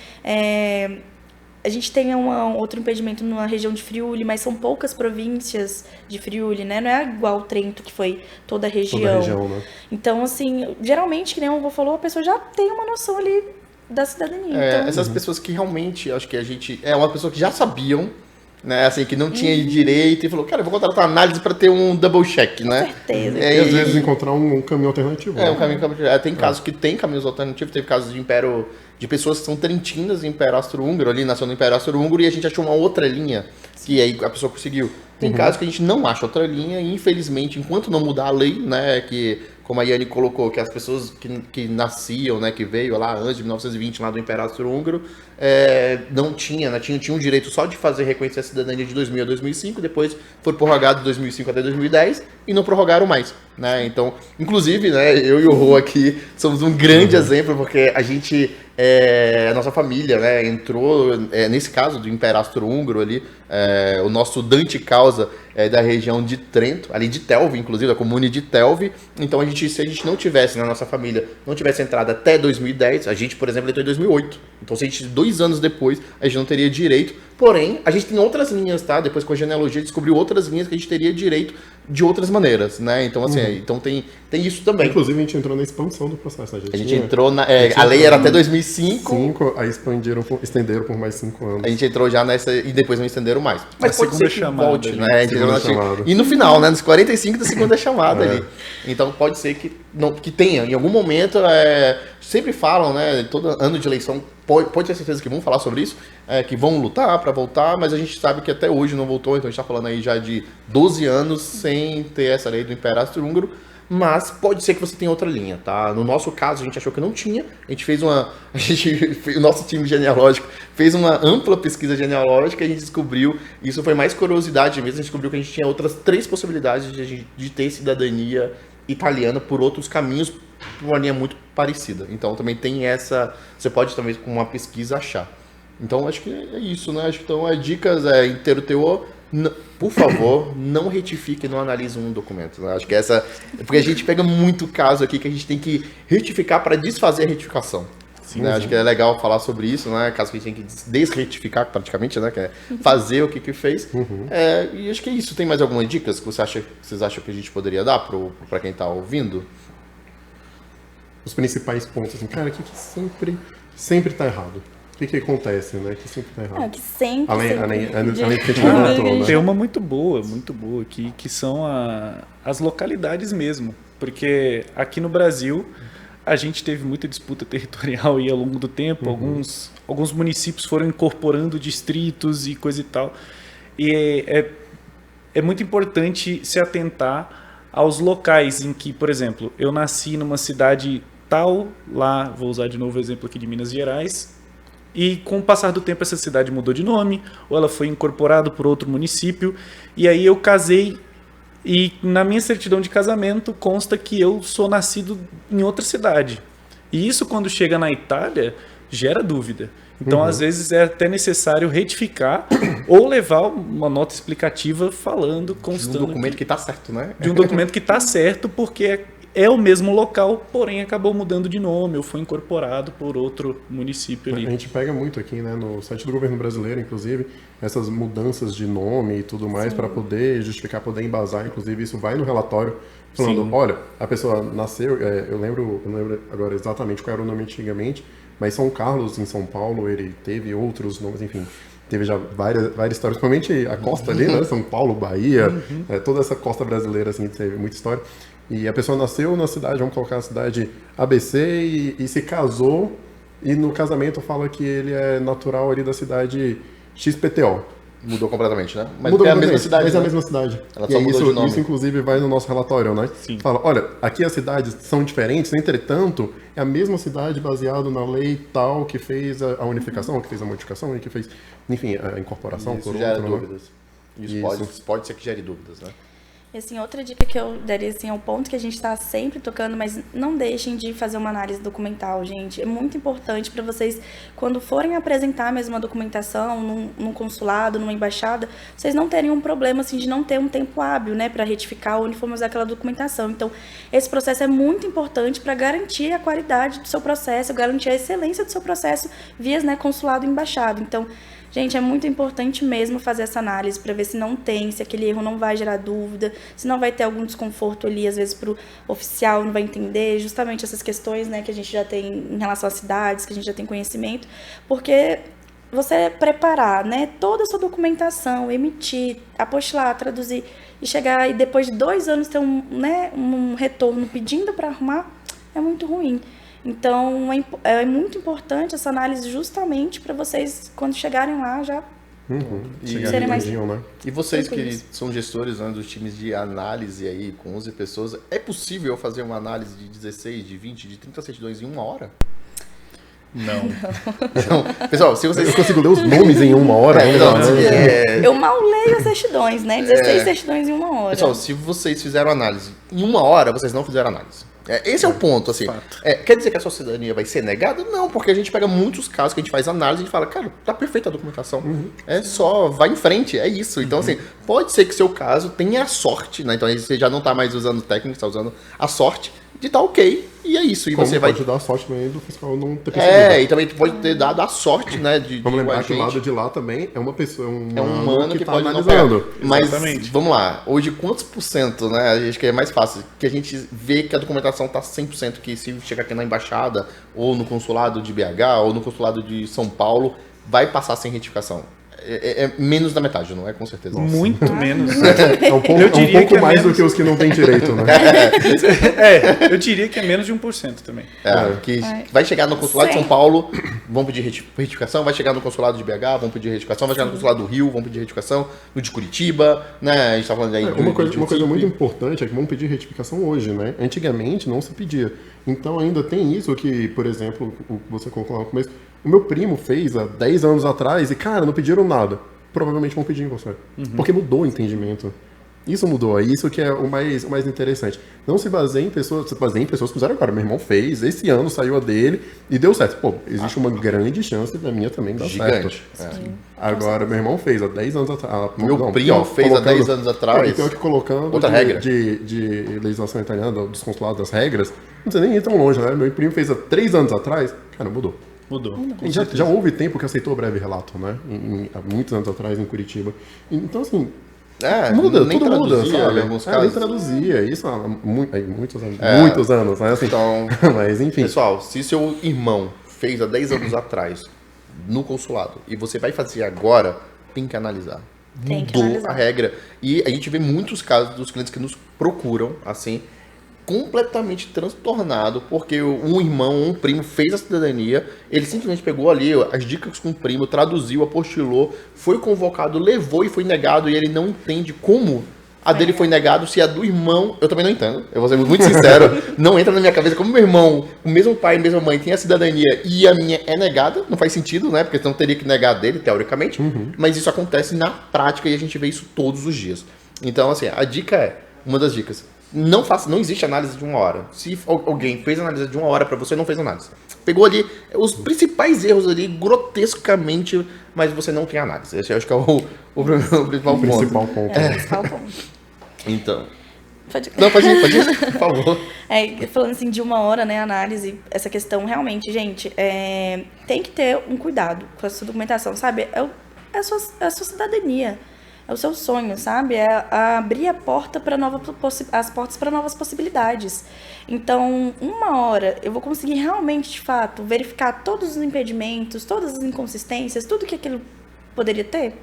[SPEAKER 3] A gente tem outro impedimento na região de Friuli, mas são poucas províncias de Friuli, né? Não é igual Trento, que foi toda a região.
[SPEAKER 2] Toda a região, né?
[SPEAKER 3] Então, assim, geralmente, que nem o Rô falou, a pessoa já tem uma noção ali da cidadania. Então,
[SPEAKER 1] Essas pessoas que realmente, acho que a gente... É uma pessoa que já sabiam, né? Assim, que não tinha direito e falou, cara, eu vou contratar uma análise para ter um double check, né?
[SPEAKER 3] Com certeza.
[SPEAKER 2] E às vezes encontrar um caminho alternativo. né?
[SPEAKER 1] Um caminho. Tem casos que tem caminhos alternativos, teve casos de pessoas que são trentinas em Império Austro-Húngaro, ali nasceu no Império Austro-Húngaro, e a gente achou uma outra linha, que aí a pessoa conseguiu. Tem casos que a gente não acha outra linha, e infelizmente, enquanto não mudar a lei, né, que, como a Yane colocou, que as pessoas que nasciam, né, que veio lá antes de 1920, lá do Império Austro-Húngaro, não tinha, né, tinha um direito só de fazer reconhecer a cidadania de 2000 a 2005, depois foi prorrogado de 2005 até 2010, e não prorrogaram mais, né, então, inclusive, né, eu e o Rô aqui somos um grande exemplo, porque a gente... a nossa família, né, entrou, nesse caso do Império Austro-Húngaro ali, o nosso Dante Causa é da região de Trento, ali de Telve, inclusive, da comune de Telve. Então, se a gente não tivesse, na nossa família, não tivesse entrado até 2010, a gente, por exemplo, entrou em 2008. Então, se a gente, 2 anos depois, a gente não teria direito. Porém, a gente tem outras linhas, tá? Depois, com a genealogia, descobriu outras linhas que a gente teria direito de outras maneiras, né? Então, assim, então tem isso também.
[SPEAKER 2] Inclusive, a gente entrou na expansão do processo.
[SPEAKER 1] A gente entrou na... a lei era até 2005.
[SPEAKER 2] 5, aí estenderam por mais 5 anos.
[SPEAKER 1] A gente entrou já nessa e depois não estenderam mais. Mas
[SPEAKER 4] A
[SPEAKER 1] pode
[SPEAKER 4] segunda
[SPEAKER 1] ser que
[SPEAKER 4] chamada
[SPEAKER 1] volte,
[SPEAKER 4] ali.
[SPEAKER 1] né? A gente
[SPEAKER 2] Segunda
[SPEAKER 1] entrou na-
[SPEAKER 2] chamada.
[SPEAKER 1] E no final, né? Nos 45 da segunda chamada ali. Então pode ser que tenha, em algum momento, sempre falam, né? Todo ano de eleição, pode ter certeza que vão falar sobre isso, que vão lutar para voltar, mas a gente sabe que até hoje não voltou, então a gente está falando aí já de 12 anos sem ter essa lei do Império Austro-Húngaro. Mas pode ser que você tenha outra linha, tá? No nosso caso, a gente achou que não tinha. A gente fez o nosso time genealógico fez uma ampla pesquisa genealógica e a gente descobriu, isso foi mais curiosidade mesmo, a gente descobriu que a gente tinha outras 3 possibilidades de ter cidadania italiana por outros caminhos, por uma linha muito parecida. Então também tem essa, você pode também com uma pesquisa achar. Então acho que é isso, né? Acho que então dicas inteiro teor. Por favor, não retifique e não analise um documento. Né? Acho que porque a gente pega muito caso aqui que a gente tem que retificar para desfazer a retificação.
[SPEAKER 4] Sim,
[SPEAKER 1] né? Acho que é legal falar sobre isso, né? Caso que a gente tem que desretificar praticamente, né? Que é fazer o que fez. E acho que é isso. Tem mais algumas dicas que vocês acham que a gente poderia dar para quem está ouvindo?
[SPEAKER 2] Os principais pontos, assim, cara, o que sempre tá errado? O que acontece, né? Que sempre tá errado.
[SPEAKER 3] Que sempre.
[SPEAKER 2] Além
[SPEAKER 3] sempre
[SPEAKER 2] que a gente levantou, né?
[SPEAKER 4] Tem uma muito boa aqui, que são as localidades mesmo. Porque aqui no Brasil, a gente teve muita disputa territorial aí ao longo do tempo. Alguns municípios foram incorporando distritos e coisa e tal. E é muito importante se atentar aos locais em que, por exemplo, eu nasci numa cidade tal, lá, vou usar de novo o exemplo aqui de Minas Gerais, e com o passar do tempo essa cidade mudou de nome, ou ela foi incorporada por outro município, e aí eu casei, e na minha certidão de casamento consta que eu sou nascido em outra cidade. E isso, quando chega na Itália, gera dúvida. Então, às vezes, é até necessário retificar ou levar uma nota explicativa falando, constando...
[SPEAKER 1] De um documento que está certo, né?
[SPEAKER 4] De um documento que está certo, porque é o mesmo local, porém acabou mudando de nome ou foi incorporado por outro município ali.
[SPEAKER 2] A gente pega muito aqui, né, no site do governo brasileiro, inclusive, essas mudanças de nome e tudo mais para poder justificar, poder embasar, inclusive isso vai no relatório falando,
[SPEAKER 4] Sim.
[SPEAKER 2] olha, a pessoa nasceu, eu lembro agora exatamente qual era o nome antigamente, mas São Carlos, em São Paulo, ele teve outros nomes, enfim, teve já várias histórias, principalmente a costa ali, né, São Paulo, Bahia, toda essa costa brasileira, assim, teve muita história. E a pessoa nasceu na cidade, vamos colocar a cidade ABC, e se casou, e no casamento fala que ele é natural ali da cidade XPTO.
[SPEAKER 1] Mudou completamente, né? Mas
[SPEAKER 2] Mudou
[SPEAKER 1] é a mesma cidade.
[SPEAKER 2] mas é a
[SPEAKER 1] né?
[SPEAKER 2] mesma cidade.
[SPEAKER 1] Ela
[SPEAKER 2] E
[SPEAKER 1] só
[SPEAKER 2] aí
[SPEAKER 1] mudou de nome.
[SPEAKER 2] isso, inclusive, vai no nosso relatório, né?
[SPEAKER 4] Sim.
[SPEAKER 2] Fala, olha, aqui as cidades são diferentes, entretanto, é a mesma cidade baseado na lei tal que fez a unificação, que fez a modificação e que fez, enfim, a incorporação
[SPEAKER 1] Isso
[SPEAKER 2] por
[SPEAKER 1] gera
[SPEAKER 2] outro, né?
[SPEAKER 1] dúvidas. Isso,
[SPEAKER 2] Isso.
[SPEAKER 1] pode ser que gere dúvidas, né?
[SPEAKER 3] E assim, outra dica que eu daria, assim, é um ponto que a gente está sempre tocando, mas não deixem de fazer uma análise documental, gente. É muito importante para vocês, quando forem apresentar mesmo uma documentação num consulado, numa embaixada, vocês não terem um problema, assim, de não ter um tempo hábil, né, para retificar ou uniformizar aquela documentação. Então, esse processo é muito importante para garantir a qualidade do seu processo, garantir a excelência do seu processo via, né, consulado e embaixada. Então, gente, é muito importante mesmo fazer essa análise para ver se não tem, se aquele erro não vai gerar dúvida, se não vai ter algum desconforto ali, às vezes para o oficial não vai entender, justamente essas questões, né, que a gente já tem em relação às cidades, que a gente já tem conhecimento, porque você preparar, né, toda a sua documentação, emitir, apostilar, traduzir e chegar e depois de 2 anos ter um retorno pedindo para arrumar, é muito ruim. Então, é muito importante essa análise justamente para vocês, quando chegarem lá, já
[SPEAKER 2] Chegar
[SPEAKER 3] serem mais...
[SPEAKER 2] rapidinho, né?
[SPEAKER 1] E vocês que
[SPEAKER 3] Tranquilos.
[SPEAKER 1] são gestores, né, dos times de análise aí, com 11 pessoas, é possível fazer uma análise de 16, de 20, de 30 certidões em 1 hora?
[SPEAKER 4] Não.
[SPEAKER 1] Então, pessoal, se vocês...
[SPEAKER 2] Eu consigo ler os nomes em 1 hora, vamos lá, né?
[SPEAKER 3] Eu mal leio as certidões, né? 16 certidões em 1 hora.
[SPEAKER 1] Pessoal, se vocês fizeram análise em 1 hora, vocês não fizeram análise. Esse é o ponto, assim.
[SPEAKER 4] Fato.
[SPEAKER 1] Quer dizer que a sua cidadania vai ser negada? Não, porque a gente pega muitos casos que a gente faz análise e a gente fala, cara, tá perfeita a documentação. É só, vai em frente, é isso. Então, assim, pode ser que seu caso tenha a sorte, né? Então, aí você já não tá mais usando técnica, tá usando a sorte de tá ok, e é isso. E
[SPEAKER 2] Como
[SPEAKER 1] você vai...
[SPEAKER 2] pode dar a sorte também do fiscal não ter percebido.
[SPEAKER 1] e também pode ter dado a sorte, né?
[SPEAKER 2] Vamos lembrar
[SPEAKER 1] o
[SPEAKER 2] que o
[SPEAKER 1] agente.
[SPEAKER 2] lado de lá também é uma pessoa,
[SPEAKER 1] É um humano que
[SPEAKER 2] tá
[SPEAKER 1] pode não
[SPEAKER 2] analisando.
[SPEAKER 1] pegar. Mas,
[SPEAKER 4] Exatamente.
[SPEAKER 1] vamos lá, hoje quantos por cento, né, acho que é mais fácil, que a gente vê que a documentação tá 100%, que se chegar aqui na embaixada, ou no consulado de BH, ou no consulado de São Paulo, vai passar sem retificação. É menos da metade, não é? Com certeza.
[SPEAKER 4] Muito menos.
[SPEAKER 2] É um pouco,
[SPEAKER 4] Eu diria
[SPEAKER 2] pouco
[SPEAKER 4] que é
[SPEAKER 2] mais do
[SPEAKER 4] menos.
[SPEAKER 2] que os que não têm direito, né?
[SPEAKER 4] Eu diria que é menos de 1% também.
[SPEAKER 1] Que vai chegar no consulado de São
[SPEAKER 3] Sim.
[SPEAKER 1] Paulo, vão pedir retificação, vai chegar no consulado de BH, vão pedir retificação, vai chegar no consulado do Rio, vão pedir retificação, no de Curitiba, né? A gente tá falando aí
[SPEAKER 2] Uma coisa
[SPEAKER 1] de
[SPEAKER 2] muito importante é que vão pedir retificação hoje, né? Antigamente não se pedia. Então ainda tem isso que, por exemplo, o que você colocou lá no começo, o meu primo fez há 10 anos atrás e, cara, não pediram nada. Provavelmente vão pedir em você. Porque mudou o entendimento. Isso mudou, é isso que é o mais interessante. Não se baseie em pessoas, se baseie em pessoas que fizeram agora. Meu irmão fez, esse ano saiu a dele e deu certo. Pô, existe uma grande chance da minha também dar
[SPEAKER 1] gigante.
[SPEAKER 2] certo. Agora, meu irmão fez há 10 anos atrás.
[SPEAKER 1] Meu primo fez há 10 anos atrás.
[SPEAKER 2] E pior que colocando
[SPEAKER 1] outra regra.
[SPEAKER 2] de legislação italiana, dos consulados, das regras, não precisa nem ir tão longe, né? Meu primo fez há 3 anos atrás, cara, mudou.
[SPEAKER 4] Mudou.
[SPEAKER 2] E já houve tempo que aceitou o breve relato, né? Há muitos anos atrás, em Curitiba. Então, assim, muda,
[SPEAKER 1] nem
[SPEAKER 2] tudo muda,
[SPEAKER 1] traduzia,
[SPEAKER 2] sabe?
[SPEAKER 1] em alguns
[SPEAKER 2] Nem
[SPEAKER 1] casos.
[SPEAKER 2] traduzia, isso há muitos anos, muitos anos, né? Assim,
[SPEAKER 1] Então,
[SPEAKER 2] mas, enfim.
[SPEAKER 1] pessoal, se seu irmão fez há 10 anos atrás no consulado e você vai fazer agora, tem que analisar.
[SPEAKER 3] Tem que
[SPEAKER 1] Mudou
[SPEAKER 3] analisar.
[SPEAKER 1] a regra. E a gente vê muitos casos dos clientes que nos procuram, assim, completamente transtornado, porque um irmão, um primo fez a cidadania, ele simplesmente pegou ali as dicas com o primo, traduziu, apostilou, foi convocado, levou e foi negado, e ele não entende como a dele foi negado, se a do irmão, eu também não entendo, eu vou ser muito sincero, não entra na minha cabeça como meu irmão, o mesmo pai e a mesma mãe tem a cidadania e a minha é negada, não faz sentido, né, porque senão teria que negar a dele, teoricamente, mas isso acontece na prática e a gente vê isso todos os dias. Então, assim, a dica é, uma das dicas, não existe análise de 1 hora. Se alguém fez análise de 1 hora pra você, não fez análise. Pegou ali os principais erros ali, grotescamente, mas você não tem análise. Esse eu acho que é o principal ponto.
[SPEAKER 3] Principal ponto.
[SPEAKER 1] Então.
[SPEAKER 3] Pode...
[SPEAKER 1] Não, pode ir, por favor.
[SPEAKER 3] Falando assim de 1 hora, né, análise, essa questão realmente, gente, tem que ter um cuidado com a sua documentação, sabe? É a sua cidadania. É o seu sonho, sabe? É abrir a porta para as portas para novas possibilidades. Então, 1 hora, eu vou conseguir realmente, de fato, verificar todos os impedimentos, todas as inconsistências, tudo que aquilo poderia ter?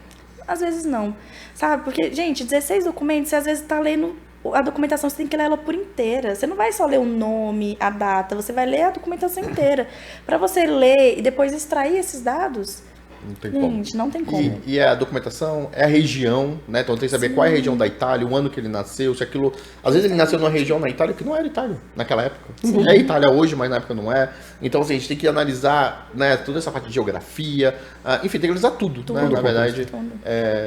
[SPEAKER 3] Às vezes não, sabe? Porque, gente, 16 documentos, você às vezes está lendo a documentação, você tem que ler ela por inteira. Você não vai só ler o nome, a data, você vai ler a documentação inteira. Para você ler e depois extrair esses dados...
[SPEAKER 1] Não tem como.
[SPEAKER 3] Gente, não tem como.
[SPEAKER 1] E a documentação, é a região, né? Então tem que saber qual é a região da Itália, o ano que ele nasceu, se aquilo... Às vezes ele nasceu numa região na Itália que não era Itália naquela época. É Itália hoje, mas na época não é. Então, assim, a gente tem que analisar, né, toda essa parte de geografia, enfim, tem que analisar tudo, né? Na verdade,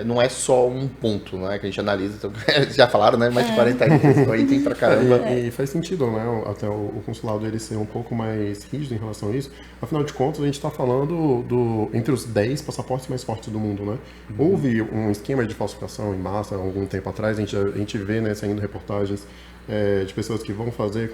[SPEAKER 1] não é só um ponto, né, que a gente analisa. Então, já falaram, né? Mais de 40 anos, então aí tem pra caramba.
[SPEAKER 2] E faz sentido, né? Até o consulado ele ser um pouco mais rígido em relação a isso. Afinal de contas, a gente está falando entre os 10 passaportes mais fortes do mundo, né? Houve um esquema de falsificação em massa há algum tempo atrás, a gente vê, né, saindo reportagens de pessoas que vão fazer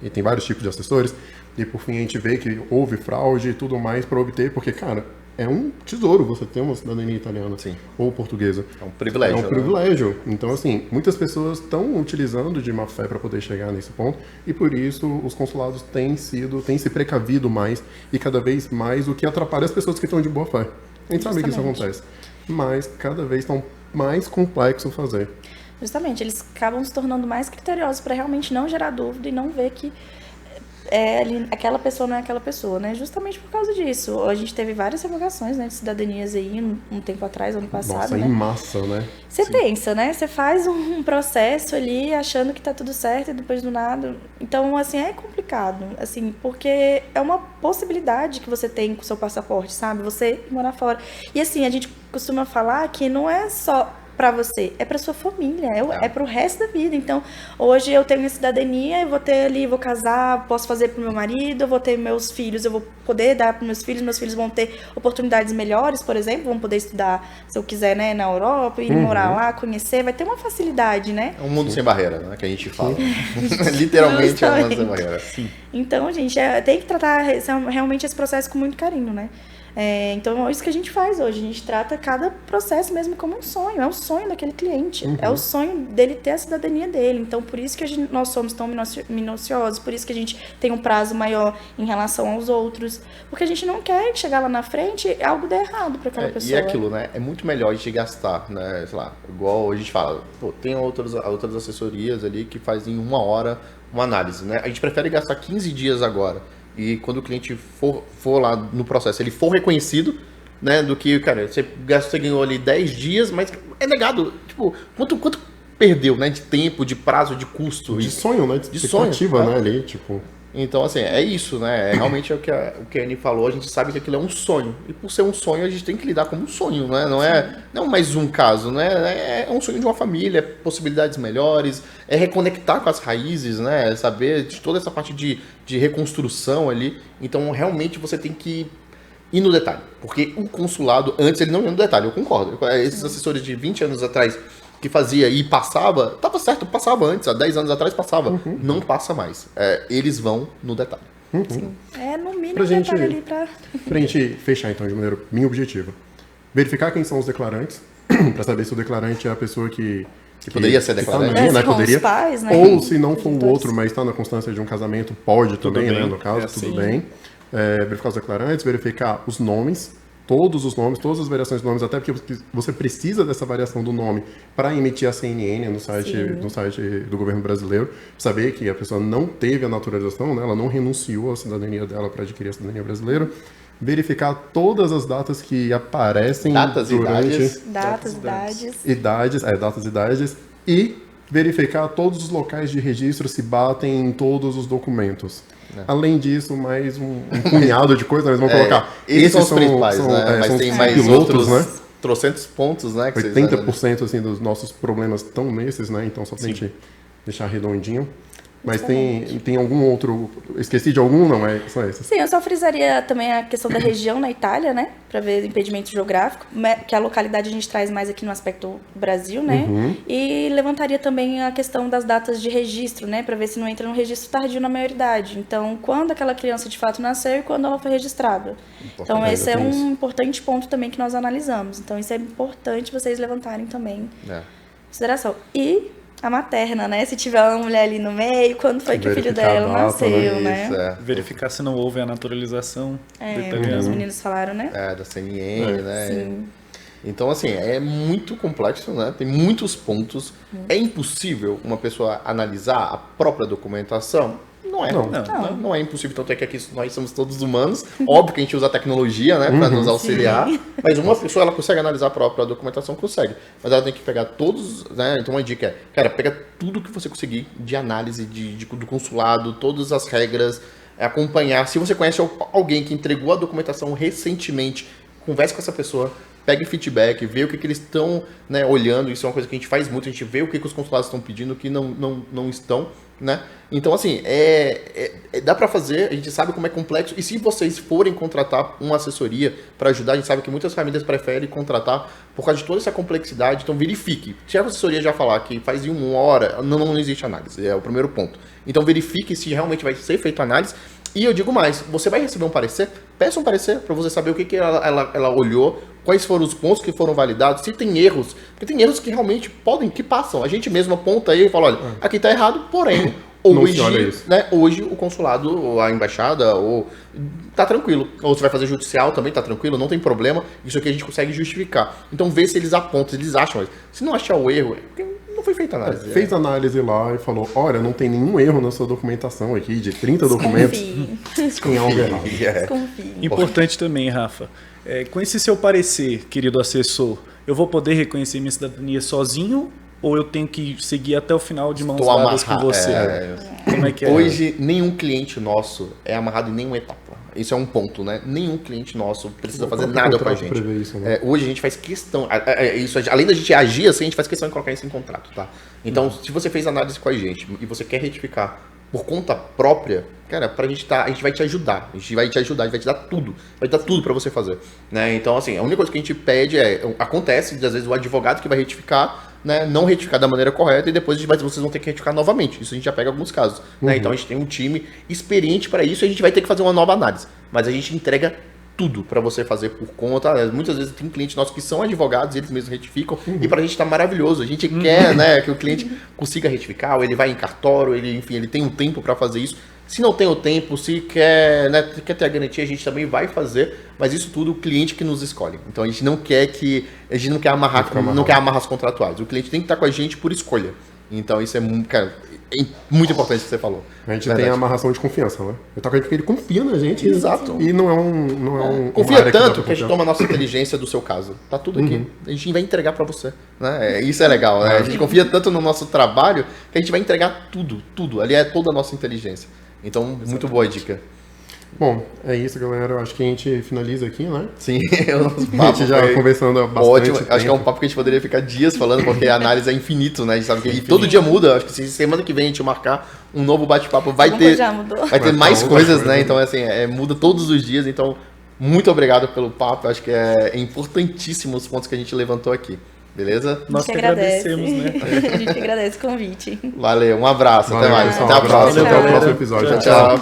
[SPEAKER 2] e tem vários tipos de assessores, e por fim a gente vê que houve fraude e tudo mais para obter, porque, cara, é um tesouro você ter uma cidadania italiana.
[SPEAKER 1] Sim.
[SPEAKER 2] Ou portuguesa.
[SPEAKER 1] É um privilégio.
[SPEAKER 2] É um privilégio. Então, assim, muitas pessoas estão utilizando de má fé para poder chegar nesse ponto, e por isso os consulados têm se precavido mais e cada vez mais, o que atrapalha as pessoas que estão de boa fé. A gente sabe que isso acontece. Mas cada vez estão mais complexo fazer.
[SPEAKER 3] Justamente, eles acabam se tornando mais criteriosos para realmente não gerar dúvida e não ver que aquela pessoa não é aquela pessoa, né? Justamente por causa disso. A gente teve várias revogações, né, de cidadanias aí um tempo atrás, ano passado.
[SPEAKER 2] Nossa,
[SPEAKER 3] né?
[SPEAKER 2] em massa, né?
[SPEAKER 3] Você pensa, né? Você faz um processo ali achando que tá tudo certo e depois do nada. Então, assim, é complicado, assim, porque é uma possibilidade que você tem com o seu passaporte, sabe? Você morar fora. E assim, a gente costuma falar que não é só para você, é para sua família, é para o resto da vida. Então, hoje eu tenho minha cidadania, eu vou ter ali, vou casar, posso fazer pro meu marido, eu vou ter meus filhos, eu vou poder dar para meus filhos vão ter oportunidades melhores, por exemplo, vão poder estudar, se eu quiser, né, na Europa, ir morar lá, conhecer, vai ter uma facilidade, né?
[SPEAKER 1] É um mundo sem barreira, né, que a gente fala. Literalmente é um mundo sem barreira. Sim.
[SPEAKER 3] Então, gente, tem que tratar realmente esse processo com muito carinho, né? Então, é isso que a gente faz hoje. A gente trata cada processo mesmo como um sonho. É o sonho daquele cliente. É o sonho dele ter a cidadania dele. Então, por isso que nós somos tão minuciosos. Por isso que a gente tem um prazo maior em relação aos outros. Porque a gente não quer chegar lá na frente e algo der errado para aquela pessoa.
[SPEAKER 1] E é aquilo, né? É muito melhor a gente gastar, né? Sei lá, igual a gente fala, tem outras assessorias ali que fazem em 1 hora uma análise, né? A gente prefere gastar 15 dias agora. E quando o cliente for lá no processo, ele for reconhecido, né, do que, cara, você ganhou ali 10 dias, mas é negado. Tipo, quanto perdeu, né, de tempo, de prazo, de custo?
[SPEAKER 2] De sonho, né? De expectativa, né, ali, tipo...
[SPEAKER 1] Então, assim, é isso, né? Realmente é o que a Annie falou, a gente sabe que aquilo é um sonho. E por ser um sonho, a gente tem que lidar como um sonho, né? Não é mais um caso, né? É um sonho de uma família, possibilidades melhores, é reconectar com as raízes, né? Saber de toda essa parte de reconstrução ali. Então, realmente, você tem que ir no detalhe. Porque o consulado, antes, ele não ia no detalhe, eu concordo. Esses assessores de 20 anos atrás que fazia e passava, tava certo, passava antes, há 10 anos atrás passava. Não passa mais. Eles vão no detalhe.
[SPEAKER 3] No mínimo
[SPEAKER 2] pra gente,
[SPEAKER 3] detalhe ali pra
[SPEAKER 2] gente fechar, então, de maneira minha objetiva. Verificar quem são os declarantes, para saber se o declarante é a pessoa que
[SPEAKER 1] poderia ser declarante.
[SPEAKER 2] Tá, né? Poderia.
[SPEAKER 3] Os pais, né?
[SPEAKER 2] Ou se não for o outro, mas está na constância de um casamento, pode também,
[SPEAKER 4] bem,
[SPEAKER 2] né? No caso, tudo bem. Verificar os declarantes, verificar os nomes, todos os nomes, todas as variações de nomes, até porque você precisa dessa variação do nome para emitir a CNN no site do governo brasileiro, saber que a pessoa não teve a naturalização, né? Ela não renunciou à cidadania dela para adquirir a cidadania brasileira. Verificar todas as datas que aparecem
[SPEAKER 1] Datas e idades.
[SPEAKER 3] Datas
[SPEAKER 2] e idades. E verificar todos os locais de registro se batem em todos os documentos. Além disso, mais um punhado de coisas, mas vamos colocar.
[SPEAKER 1] Esses são os principais, né? Mas tem mais
[SPEAKER 2] pilotos,
[SPEAKER 1] outros,
[SPEAKER 2] né?
[SPEAKER 1] trocentos pontos, né? Que
[SPEAKER 2] 80% assim, dos nossos problemas estão nesses, né? Então, só pra gente deixar redondinho. Mas tem algum outro... Esqueci de algum? Não, são esses.
[SPEAKER 3] Sim, eu só frisaria também a questão da região na Itália, né? Para ver impedimento geográfico, que a localidade a gente traz mais aqui no aspecto Brasil, né? E levantaria também a questão das datas de registro, né? Para ver se não entra no registro tardio na maioridade. Então, quando aquela criança de fato nasceu e quando ela foi registrada. Então, esse é um importante ponto também que nós analisamos. Então, isso é importante vocês levantarem também em consideração. E a materna, né? Se tiver uma mulher ali no meio, quando foi que o filho dela nasceu, né?
[SPEAKER 4] Verificar se não houve a naturalização.
[SPEAKER 3] Os meninos falaram, né?
[SPEAKER 1] Da CNN, né?
[SPEAKER 3] Sim.
[SPEAKER 1] Então, assim, é muito complexo, né? Tem muitos pontos. É impossível uma pessoa analisar a própria documentação? Não é. Não é impossível. Tanto é que aqui nós somos todos humanos. Óbvio que a gente usa a tecnologia, né? Para nos auxiliar. Mas uma pessoa, ela consegue analisar a própria documentação? Consegue. Mas ela tem que pegar todos, né? Então, uma dica é, cara, pega tudo que você conseguir de análise do consulado, todas as regras, acompanhar. Se você conhece alguém que entregou a documentação recentemente, converse com essa pessoa, pegue feedback, vê o que eles estão, né, olhando. Isso é uma coisa que a gente faz muito, a gente vê o que os consulados estão pedindo, o que não estão, né? Então, assim, dá pra fazer, a gente sabe como é complexo, e se vocês forem contratar uma assessoria para ajudar, a gente sabe que muitas famílias preferem contratar por causa de toda essa complexidade, então verifique. Se a assessoria já falar que faz em 1 hora, não existe análise, é o primeiro ponto. Então verifique se realmente vai ser feita análise. E eu digo mais, você vai receber um parecer, peça um parecer para você saber o que ela olhou, quais foram os pontos que foram validados, se tem erros, porque tem erros que realmente que passam. A gente mesmo aponta aí e fala, olha, aqui está errado, porém, hoje o consulado, ou a embaixada, tá tranquilo. Ou você vai fazer judicial também, tá tranquilo, não tem problema, isso aqui a gente consegue justificar. Então vê se eles apontam, se eles acham, se não achar o erro, não foi feita análise.
[SPEAKER 2] Fez análise lá e falou, olha, não tem nenhum erro na sua documentação aqui, de 30 documentos. Tem algo errado.
[SPEAKER 4] Importante também, Rafa, com esse seu parecer, querido assessor, eu vou poder reconhecer minha cidadania sozinho ou eu tenho que seguir até o final de mãos dadas com você? Como é que é?
[SPEAKER 1] Hoje, nenhum cliente nosso é amarrado em nenhuma etapa. Isso é um ponto, né? Nenhum cliente nosso precisa fazer nada com a gente.
[SPEAKER 2] Isso, né?
[SPEAKER 1] Hoje a gente faz questão, além da gente agir assim, a gente faz questão de colocar isso em contrato, tá? Então, se você fez análise com a gente e você quer retificar por conta própria, cara, a gente vai te ajudar, a gente vai te dar tudo, vai dar tudo pra você fazer, né? Então, assim, a única coisa que a gente pede acontece, às vezes o advogado que vai retificar, né, não retificar da maneira correta e depois vocês vão ter que retificar novamente. Isso a gente já pega alguns casos, né? Então a gente tem um time experiente para isso e a gente vai ter que fazer uma nova análise, mas a gente entrega tudo para você fazer por conta. Muitas vezes tem clientes nossos que são advogados, eles mesmos retificam, e pra gente tá maravilhoso. A gente quer, né, que o cliente consiga retificar, ou ele vai em cartório, ele tem um tempo para fazer isso. Se não tem o tempo, se quer, né, quer ter a garantia, a gente também vai fazer, mas isso tudo o cliente que nos escolhe. Então a gente não quer amarrar as contratuais. O cliente tem que estar com a gente por escolha. Então isso é muito importante o que você falou.
[SPEAKER 2] A gente tem a amarração de confiança, né? Eu tô com ele porque ele confia na gente.
[SPEAKER 1] Exato.
[SPEAKER 2] E não é um
[SPEAKER 1] confia tanto que a gente toma a nossa inteligência do seu caso. Tá tudo aqui. A gente vai entregar pra você. Né? Isso é legal, né? A gente confia tanto no nosso trabalho que a gente vai entregar tudo. Ali é toda a nossa inteligência. Então, muito boa dica.
[SPEAKER 2] Bom, é isso, galera. Eu acho que a gente finaliza aqui, né?
[SPEAKER 1] Sim,
[SPEAKER 2] a gente já conversando há bastante
[SPEAKER 1] ótimo.
[SPEAKER 2] tempo.
[SPEAKER 1] Acho que é um papo que a gente poderia ficar dias falando, porque a análise é infinito, né? A gente sabe que todo dia muda. Acho que se semana que vem a gente marcar um novo bate-papo, vai ter mais coisas, né? Então, assim, muda todos os dias. Então, muito obrigado pelo papo. Acho que é importantíssimo os pontos que a gente levantou aqui. Beleza?
[SPEAKER 4] Nós que agradecemos, né?
[SPEAKER 3] A gente agradece o convite.
[SPEAKER 1] Valeu, um abraço. Até mais.
[SPEAKER 2] Até a próxima. Até o próximo episódio.
[SPEAKER 1] Tchau.